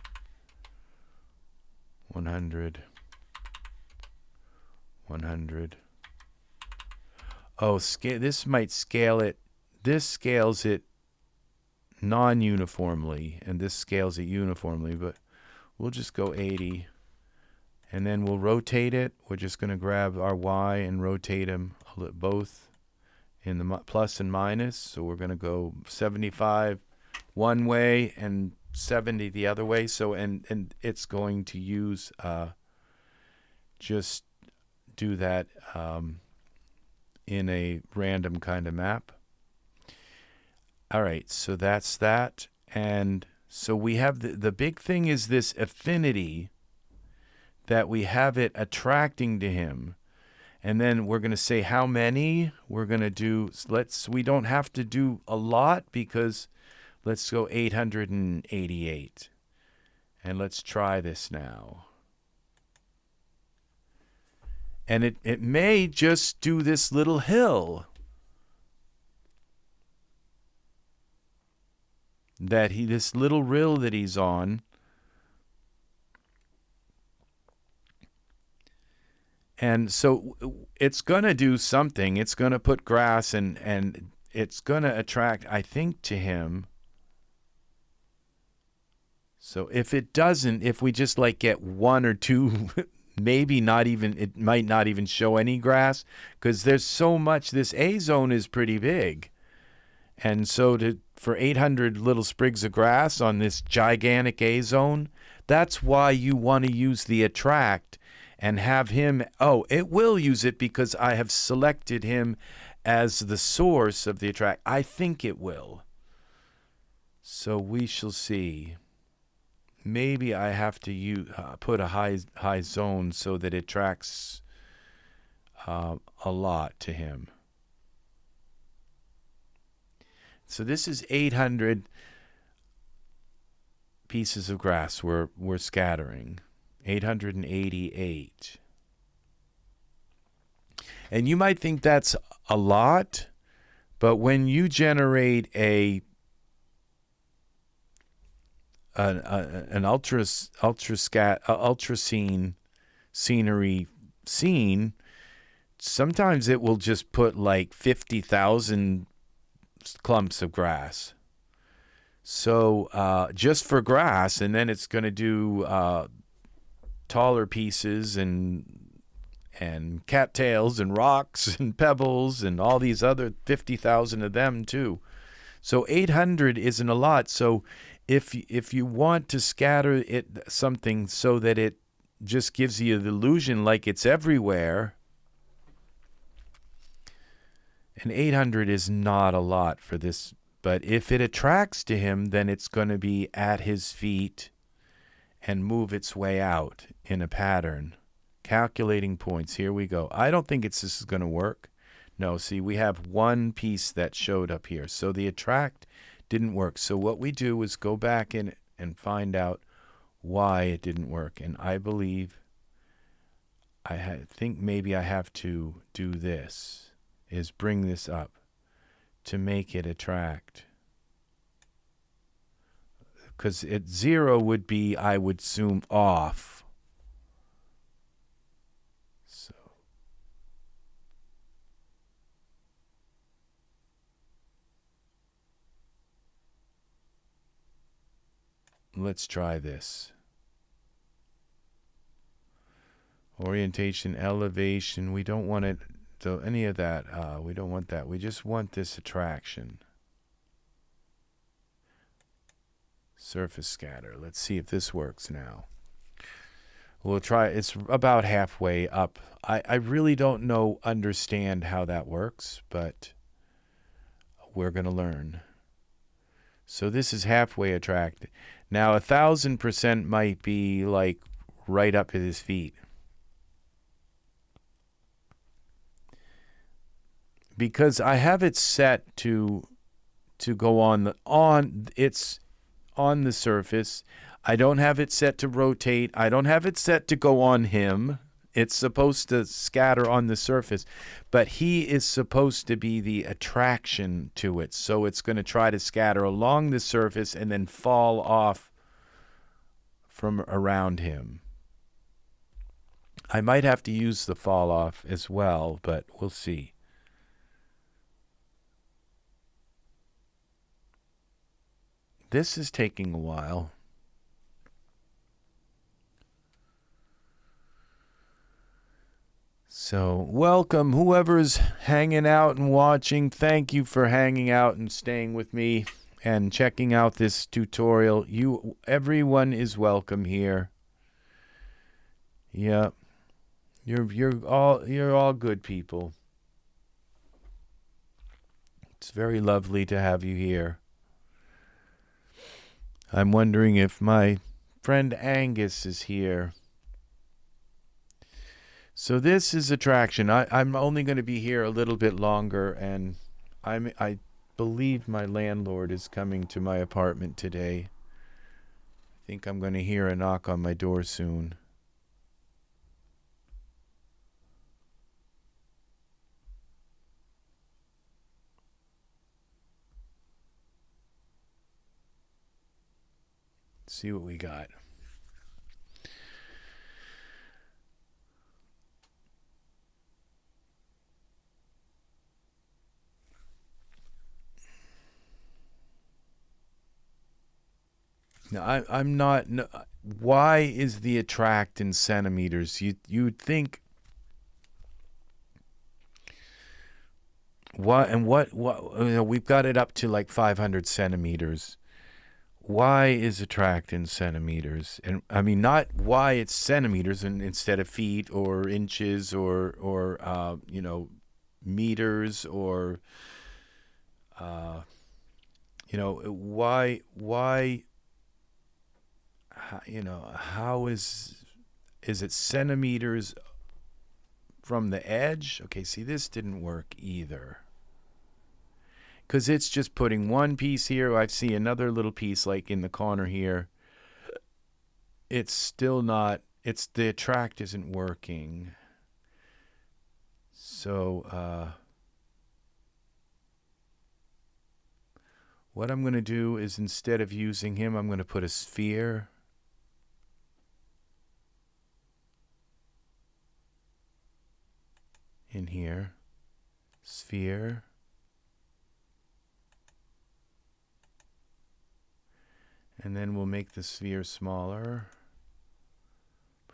Oh, this might scale it. This scales it non-uniformly, and this scales it uniformly, but we'll just go 80. And then we'll rotate it. We're just going to grab our Y and rotate them both in the plus and minus. So we're going to go 75 one way and 70 the other way. So and it's going to use just do that in a random kind of map. All right, so that's that. And so we have the big thing is this affinity, that we have it attracting to him. And then we're going to say how many. We're going to do, we don't have to do a lot because let's go 888. And let's try this now. And it may just do this little hill this little rill that he's on. And so it's going to do something. It's going to put grass and it's going to attract, I think, to him. So if it doesn't, if we just like get one or two, maybe not even, it might not even show any grass because there's so much. This A zone is pretty big. And so for 800 little sprigs of grass on this gigantic A zone, that's why you want to use the attract and have him, it will use it because I have selected him as the source of the attract. I think it will. So we shall see. Maybe I have to put a high zone so that it attracts a lot to him. So this is 800 pieces of grass we're scattering. 888. And you might think that's a lot, But when you generate an ultra scenery scene, sometimes it will just put like 50,000 clumps of grass. So just for grass, and then it's going to do taller pieces and cattails and rocks and pebbles and all these other 50,000 of them too. So 800 isn't a lot. So if you want to scatter it something so that it just gives you the illusion like it's everywhere, and 800 is not a lot for this. But if it attracts to him, then it's going to be at his feet and move its way out in a pattern. Calculating points. Here we go. I don't think this is going to work. No, see, we have one piece that showed up here. So the attract didn't work. So what we do is go back in and find out why it didn't work. And I believe, think maybe I have to do this, is bring this up to make it attract. Because at 0 would be, I would zoom off. So let's try this. Orientation, elevation, we don't want it, so any of that, we don't want that. We just want this attraction. Surface scatter. Let's see if this works now. We'll try. It's about halfway up. I really don't understand how that works, but we're going to learn. So this is halfway attracted. Now 1,000% might be like right up at his feet. Because I have it set to go on the surface. I don't have it set to rotate. I don't have it set to go on him. It's supposed to scatter on the surface, but he is supposed to be the attraction to it. So it's going to try to scatter along the surface and then fall off from around him. I might have to use the fall off as well, but we'll see. This is taking a while. So, welcome, whoever's hanging out and watching. Thank you for hanging out and staying with me and checking out this tutorial. Everyone is welcome here. Yep. You're all good people. It's very lovely to have you here. I'm wondering if my friend Angus is here. So this is attraction. I'm only going to be here a little bit longer, and I believe my landlord is coming to my apartment today. I think I'm going to hear a knock on my door soon. Let's see what we got. Now, I'm not. No, why is the attract in centimeters? You'd think. What we've got it up to like 500 centimeters. Why is attract in centimeters? And I mean, not why it's centimeters instead of feet or inches or meters or why. How is it centimeters from the edge? Okay, see, this didn't work either. Because it's just putting one piece here. I see another little piece like in the corner here. It's still not, the attract isn't working. So, What I'm going to do is, instead of using him, I'm going to put a sphere in here. Sphere. And then we'll make the sphere smaller.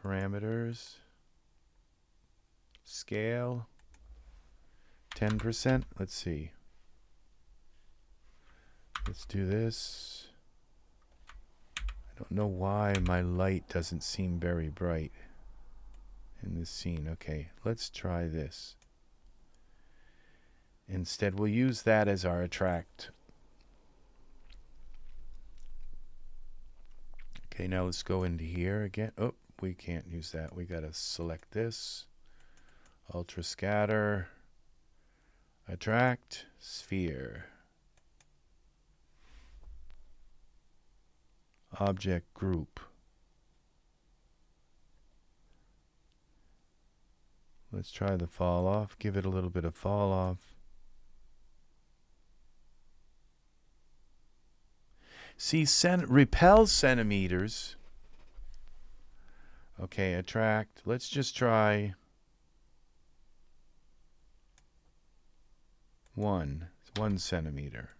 Parameters. Scale. 10%. Let's see. Let's do this. I don't know why my light doesn't seem very bright in this scene. Okay, let's try this. Instead, we'll use that as our attract. Okay, now let's go into here again. Oh, we can't use that. We got to select this. Ultra Scatter. Attract. Sphere. Object group. Let's try the fall off. Give it a little bit of fall off. See, repel centimeters. Okay, attract. Let's just try 1 centimeter.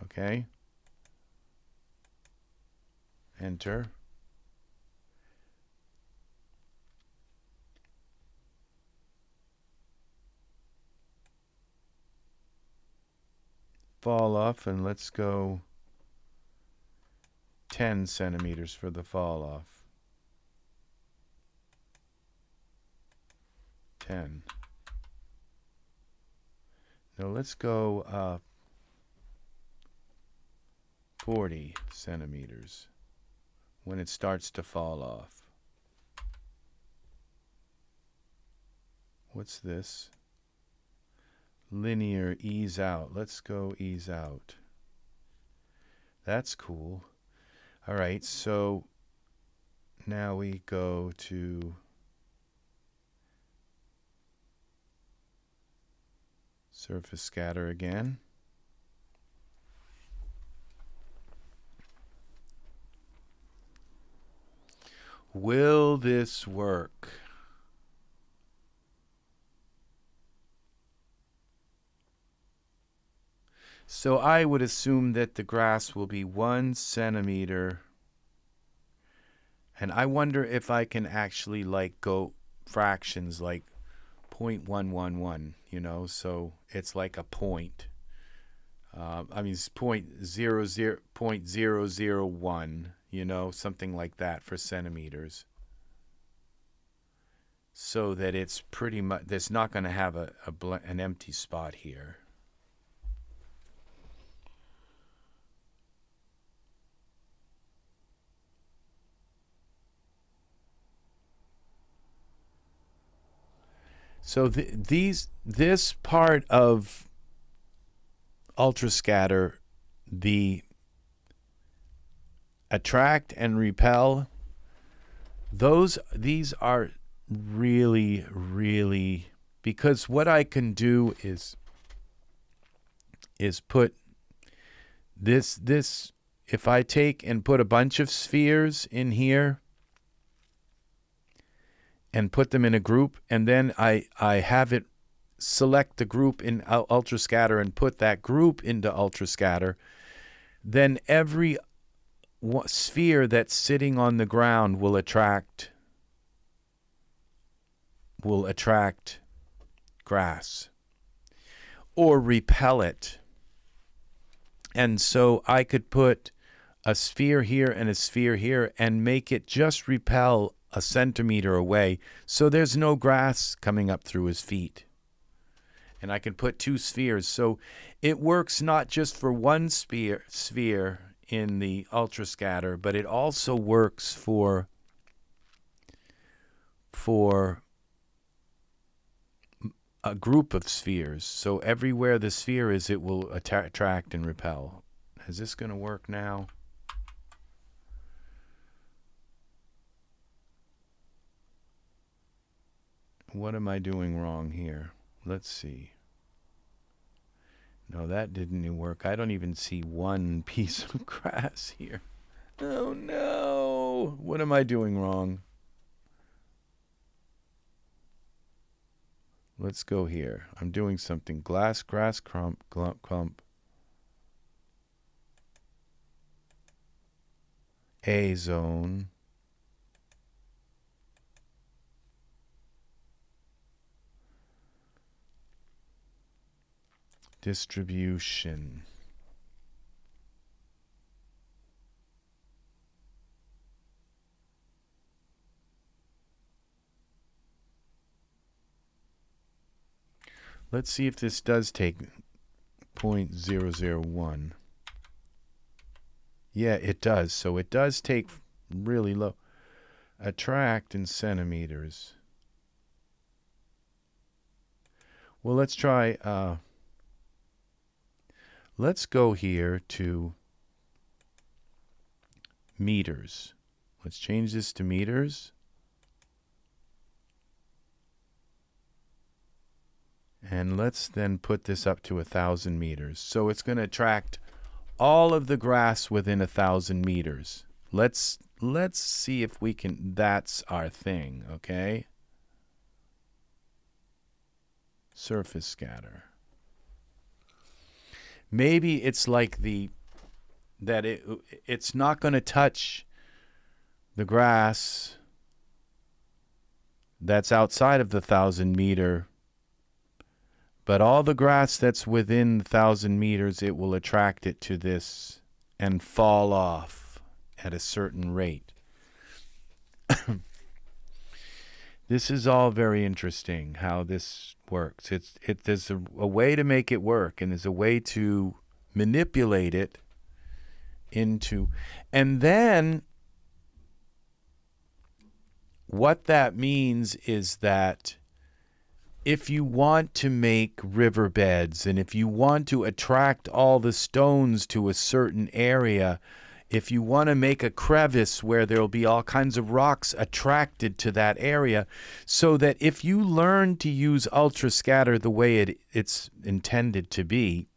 Okay. Enter. Fall off, and let's go 10 centimeters for the fall off. 10. Now let's go 40 centimeters when it starts to fall off. What's this? Linear ease out. Let's go ease out. That's cool. All right, so now we go to surface scatter again. Will this work? So I would assume that the grass will be 1 centimeter. And I wonder if I can actually like go fractions like 0.111, you know, so it's like a point. I mean, it's 0.001, you know, something like that for centimeters. So that it's pretty much, there's not going to have an empty spot here. So this part of Ultra Scatter, the attract and repel, these are really, because what I can do is put this if I take and put a bunch of spheres in here and put them in a group, and then I have it select the group in Ultra Scatter and put that group into Ultra Scatter, then every sphere that's sitting on the ground will attract grass or repel it. And so I could put a sphere here and a sphere here and make it just repel a centimeter away, so there's no grass coming up through his feet. And I can put 2 spheres. So it works not just for one sphere in the Ultra Scatter, but it also works for a group of spheres. So everywhere the sphere is, it will attract and repel. Is this going to work now? What am I doing wrong here? Let's see. No, that didn't work. I don't even see one piece of grass here. Oh no! What am I doing wrong? Let's go here. I'm doing something. Grass, clump, clump. A zone. Distribution. Let's see if this does take 0.001. Yeah, it does. So it does take really low. Attract in centimeters. Well, let's try. Let's go here to meters. Let's change this to meters. And let's then put this up to 1,000 meters. So it's going to attract all of the grass within 1,000 meters. Let's see if we can. That's our thing, okay? Surface scatter. Maybe it's like it's not going to touch the grass that's outside of the 1,000 meter. But all the grass that's within 1,000 meters, it will attract it to this and fall off at a certain rate. This is all very interesting how this works. There's a way to make it work, and there's a way to manipulate it into, and then what that means is that if you want to make riverbeds and if you want to attract all the stones to a certain area, if you want to make a crevice where there will be all kinds of rocks attracted to that area, so that if you learn to use Ultra Scatter the way it's intended to be,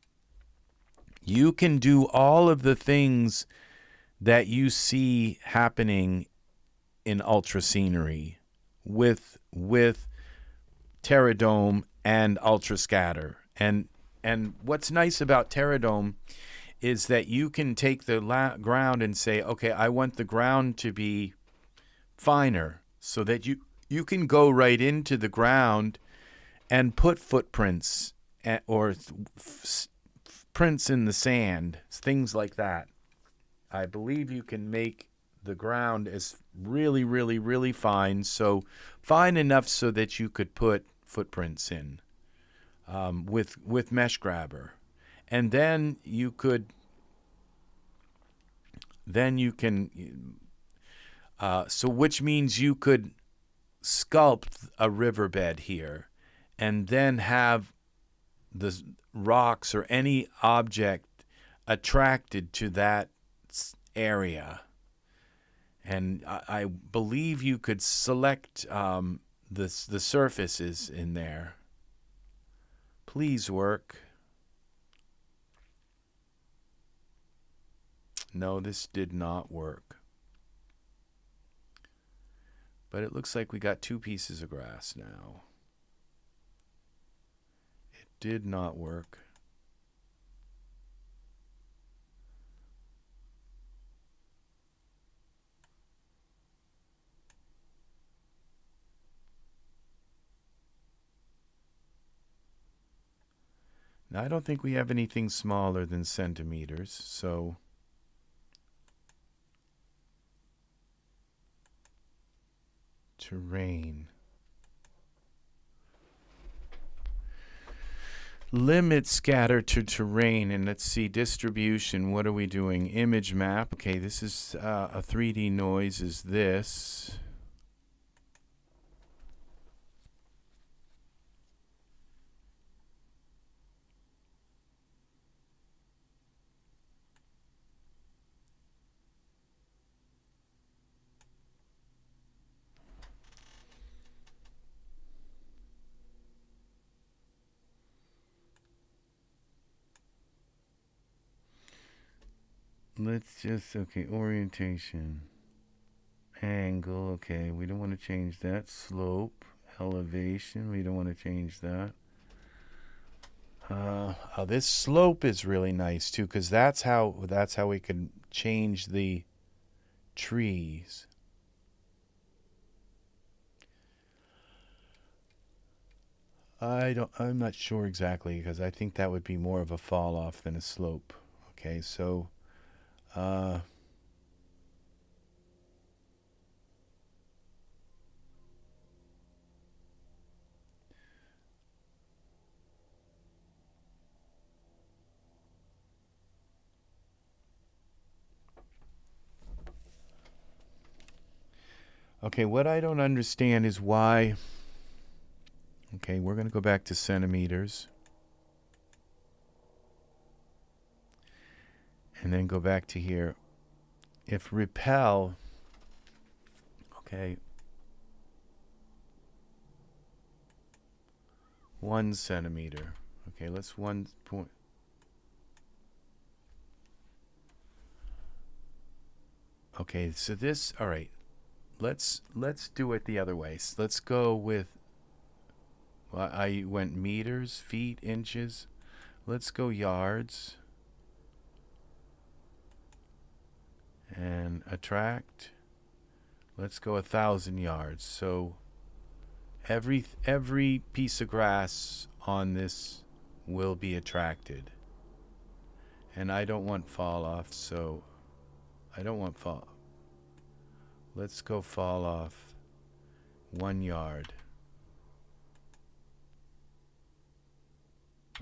you can do all of the things that you see happening in Ultra Scenery with Terradome and Ultra Scatter. And what's nice about Terradome is that you can take the ground and say, okay, I want the ground to be finer, so that you can go right into the ground and put footprints or prints in the sand, things like that. I believe you can make the ground is really, really, really fine. So fine enough so that you could put footprints in with Mesh Grabber. And then you can so which means you could sculpt a riverbed here and then have the rocks or any object attracted to that area. And I believe you could select the surfaces in there. Please work. No, this did not work. But it looks like we got 2 pieces of grass now. It did not work. Now, I don't think we have anything smaller than centimeters, so terrain. Limit scatter to terrain, and let's see, distribution. What are we doing? Image map. Okay, this is a 3D noise is this. let's just, okay, orientation. Angle, okay, we don't want to change that. Slope, elevation, we don't want to change that. Oh, this slope is really nice too, because that's how we can change the trees. I'm not sure exactly, because I think that would be more of a fall off than a slope. Okay, so okay, what I don't understand is why. Okay, we're going to go back to centimeters. And then go back to here. If repel, okay, 1 centimeter. Okay, let's 1 point. Okay, so this, all right. Let's do it the other way. So let's go with, well, I went meters, feet, inches. Let's go yards. And attract. Let's go 1,000 yards. So every piece of grass on this will be attracted. And I don't want fall off, so I don't want fall. Let's go fall off 1 yard.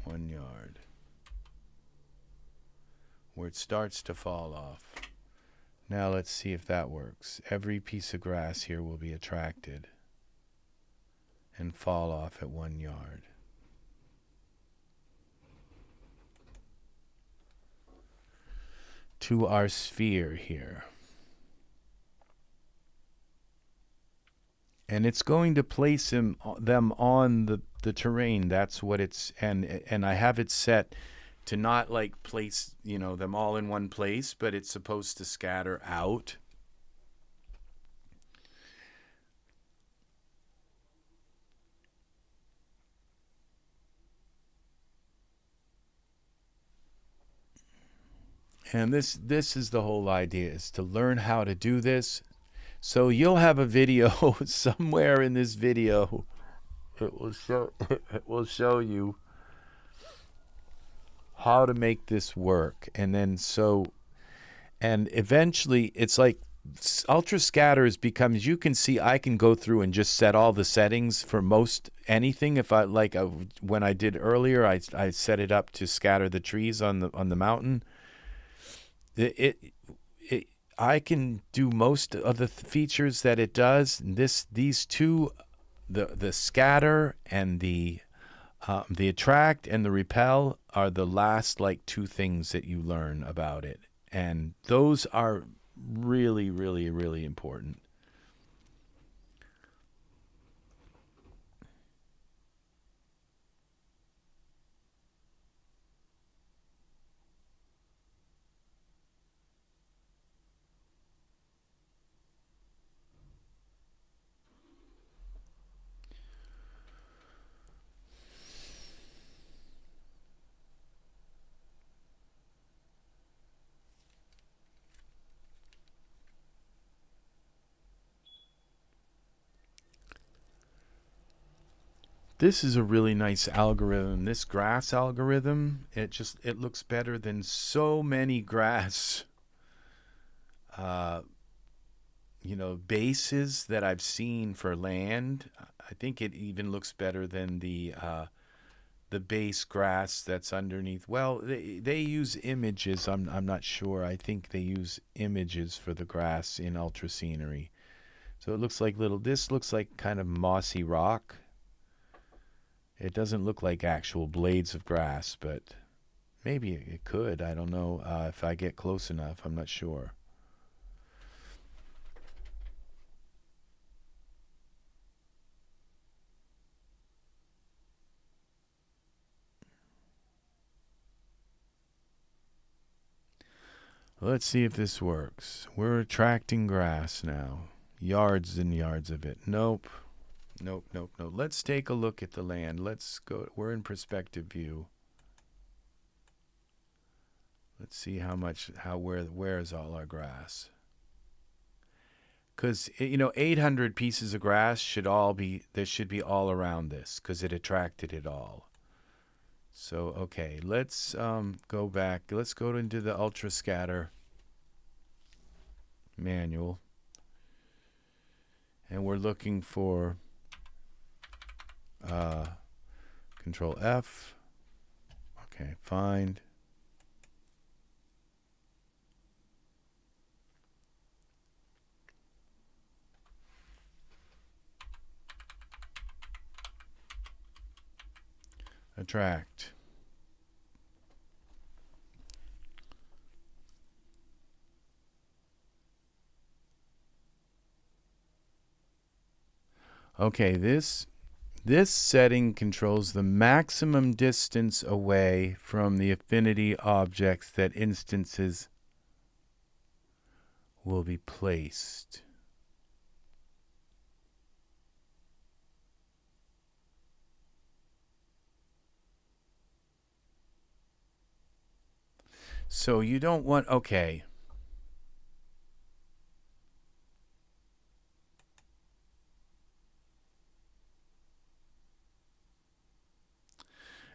1 yard. Where it starts to fall off. Now let's see if that works. Every piece of grass here will be attracted and fall off at 1 yard. To our sphere here. And it's going to place them on the terrain. That's what it's, and I have it set to not like place, you know, them all in one place, but it's supposed to scatter out. And this is the whole idea, is to learn how to do this. So you'll have a video somewhere in this video. It will show you how to make this work. And then and eventually it's like Ultra Scatters becomes, you can see I can go through and just set all the settings for most anything. If I like, when I did earlier, I set it up to scatter the trees on the mountain. I can do most of the features that it does. These two, the scatter and the attract and the repel, are the last like 2 things that you learn about it, and those are really, really, really important. This is a really nice algorithm. This grass algorithm, it looks better than so many grass uh, bases that I've seen for land. I think it even looks better than the base grass that's underneath. Well, they use images. I'm not sure. I think they use images for the grass in Ultra Scenery. So it looks like this looks like kind of mossy rock. It doesn't look like actual blades of grass, but maybe it could. I don't know if I get close enough. I'm not sure. Let's see if this works. We're attracting grass now. Yards and yards of it. Nope. Nope, nope, nope. Let's take a look at the land. Let's go. We're in perspective view. Let's see where is all our grass. Because, 800 pieces of grass should be all around this because it attracted it all. So, okay, let's go back. Let's go into the Ultra Scatter manual. And we're looking for Control F. Okay, find. Attract. Okay, this setting controls the maximum distance away from the affinity objects that instances will be placed. So you don't want, okay.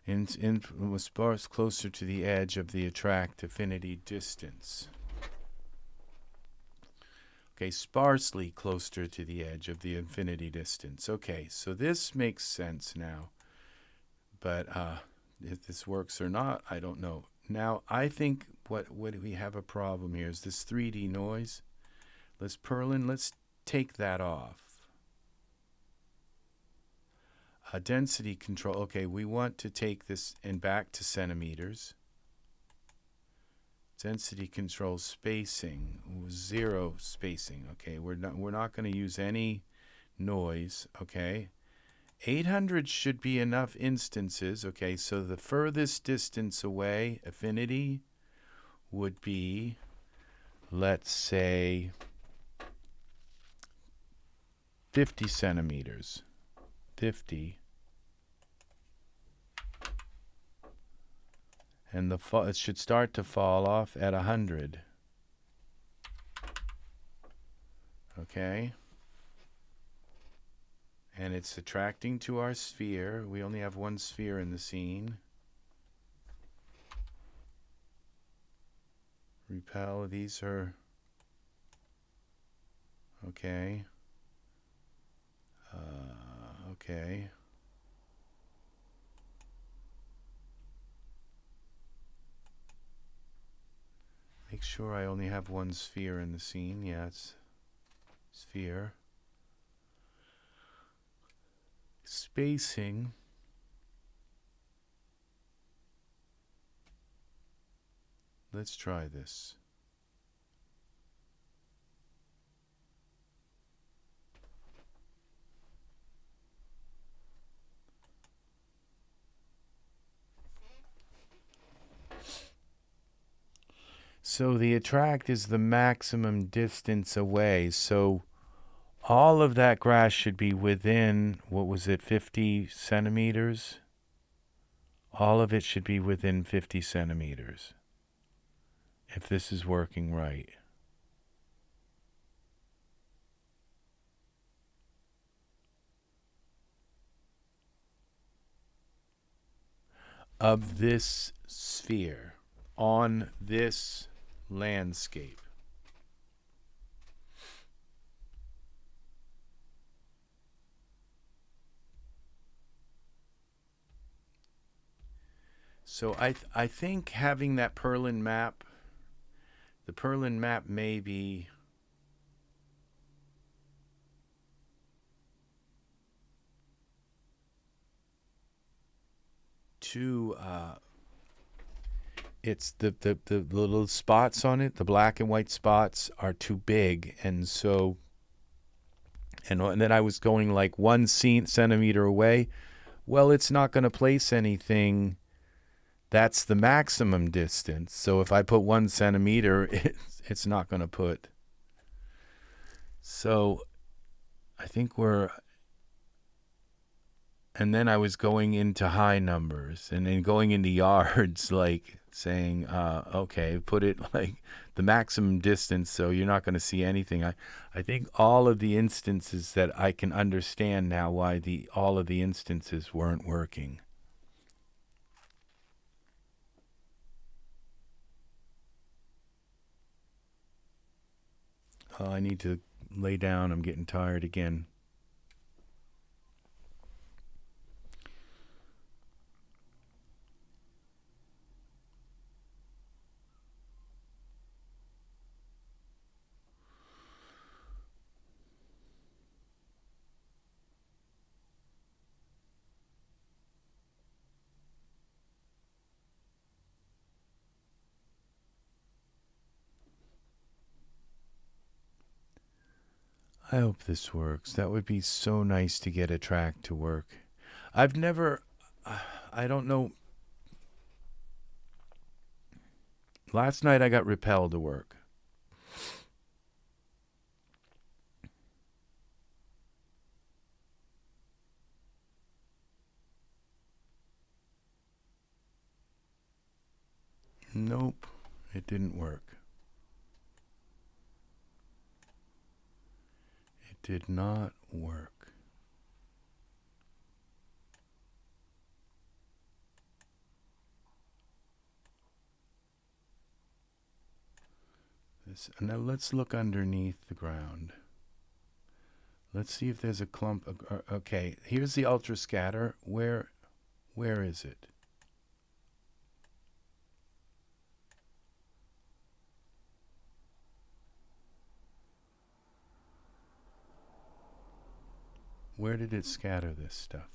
And was sparse closer to the edge of the attract affinity distance. Okay, sparsely closer to the edge of the infinity distance. Okay, so this makes sense now. But if this works or not, I don't know. Now, I think what we have a problem here is this 3D noise. Perlin, let's take that off. Density control. Okay, we want to take this and back to centimeters. Density control spacing, 0 spacing. Okay, we're not going to use any noise. Okay, 800 should be enough instances. Okay, so the furthest distance away affinity would be, let's say, 50 centimeters. 50. And it should start to fall off at 100. Okay. And it's attracting to our sphere. We only have one sphere in the scene. Repel, these are okay. Okay. Make sure I only have one sphere in the scene. Yeah, it's sphere. Spacing. Let's try this. So the attract is the maximum distance away. So all of that grass should be within, what was it, 50 centimeters? All of it should be within 50 centimeters. If this is working right. Of this sphere on this landscape. So I think having that Perlin map, the Perlin map may be too it's the little spots on it, the black and white spots are too big, and so and then I was going like 1 centimeter away. Well, it's not going to place anything That's the maximum distance. So if I put 1 centimeter, it's not going to put. So I think and then I was going into high numbers and then going into yards, like saying, okay, put it like the maximum distance so you're not going to see anything. I think all of the instances that I can understand now why all of the instances weren't working. Oh, I need to lay down. I'm getting tired again. I hope this works. That would be so nice to get a track to work. I've never, I don't know. Last night I got Repel to work. Nope, it didn't work. It did not work. Now let's look underneath the ground. Let's see if there's a clump. Okay, here's the Ultra Scatter. Where is it? Where did it scatter this stuff?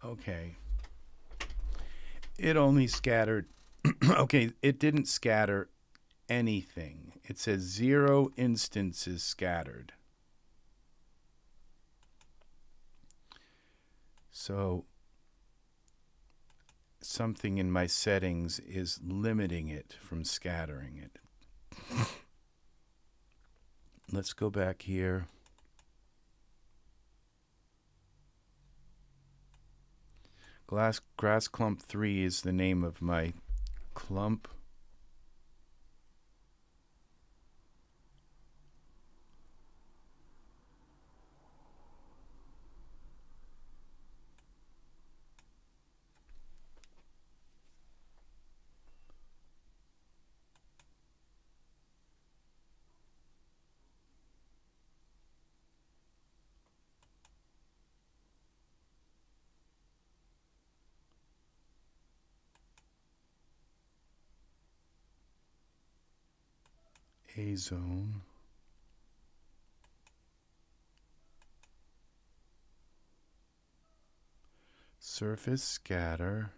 Okay. It only scattered. Okay, it didn't scatter anything. It says 0 instances scattered. So something in my settings is limiting it from scattering it. Let's go back here. Grass clump 3 is the name of my clump. A zone. Surface scatter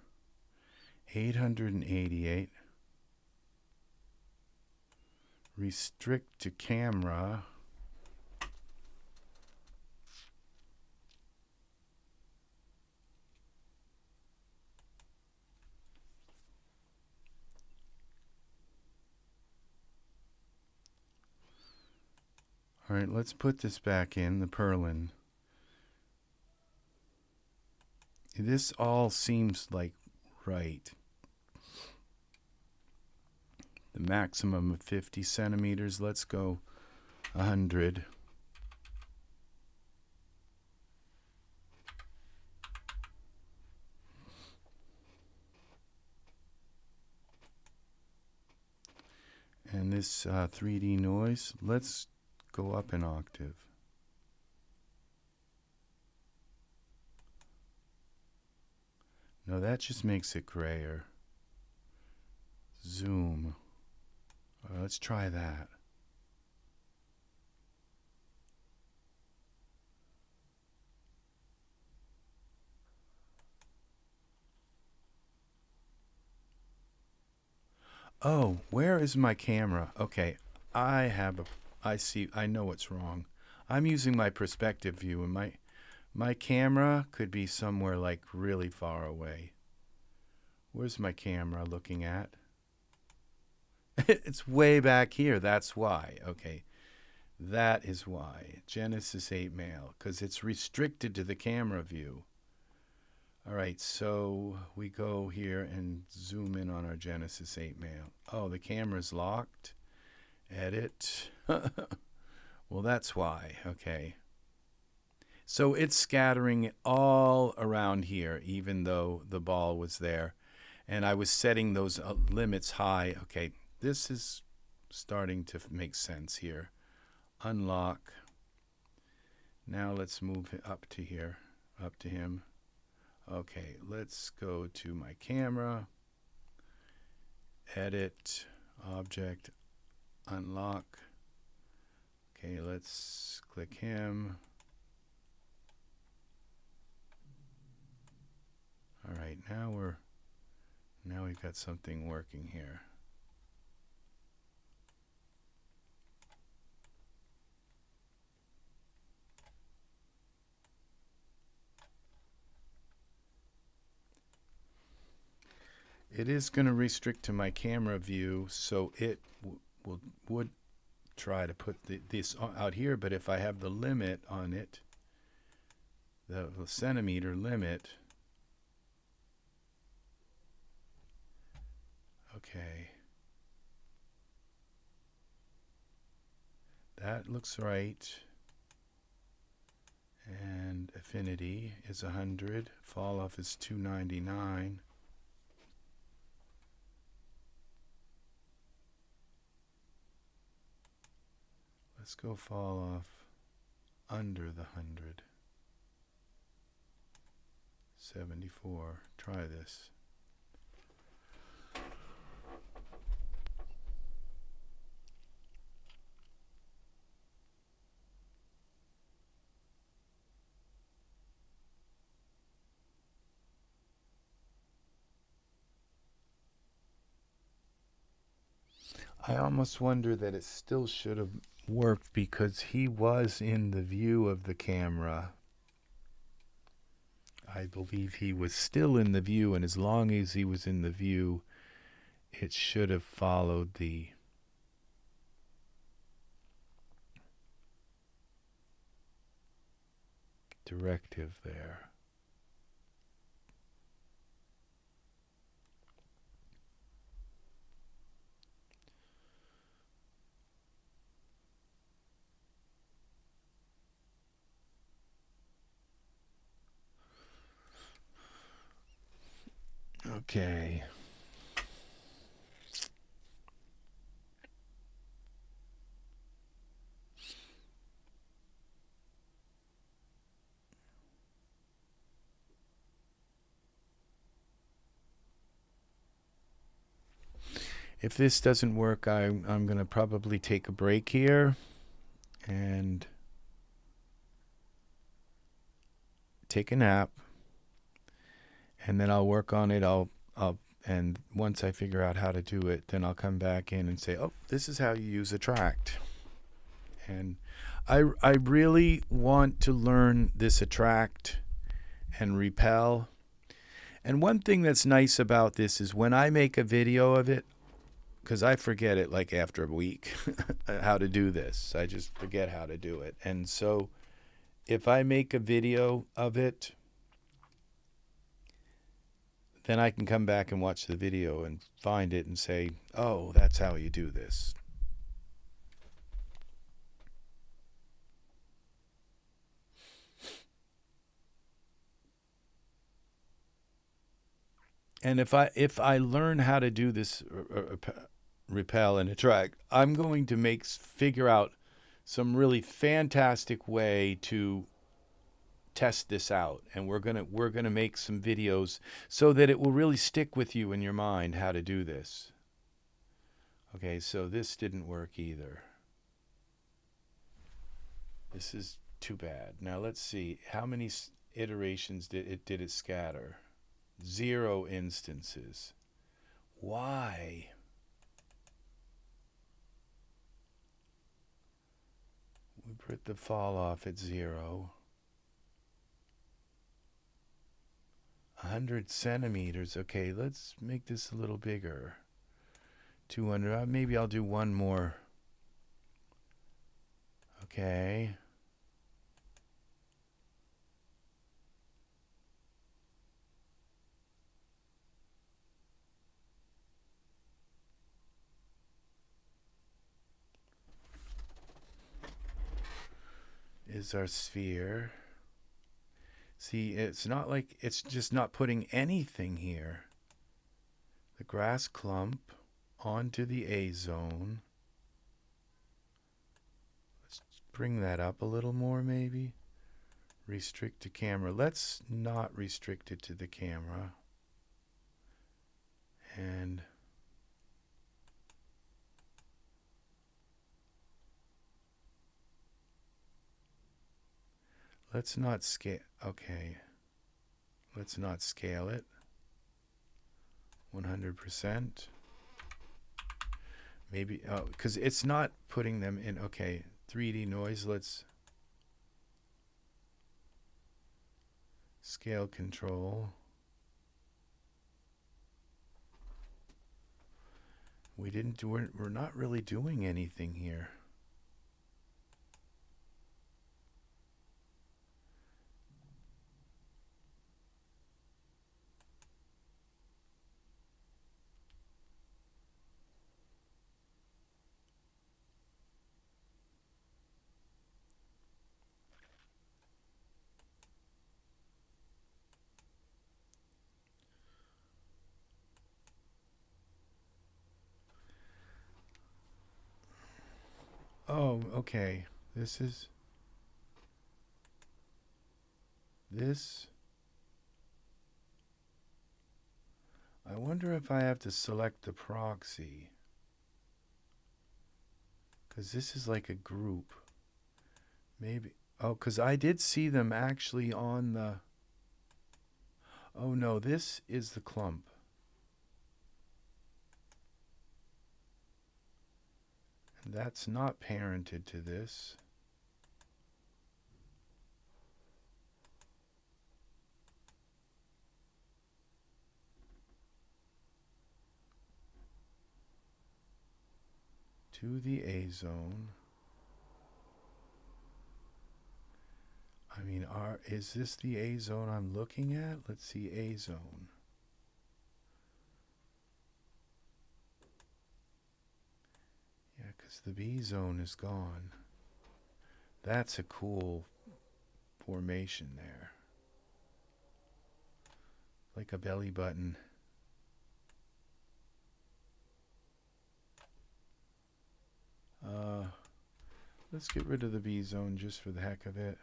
888. Restrict to camera. All right, let's put this back in, the Perlin. This all seems like right. The maximum of 50 centimeters. Let's go 100. And this 3D noise, let's go up an octave. No, that just makes it grayer. Zoom. Let's try that. Oh, where is my camera? Okay, I see, I know what's wrong. I'm using my perspective view, and my camera could be somewhere like really far away. Where's my camera looking at? It's way back here, that's why. Okay, that is why. Genesis 8 male, because it's restricted to the camera view. All right, so we go here and zoom in on our Genesis 8 male. Oh, the camera's locked. Edit. Well, that's why. Okay. So it's scattering all around here, even though the ball was there. And I was setting those limits high. Okay, this is starting to make sense here. Unlock. Now let's move it up to here, up to him. Okay, let's go to my camera. Edit, object, unlock. Okay, let's click him. All right, now we've got something working here. It is going to restrict to my camera view, so it would try to put this out here, but if I have the limit on it, the centimeter limit, okay, that looks right. And affinity is 100, falloff is 299. Let's go falloff under the 100. 74. Try this. I almost wonder that it still should have worked because he was in the view of the camera. I believe he was still in the view, and as long as he was in the view, it should have followed the directive there. Okay. If this doesn't work, I'm going to probably take a break here and take a nap, and then I'll work on it. And once I figure out how to do it, then I'll come back in and say, oh, this is how you use attract. And I really want to learn this attract and repel. And one thing that's nice about this is when I make a video of it, because I forget it like after a week how to do this. I just forget how to do it. And so if I make a video of it, then I can come back and watch the video and find it and say, oh, that's how you do this. And if I learn how to do this repel and attract, I'm going to figure out some really fantastic way to test this out, and we're gonna make some videos so that it will really stick with you in your mind how to do this. Okay, so this didn't work either. This is too bad. Now let's see how many iterations did it scatter. 0 instances. Why? We put the fall off at 0. 100 centimeters. Okay, let's make this a little bigger. 200. Maybe I'll do one more. Okay. Is our sphere. See, it's not like it's just not putting anything here. The grass clump onto the A zone. Let's bring that up a little more maybe. Restrict to camera. Let's not restrict it to the camera. And let's not scale. Okay. Let's not scale it. 100%. Maybe, oh, because it's not putting them in. Okay. 3D noise. Let's scale control. We're not really doing anything here. Oh, okay. This. I wonder if I have to select the proxy. Because this is like a group. Maybe. Oh, because I did see them actually on the. Oh, no. This is the clump. And that's not parented to this. To the A zone. I mean, is this the A zone I'm looking at? Let's see, A zone. Yeah, because the B zone is gone. That's a cool formation there. Like a belly button. Let's get rid of the B zone just for the heck of it.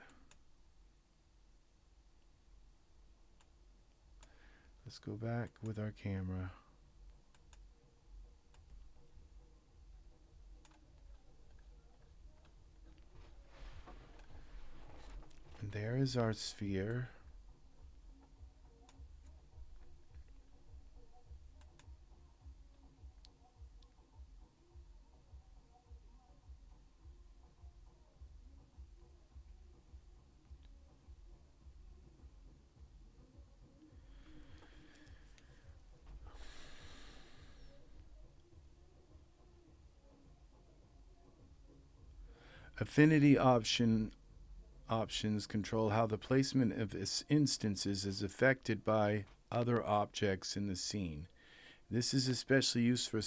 Let's go back with our camera. And there is our sphere. Affinity options control how the placement of instances is affected by other objects in the scene. This is especially used for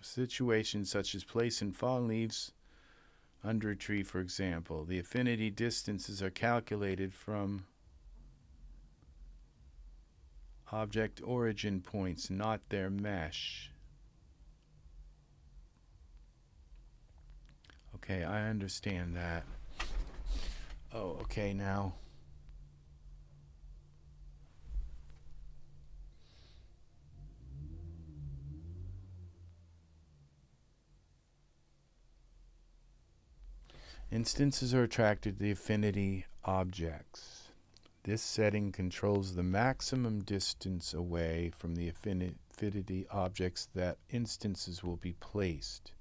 situations such as placing fallen leaves under a tree, for example. The affinity distances are calculated from object origin points, not their mesh. Okay, I understand that. Oh, okay, now. Instances are attracted to the affinity objects. This setting controls the maximum distance away from the affinity objects that instances will be placed.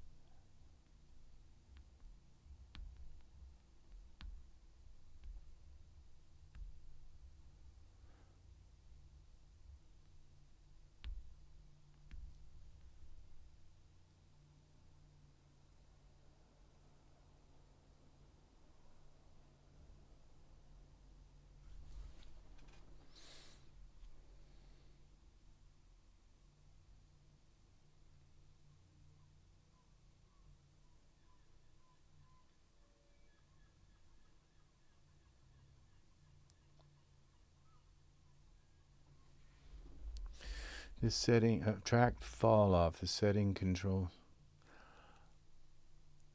This setting, track fall off, the setting control.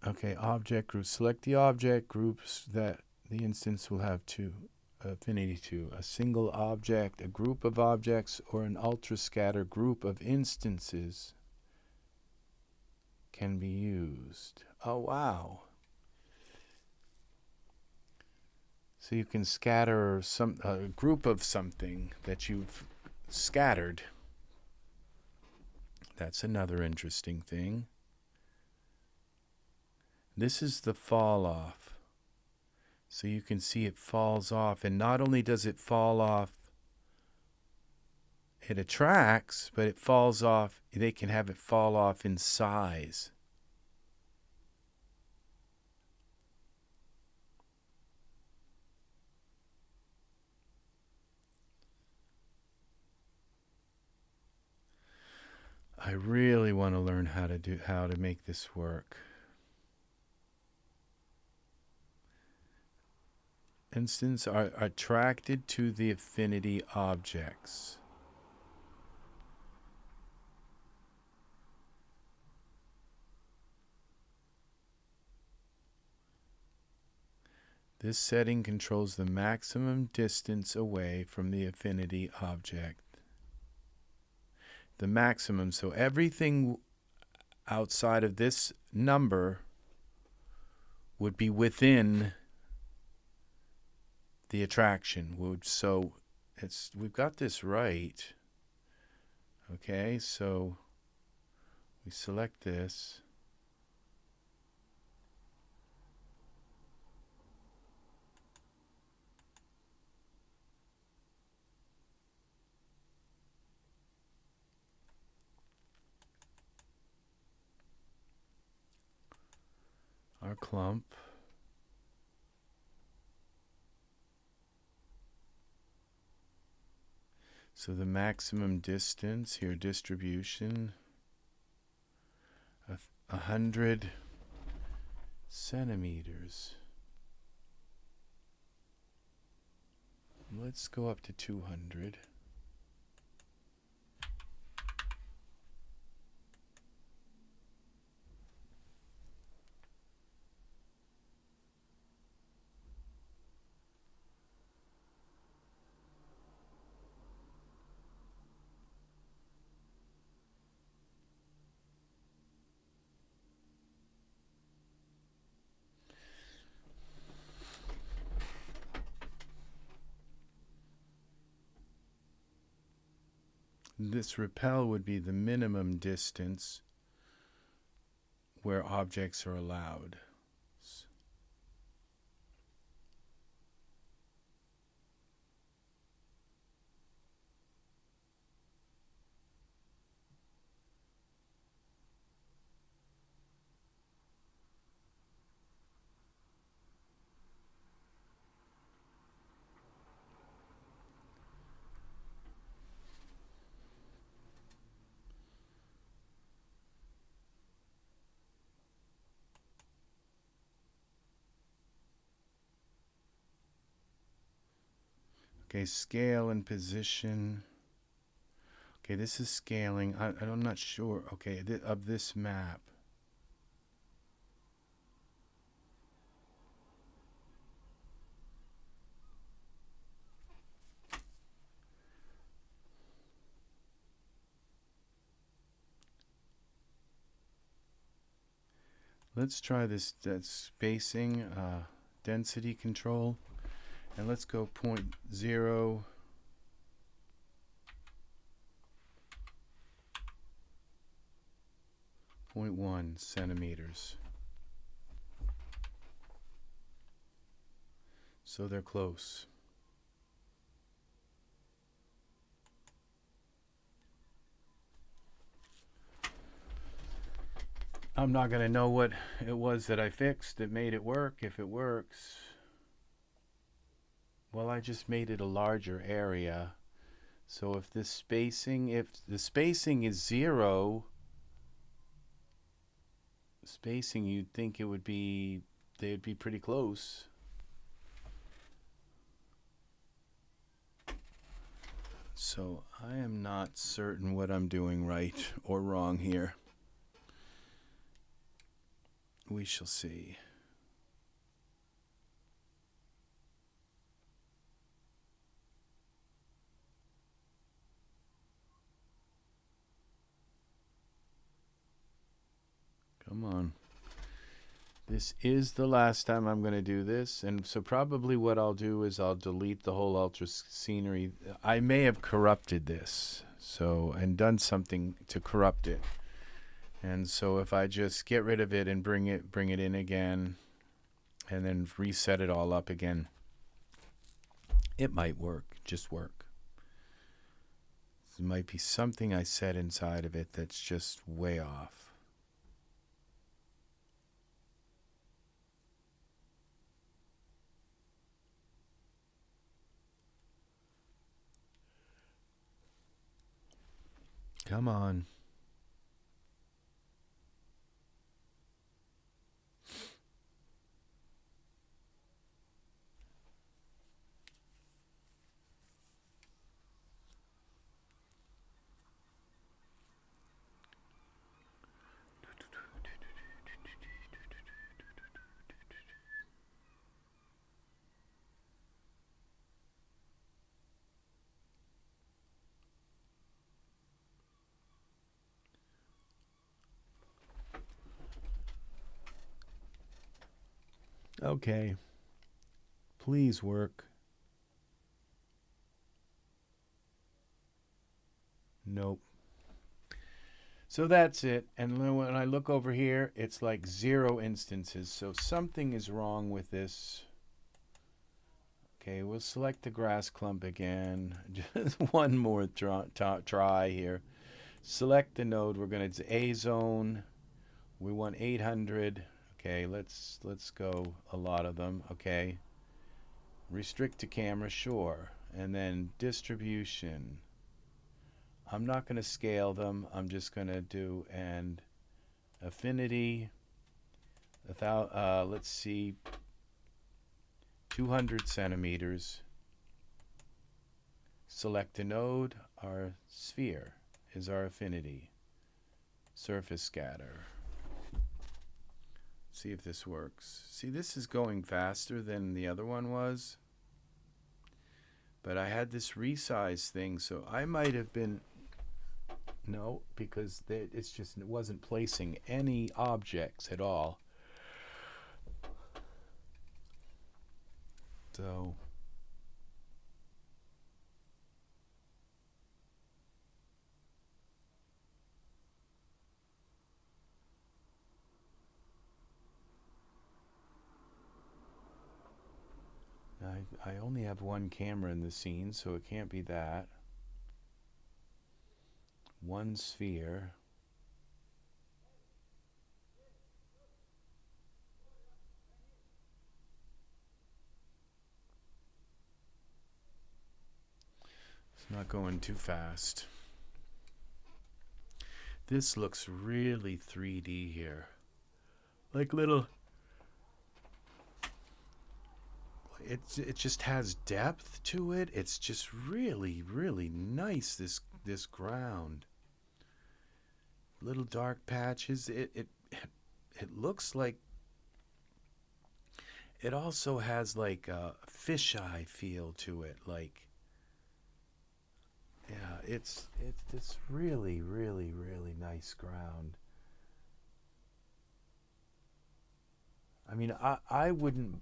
Okay, object group. Select the object groups that the instance will have affinity to. A single object, a group of objects, or an ultra scatter group of instances can be used. Oh, wow. So you can scatter a group of something that you've scattered. That's another interesting thing. This is the fall off. So you can see it falls off. And not only does it fall off, it attracts, but it falls off. They can have it fall off in size. I really want to learn how to make this work. Instances are attracted to the affinity objects. This setting controls the maximum distance away from the affinity object. The maximum, so everything outside of this number would be within the attraction. So we've got this right. Okay, so we select this. Our clump. So the maximum distance here, distribution, 100 centimeters. Let's go up to 200. This repel would be the minimum distance where objects are allowed. Okay, scale and position. Okay, this is scaling. I'm not sure. Okay, of this map. Let's try this spacing, density control, and let's go 0.0. 0.1 centimeters. So they're close. I'm not going to know what it was that I fixed that made it work, if it works. Well, I just made it a larger area. So if the spacing is 0, spacing, you'd think they'd be pretty close. So I am not certain what I'm doing right or wrong here. We shall see. Come on. This is the last time I'm going to do this, and so probably what I'll do is I'll delete the whole ultra scenery. I may have corrupted this, and done something to corrupt it. And so if I just get rid of it and bring it in again, and then reset it all up again, it might work, just work. There might be something I said inside of it that's just way off. Come on. Okay. Please work. Nope. So that's it. And when I look over here, it's like 0 instances. So something is wrong with this. Okay, we'll select the grass clump again. Just one more try here. Select the node. We're going to A zone. We want 800. Okay, let's go a lot of them. Okay. Restrict to camera, sure. And then distribution. I'm not going to scale them. I'm just going to do an affinity. Let's see, 200 centimeters. Select a node. Our sphere is our affinity. Surface scatter. See if this works. See, this is going faster than the other one was. But I had this resize thing, so I might have been... No, because it wasn't placing any objects at all. So... I only have one camera in the scene, so it can't be that. One sphere. It's not going too fast. This looks really 3D here. Like little... It just has depth to it. It's just really, really nice, this ground. Little dark patches. It looks like... It also has like a fisheye feel to it. Like... Yeah, it's this really, really, really nice ground. I mean, I wouldn't...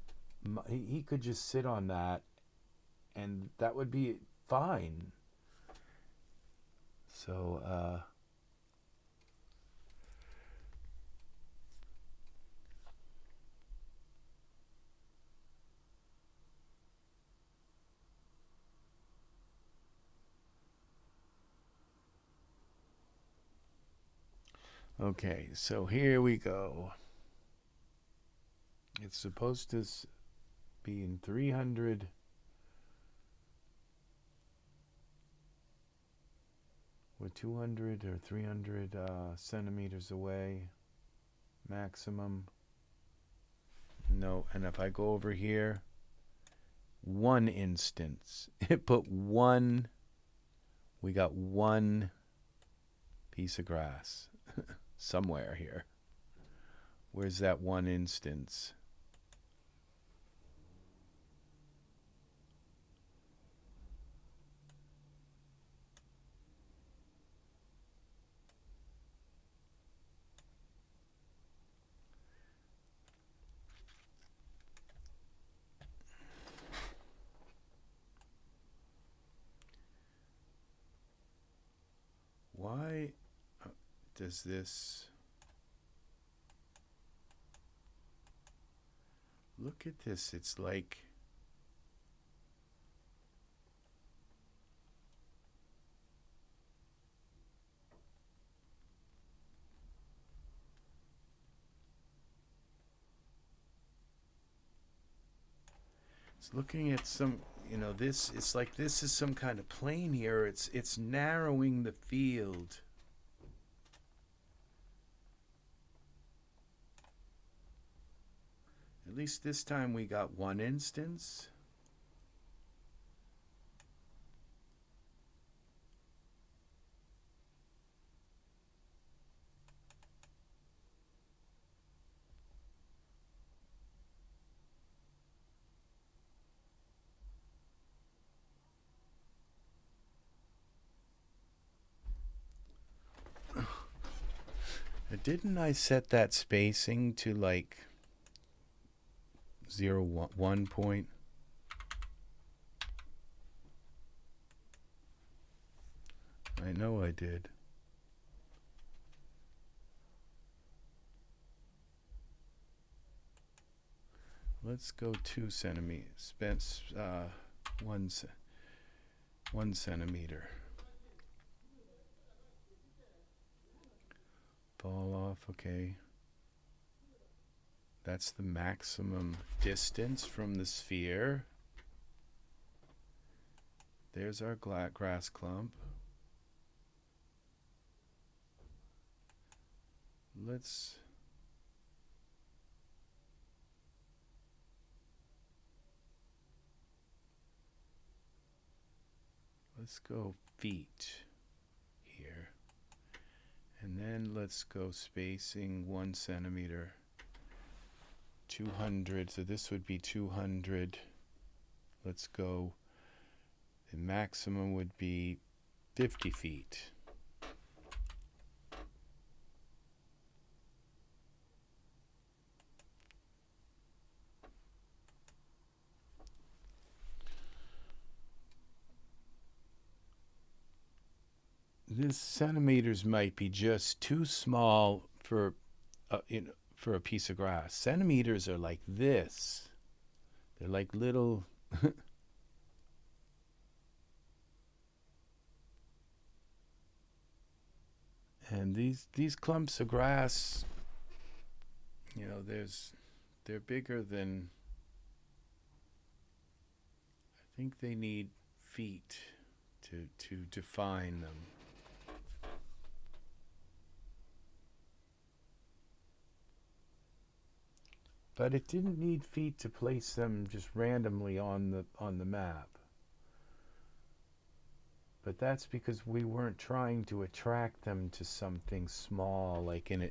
He could just sit on that, and that would be fine. So, okay, so here we go. It's supposed to be in 300. We're 200 or 300 centimeters away. Maximum. No, and if I go over here, 1 instance. It put 1 we got one piece of grass somewhere here. Where's that one instance? Why does this... Look at this. It's like... It's looking at some... You know, this, it's like this is some kind of plane here. It's narrowing the field. At least this time we got one instance. Didn't I set that spacing to like 1 point? I know I did. Let's go 2 centimeters. Spence, 1 centimeter. Fall off, okay. That's the maximum distance from the sphere. There's our grass clump. Let's go feet here. And then let's go spacing 1 centimeter. 200, so this would be 200. Let's go, the maximum would be 50 feet. This centimeters might be just too small for, for a piece of grass. Centimeters are like this. They're like little... And these clumps of grass, you know, they're bigger than... I think they need feet to define them. But it didn't need feet to place them just randomly on the map. But that's because we weren't trying to attract them to something small, like in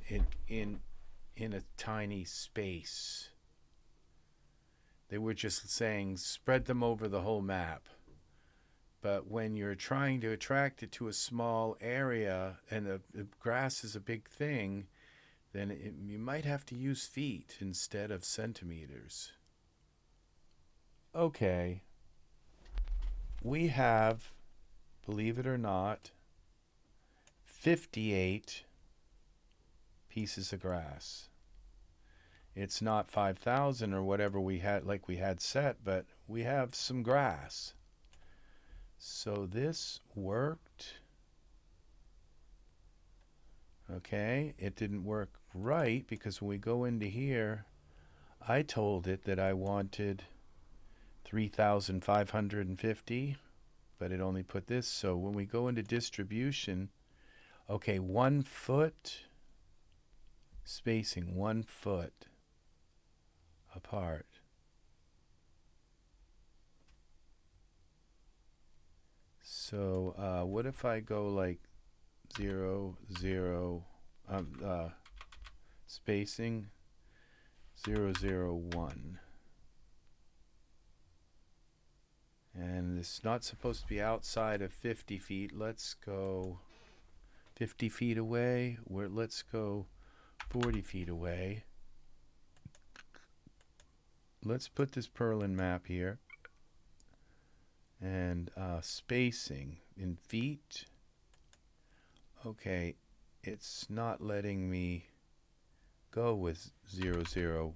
a tiny space. They were just saying spread them over the whole map. But when you're trying to attract it to a small area and the grass is a big thing, then you might have to use feet instead of centimeters. Okay. We have, believe it or not, 58 pieces of grass. It's not 5,000 or whatever we had, like we had set, but we have some grass. So this worked. Okay, it didn't work right because when we go into here, I told it that I wanted 3,550, but it only put this. So when we go into distribution, okay, 1 foot spacing, 1 foot apart. So what if I go like 0, 0, spacing 0, 0, 1. And it's not supposed to be outside of 50 feet. Let's go 50 feet away. Let's go 40 feet away. Let's put this Perlin map here. And spacing in feet. Okay, it's not letting me go with 0, 0,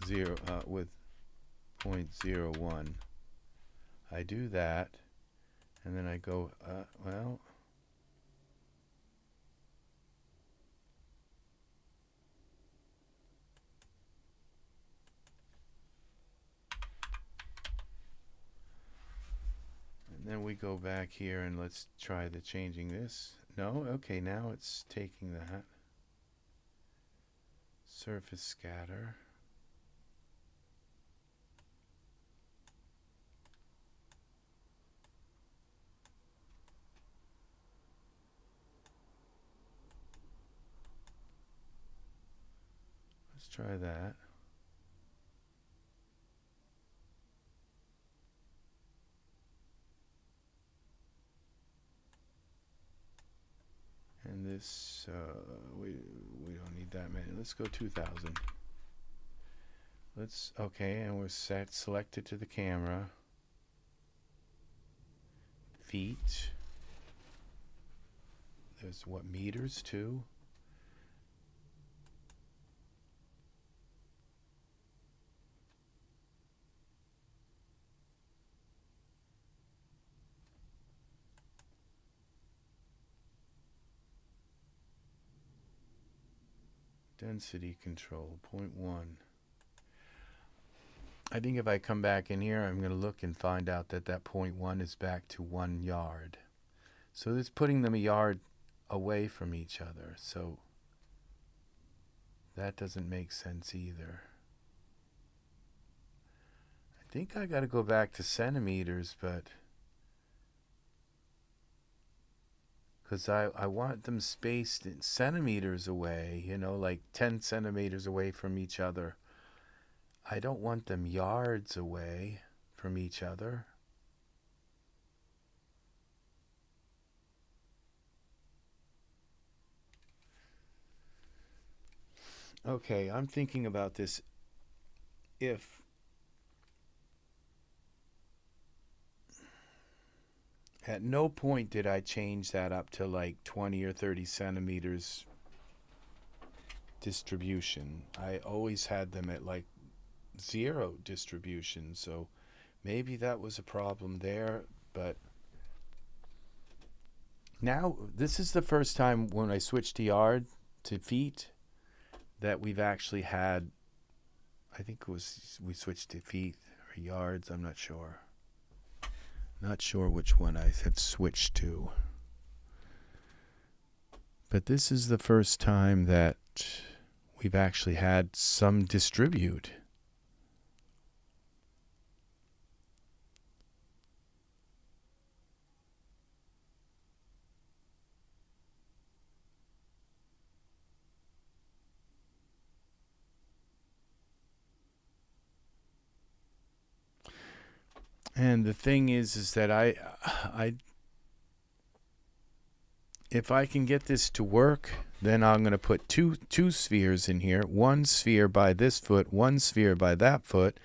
0 with 0.01. I do that, and then I go, well, and then we go back here and let's try the changing this. No, okay, now it's taking that. Surface scatter. Let's try that. And this, we don't need that many. Let's go 2,000. Okay, and we're selected to the camera. Feet. There's what, meters too? Density control, 0.1. I think if I come back in here, I'm going to look and find out that that 0.1 is back to 1 yard. So it's putting them a yard away from each other. So that doesn't make sense either. I think I got to go back to centimeters, but because I want them spaced in centimeters away, you know, like 10 centimeters away from each other. I don't want them yards away from each other. Okay, I'm thinking about this. If at no point did I change that up to like 20 or 30 centimeters distribution. I always had them at like 0 distribution, so maybe that was a problem there. But now this is the first time when I switched to yard to feet that we've actually had, I think it was, we switched to feet or yards, I'm not sure. Not sure which one I have switched to. But this is the first time that we've actually had some distribute. And the thing is that if I can get this to work, then I'm going to put two spheres in here, one sphere by this foot, one sphere by that foot,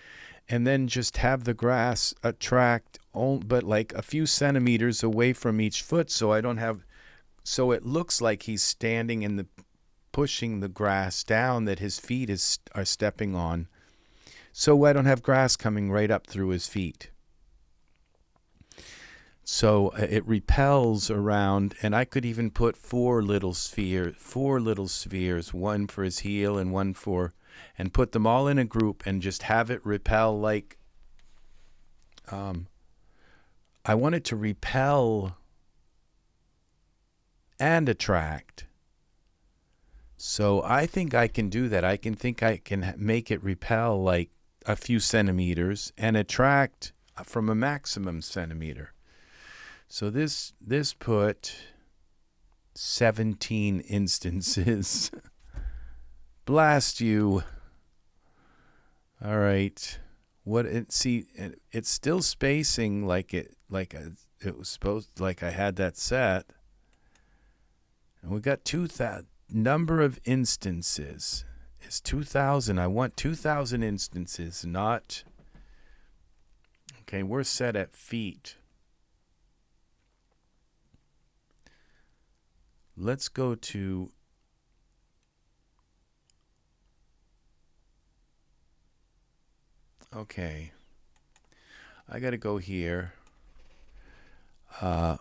and then just have the grass attract, but like a few centimeters away from each foot, so I don't have, so it looks like he's standing in the, pushing the grass down that his feet are stepping on, so I don't have grass coming right up through his feet. So it repels around, and I could even put four little spheres, one for his heel and one for, and put them all in a group and just have it repel like, I want it to repel and attract. So I think I can do that. I can make it repel like a few centimeters and attract from a maximum centimeter. So this put 17 instances. Blast you. All right. It's still spacing it was supposed, like I had that set. And we got 2,000. Number of instances is 2,000. I want 2,000 instances, not. Okay, we're set at feet. Let's go to okay. I got to go here. How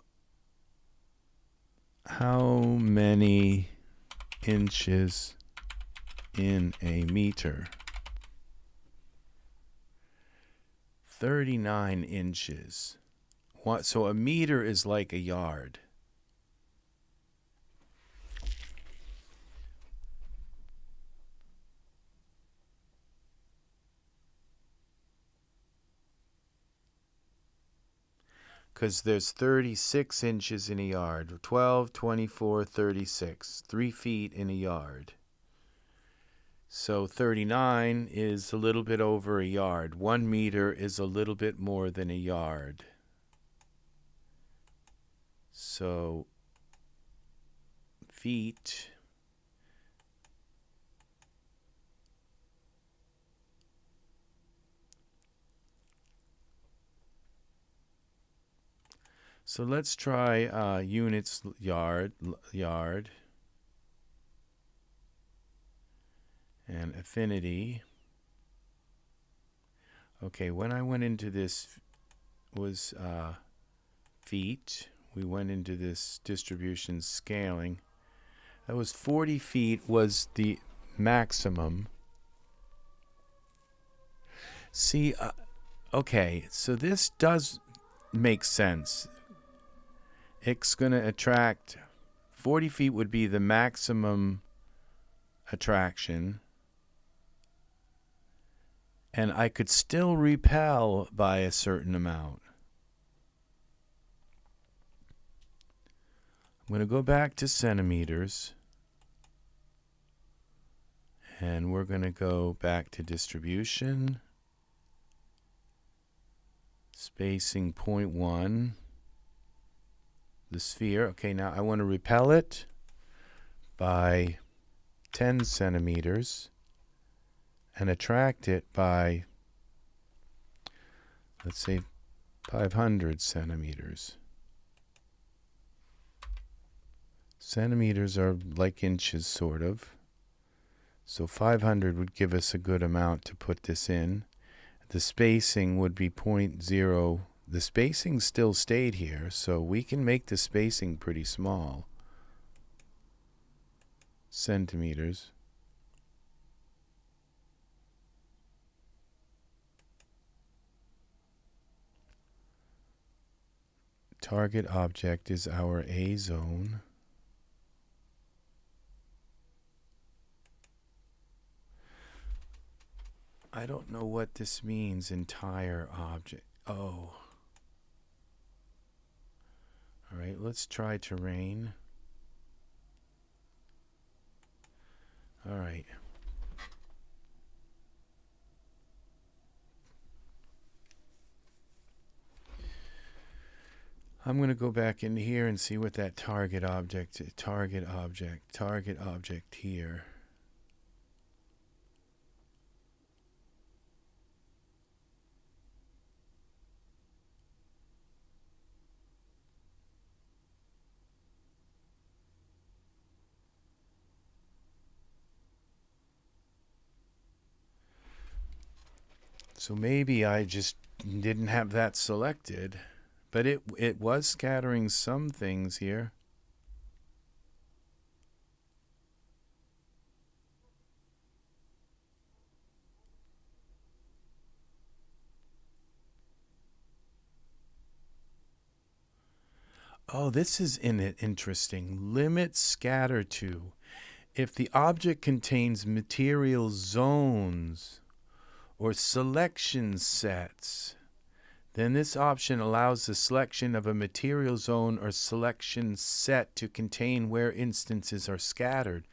many inches in a meter? 39 inches. What? So a meter is like a yard. Because there's 36 inches in a yard. 12, 24, 36. 3 feet in a yard. So 39 is a little bit over a yard. 1 meter is a little bit more than a yard. So feet. So let's try units yard and affinity. Okay, when I went into this was feet. We went into this distribution scaling. That was 40 feet was the maximum. See, okay, so this does make sense. It's going to attract 40 feet would be the maximum attraction. And I could still repel by a certain amount. I'm going to go back to centimeters. And we're going to go back to distribution. Spacing 0.1. The sphere. Okay, now I want to repel it by 10 centimeters and attract it by, let's say, 500 centimeters. Centimeters are like inches, sort of. So 500 would give us a good amount to put this in. The spacing would be 0.0. The spacing still stayed here, so we can make the spacing pretty small. Centimeters. Target object is our A zone. I don't know what this means, entire object. Oh. All right, let's try terrain. All right. I'm going to go back in here and see what that target object here. So maybe I just didn't have that selected, but it was scattering some things here. Oh, this is interesting. Limit scatter to. If the object contains material zones or selection sets, Then this option allows the selection of a material zone or selection set to contain where instances are scattered.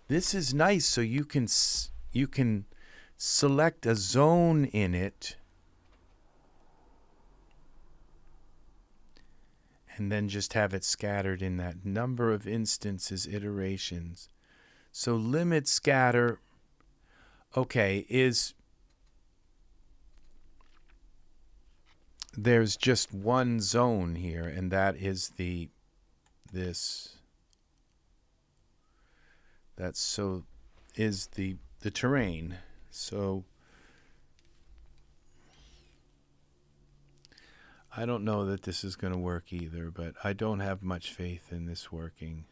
This is nice, so you can select a zone in it and then just have it scattered in that number of instances, iterations. So limit scatter, okay, is there's just one zone here, and that is the terrain. So I don't know that this is going to work either, but I don't have much faith in this working.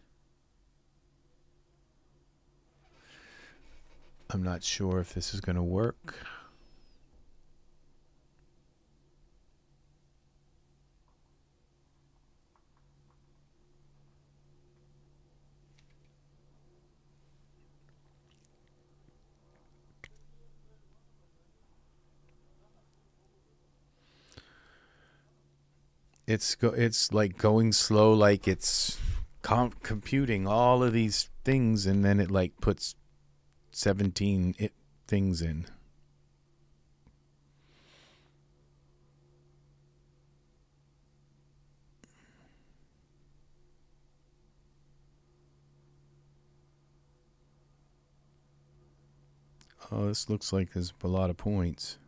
I'm not sure if this is going to work. It's like going slow, like it's computing all of these things, and then it like puts 17 things in. Oh, this looks like there's a lot of points.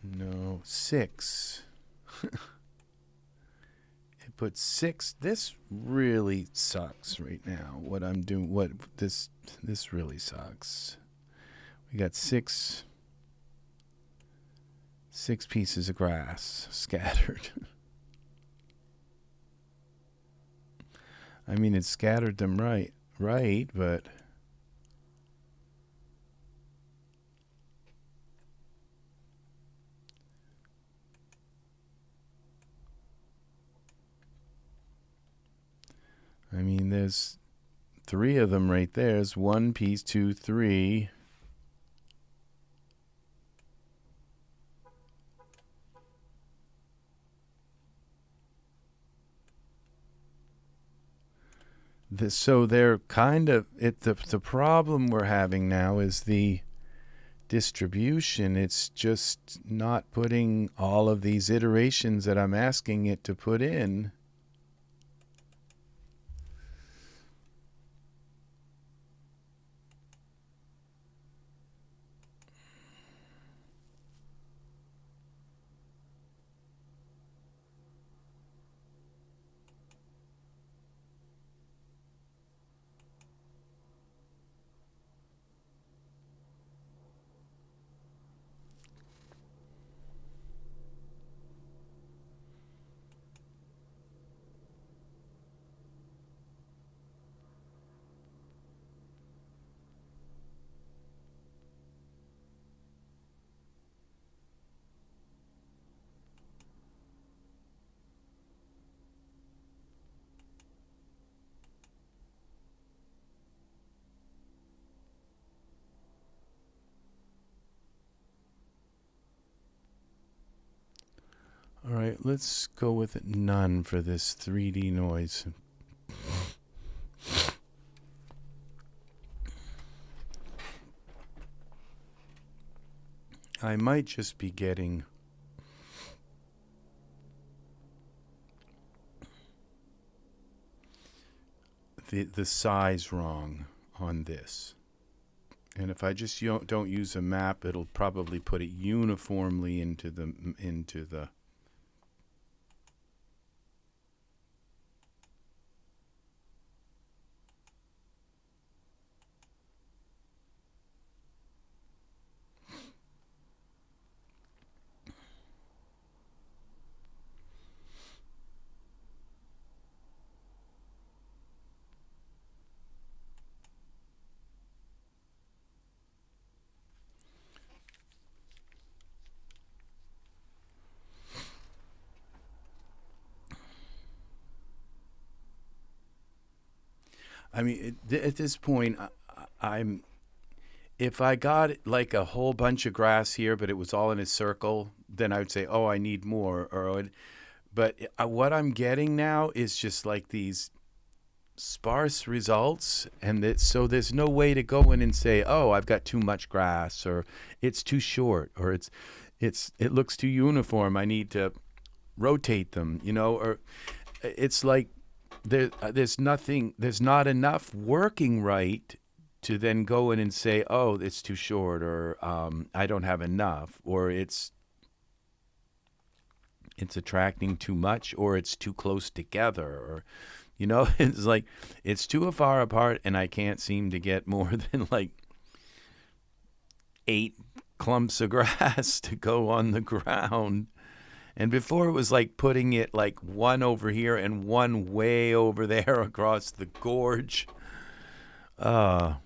No, 6. It puts 6. This really sucks right now. What I'm doing, this really sucks. We got 6 pieces of grass scattered. I mean, it scattered them right, but I mean, there's 3 of them right there. There's 1 piece, 2, 3. So they're kind of the problem we're having now is the distribution. It's just not putting all of these iterations that I'm asking it to put in. All right, let's go with none for this 3D noise. I might just be getting the size wrong on this. And if I just don't use a map, it'll probably put it uniformly into the I mean, at this point, I'm if I got like a whole bunch of grass here, but it was all in a circle, then I would say, oh, I need more. But what I'm getting now is just like these sparse results, and so there's no way to go in and say, oh, I've got too much grass, or it's too short, or it looks too uniform, I need to rotate them, or it's like there's not enough working right to then go in and say, oh, it's too short, or I don't have enough, or it's attracting too much, or it's too close together, or it's like it's too far apart, and I can't seem to get more than like 8 clumps of grass to go on the ground. And before, it was like putting it like one over here and one way over there across the gorge. And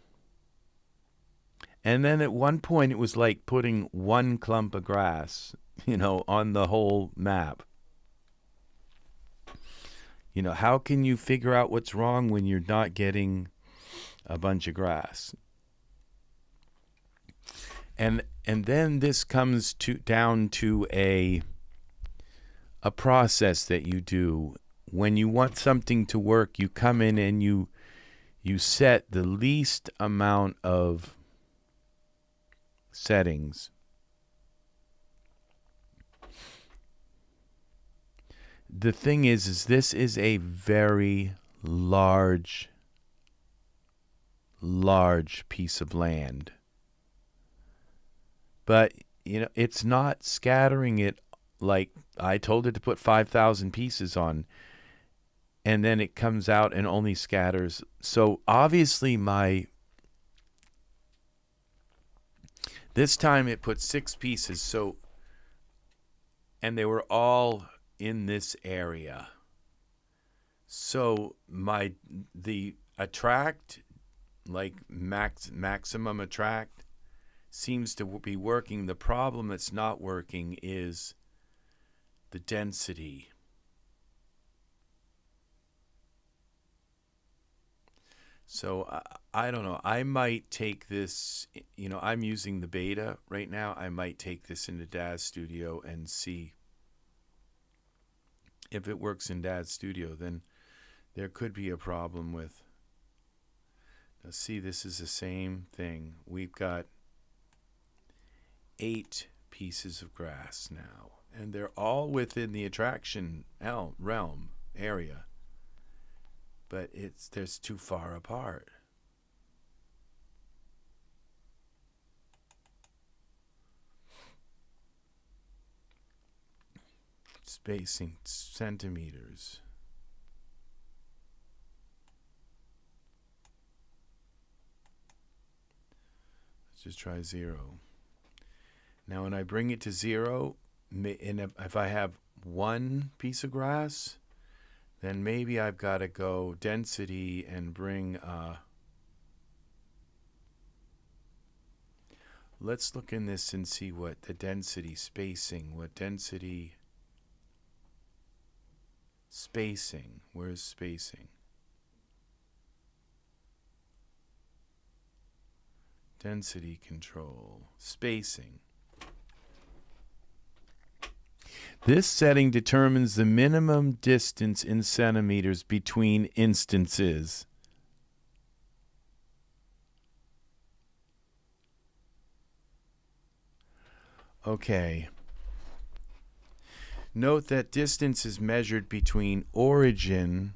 then at one point, it was like putting one clump of grass, on the whole map. How can you figure out what's wrong when you're not getting a bunch of grass? And then this comes down to a process that you do. When you want something to work, you come in and you set the least amount of settings. The thing is this is a very large piece of land. But, it's not scattering it like I told it to put 5,000 pieces on, and then it comes out and only scatters. So obviously this time it put 6 pieces, and they were all in this area. So the attract, like maximum attract, seems to be working. The problem that's not working is the density. So I don't know. I might take this, I'm using the beta right now. I might take this into Daz Studio and see if it works in Daz Studio. Then there could be a problem with. Now see, this is the same thing. We've got 8 pieces of grass now, and they're all within the attraction realm area, but they're too far apart. Spacing centimeters. Let's just try 0. Now when I bring it to 0, and if I have 1 piece of grass, then maybe I've got to go density and bring, let's look in this and see what the density spacing, where's spacing? Density control, spacing. This setting determines the minimum distance in centimeters between instances. Okay. Note that distance is measured between origin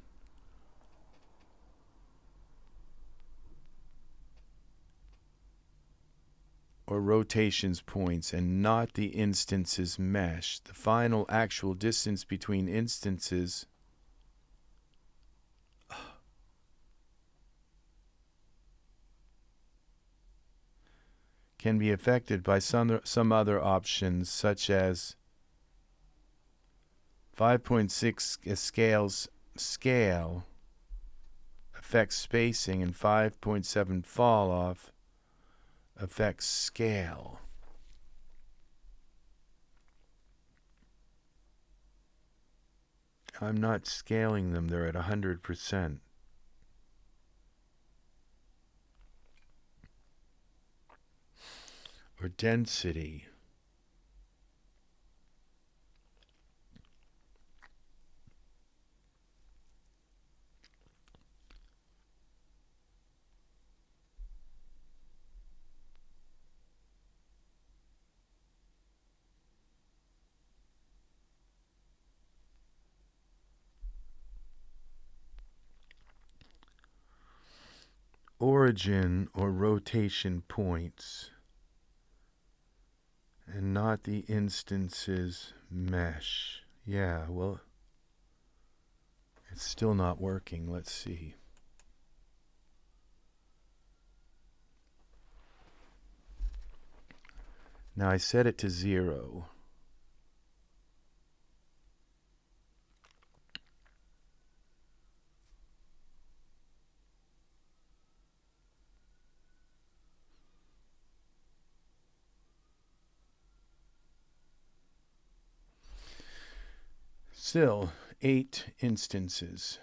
or rotations points and not the instances mesh. The final actual distance between instances can be affected by some other options, such as 5.6 scale affects spacing and 5.7 fall off affects scale. I'm not scaling them, they're at 100%. or density. Origin or rotation points, and not the instances mesh. Yeah, well, it's still not working. Let's see. Now I set it to 0. Still 8 instances.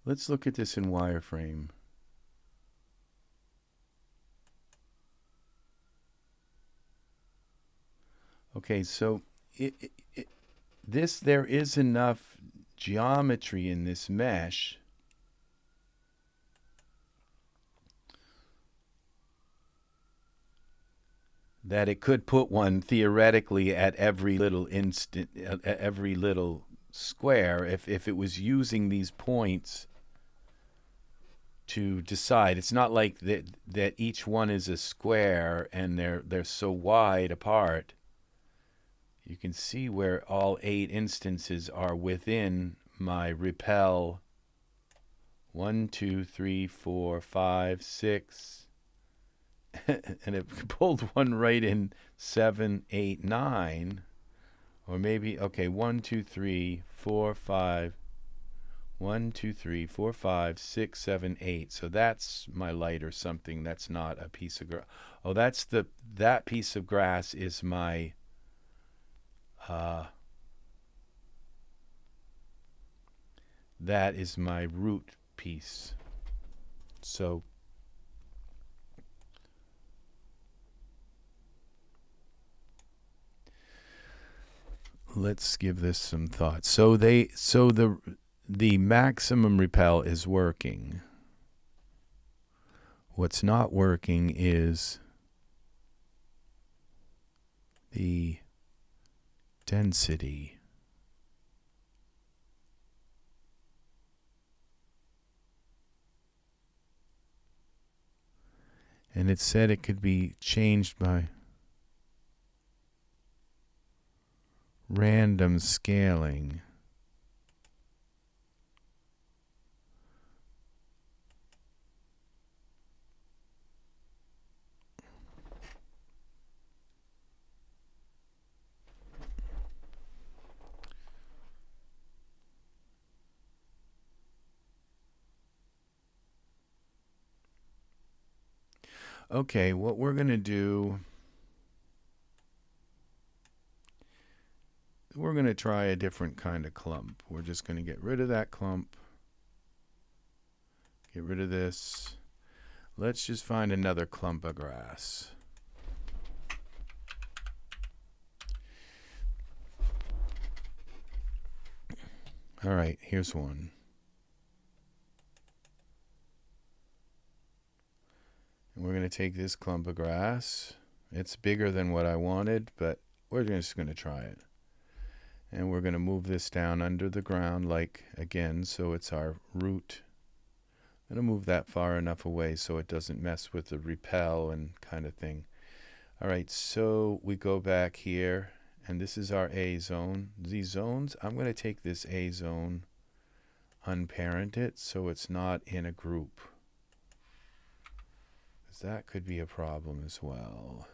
Let's look at this in wireframe. Okay, so there is enough geometry in this mesh that it could put one theoretically at every little every little square if it was using these points to decide. It's not like that each one is a square and they're so wide apart. You can see where all 8 instances are within my Repel 1, 2, 3, 4, 5, 6, and it pulled one right in 7, 8, 9, or maybe, okay, 1, 2, 3, 4, 5, 1, 2, 3, 4, 5, 6, 7, 8. So that's my light or something. That's not a piece of grass. Oh, that piece of grass is my that is my root piece. So let's give this some thought. So the maximum repel is working. What's not working is the density. And it said it could be changed by random scaling. Okay, what we're going to do, we're going to try a different kind of clump. We're just going to get rid of that clump. Get rid of this. Let's just find another clump of grass. All right, here's one. And we're going to take this clump of grass. It's bigger than what I wanted, but we're just going to try it. And we're going to move this down under the ground, like, again, so it's our root. I'm going to move that far enough away so it doesn't mess with the repel and kind of thing. All right, so we go back here, and this is our A zone. These zones, I'm going to take this A zone, unparent it, so it's not in a group. Because that could be a problem as well.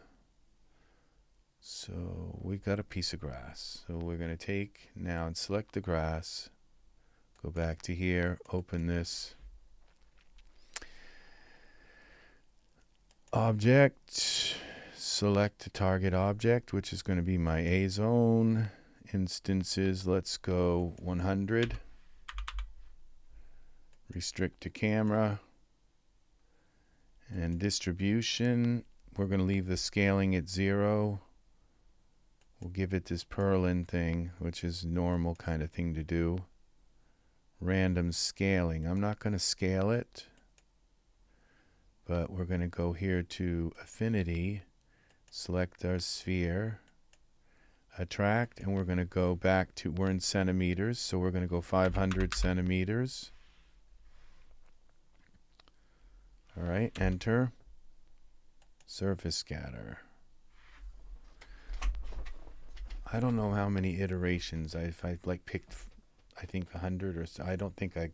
So we got a piece of grass. So we're going to take now and select the grass. Go back to here, open this object, select the target object, which is going to be my A zone. Instances, let's go 100. Restrict to camera. And distribution, we're going to leave the scaling at 0. We'll give it this Perlin thing, which is normal kind of thing to do. Random scaling. I'm not going to scale it, but we're going to go here to Affinity, select our sphere, attract, and we're going to go back to, we're in centimeters, so we're going to go 500 centimeters. All right, enter. Surface scatter. I don't know how many iterations. If I like picked, I think 100 or so. I don't think I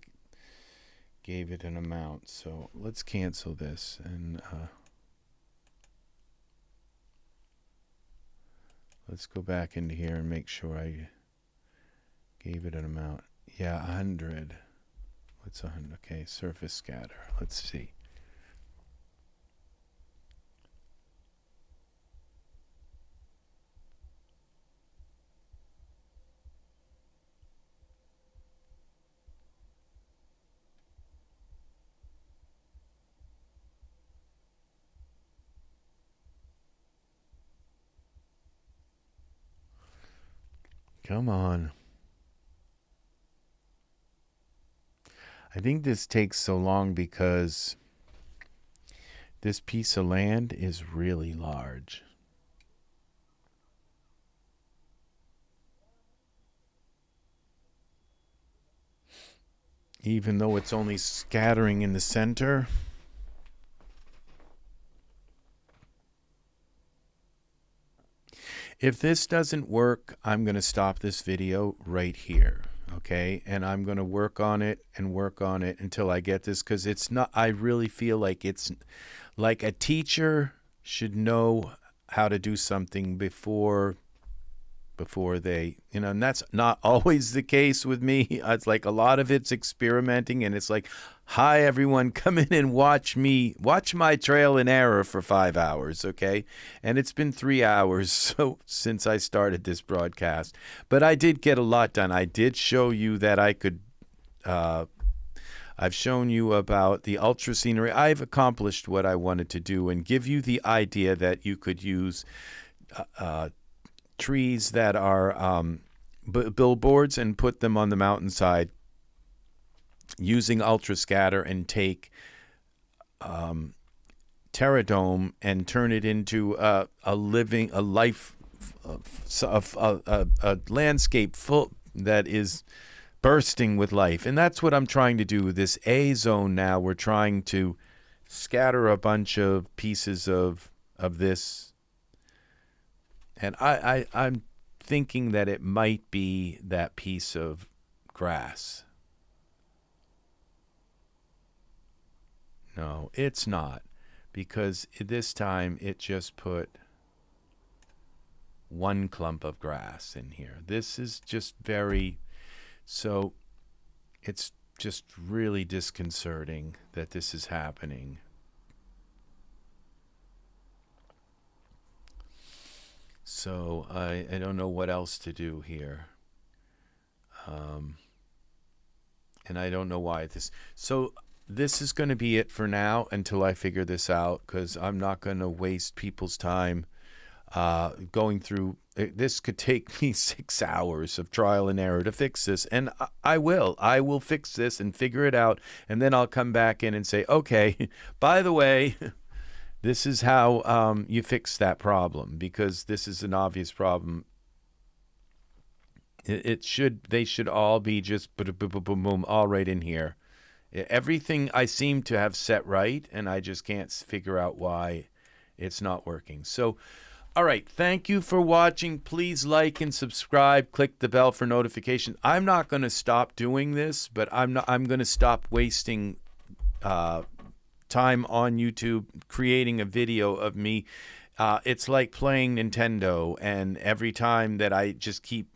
gave it an amount. So let's cancel this and let's go back into here and make sure I gave it an amount. Yeah, 100. What's 100? Okay, surface scatter. Let's see. Come on. I think this takes so long because this piece of land is really large. Even though it's only scattering in the center. If this doesn't work, I'm going to stop this video right here, okay? And I'm going to work on it until I get this, because it's not, I really feel like it's like a teacher should know how to do something before they, you know, and that's not always the case with me. It's like a lot of it's experimenting, and it's like, hi everyone, come in and watch my trial and error for 5 hours, okay? And it's been 3 hours since I started this broadcast, but I did get a lot done. I did show you that I could, I've shown you about the ultra scenery. I've accomplished what I wanted to do and give you the idea that you could use trees that are billboards and put them on the mountainside using Ultra Scatter and take Terradome and turn it into a landscape full that is bursting with life. And that's what I'm trying to do with this A zone now. We're trying to scatter a bunch of pieces of this. And I'm thinking that it might be that piece of grass. No, it's not. Because this time it just put one clump of grass in here. This is just very... So it's just really disconcerting that this is happening. So I don't know what else to do here. And I don't know why this... So this is going to be it for now until I figure this out, because I'm not going to waste people's time going through... This could take me 6 hours of trial and error to fix this. And I will fix this and figure it out. And then I'll come back in and say, okay, by the way... This is how you fix that problem, because this is an obvious problem. They should all be just boom, boom, boom, boom, all right in here. Everything I seem to have set right, and I just can't figure out why it's not working. So, all right, thank you for watching. Please like and subscribe. Click the bell for notifications. I'm not going to stop doing this, but I'm going to stop wasting time on YouTube creating a video of me. It's like playing Nintendo, and every time that I just keep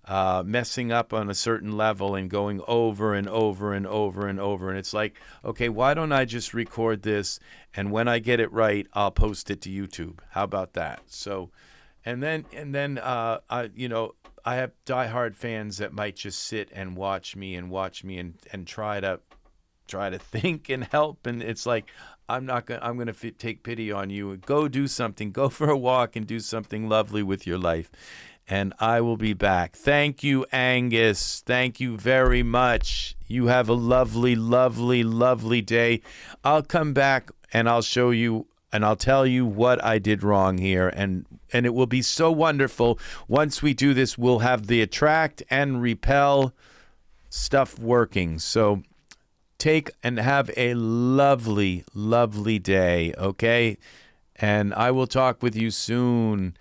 messing up on a certain level and going over and over and over and over, and it's like, okay, why don't I just record this, and when I get it right, I'll post it to YouTube. How about that? So, and then you know, I have diehard fans that might just sit and watch me and try to try to think and help, and it's like, I'm going to take pity on you. Go do something. Go for a walk and do something lovely with your life. And I will be back. Thank you, Angus. Thank you very much. You have a lovely, lovely, lovely day. I'll come back and I'll show you and I'll tell you what I did wrong here. And it will be so wonderful. Once we do this, we'll have the attract and repel stuff working. So take and have a lovely, lovely day, okay? And I will talk with you soon.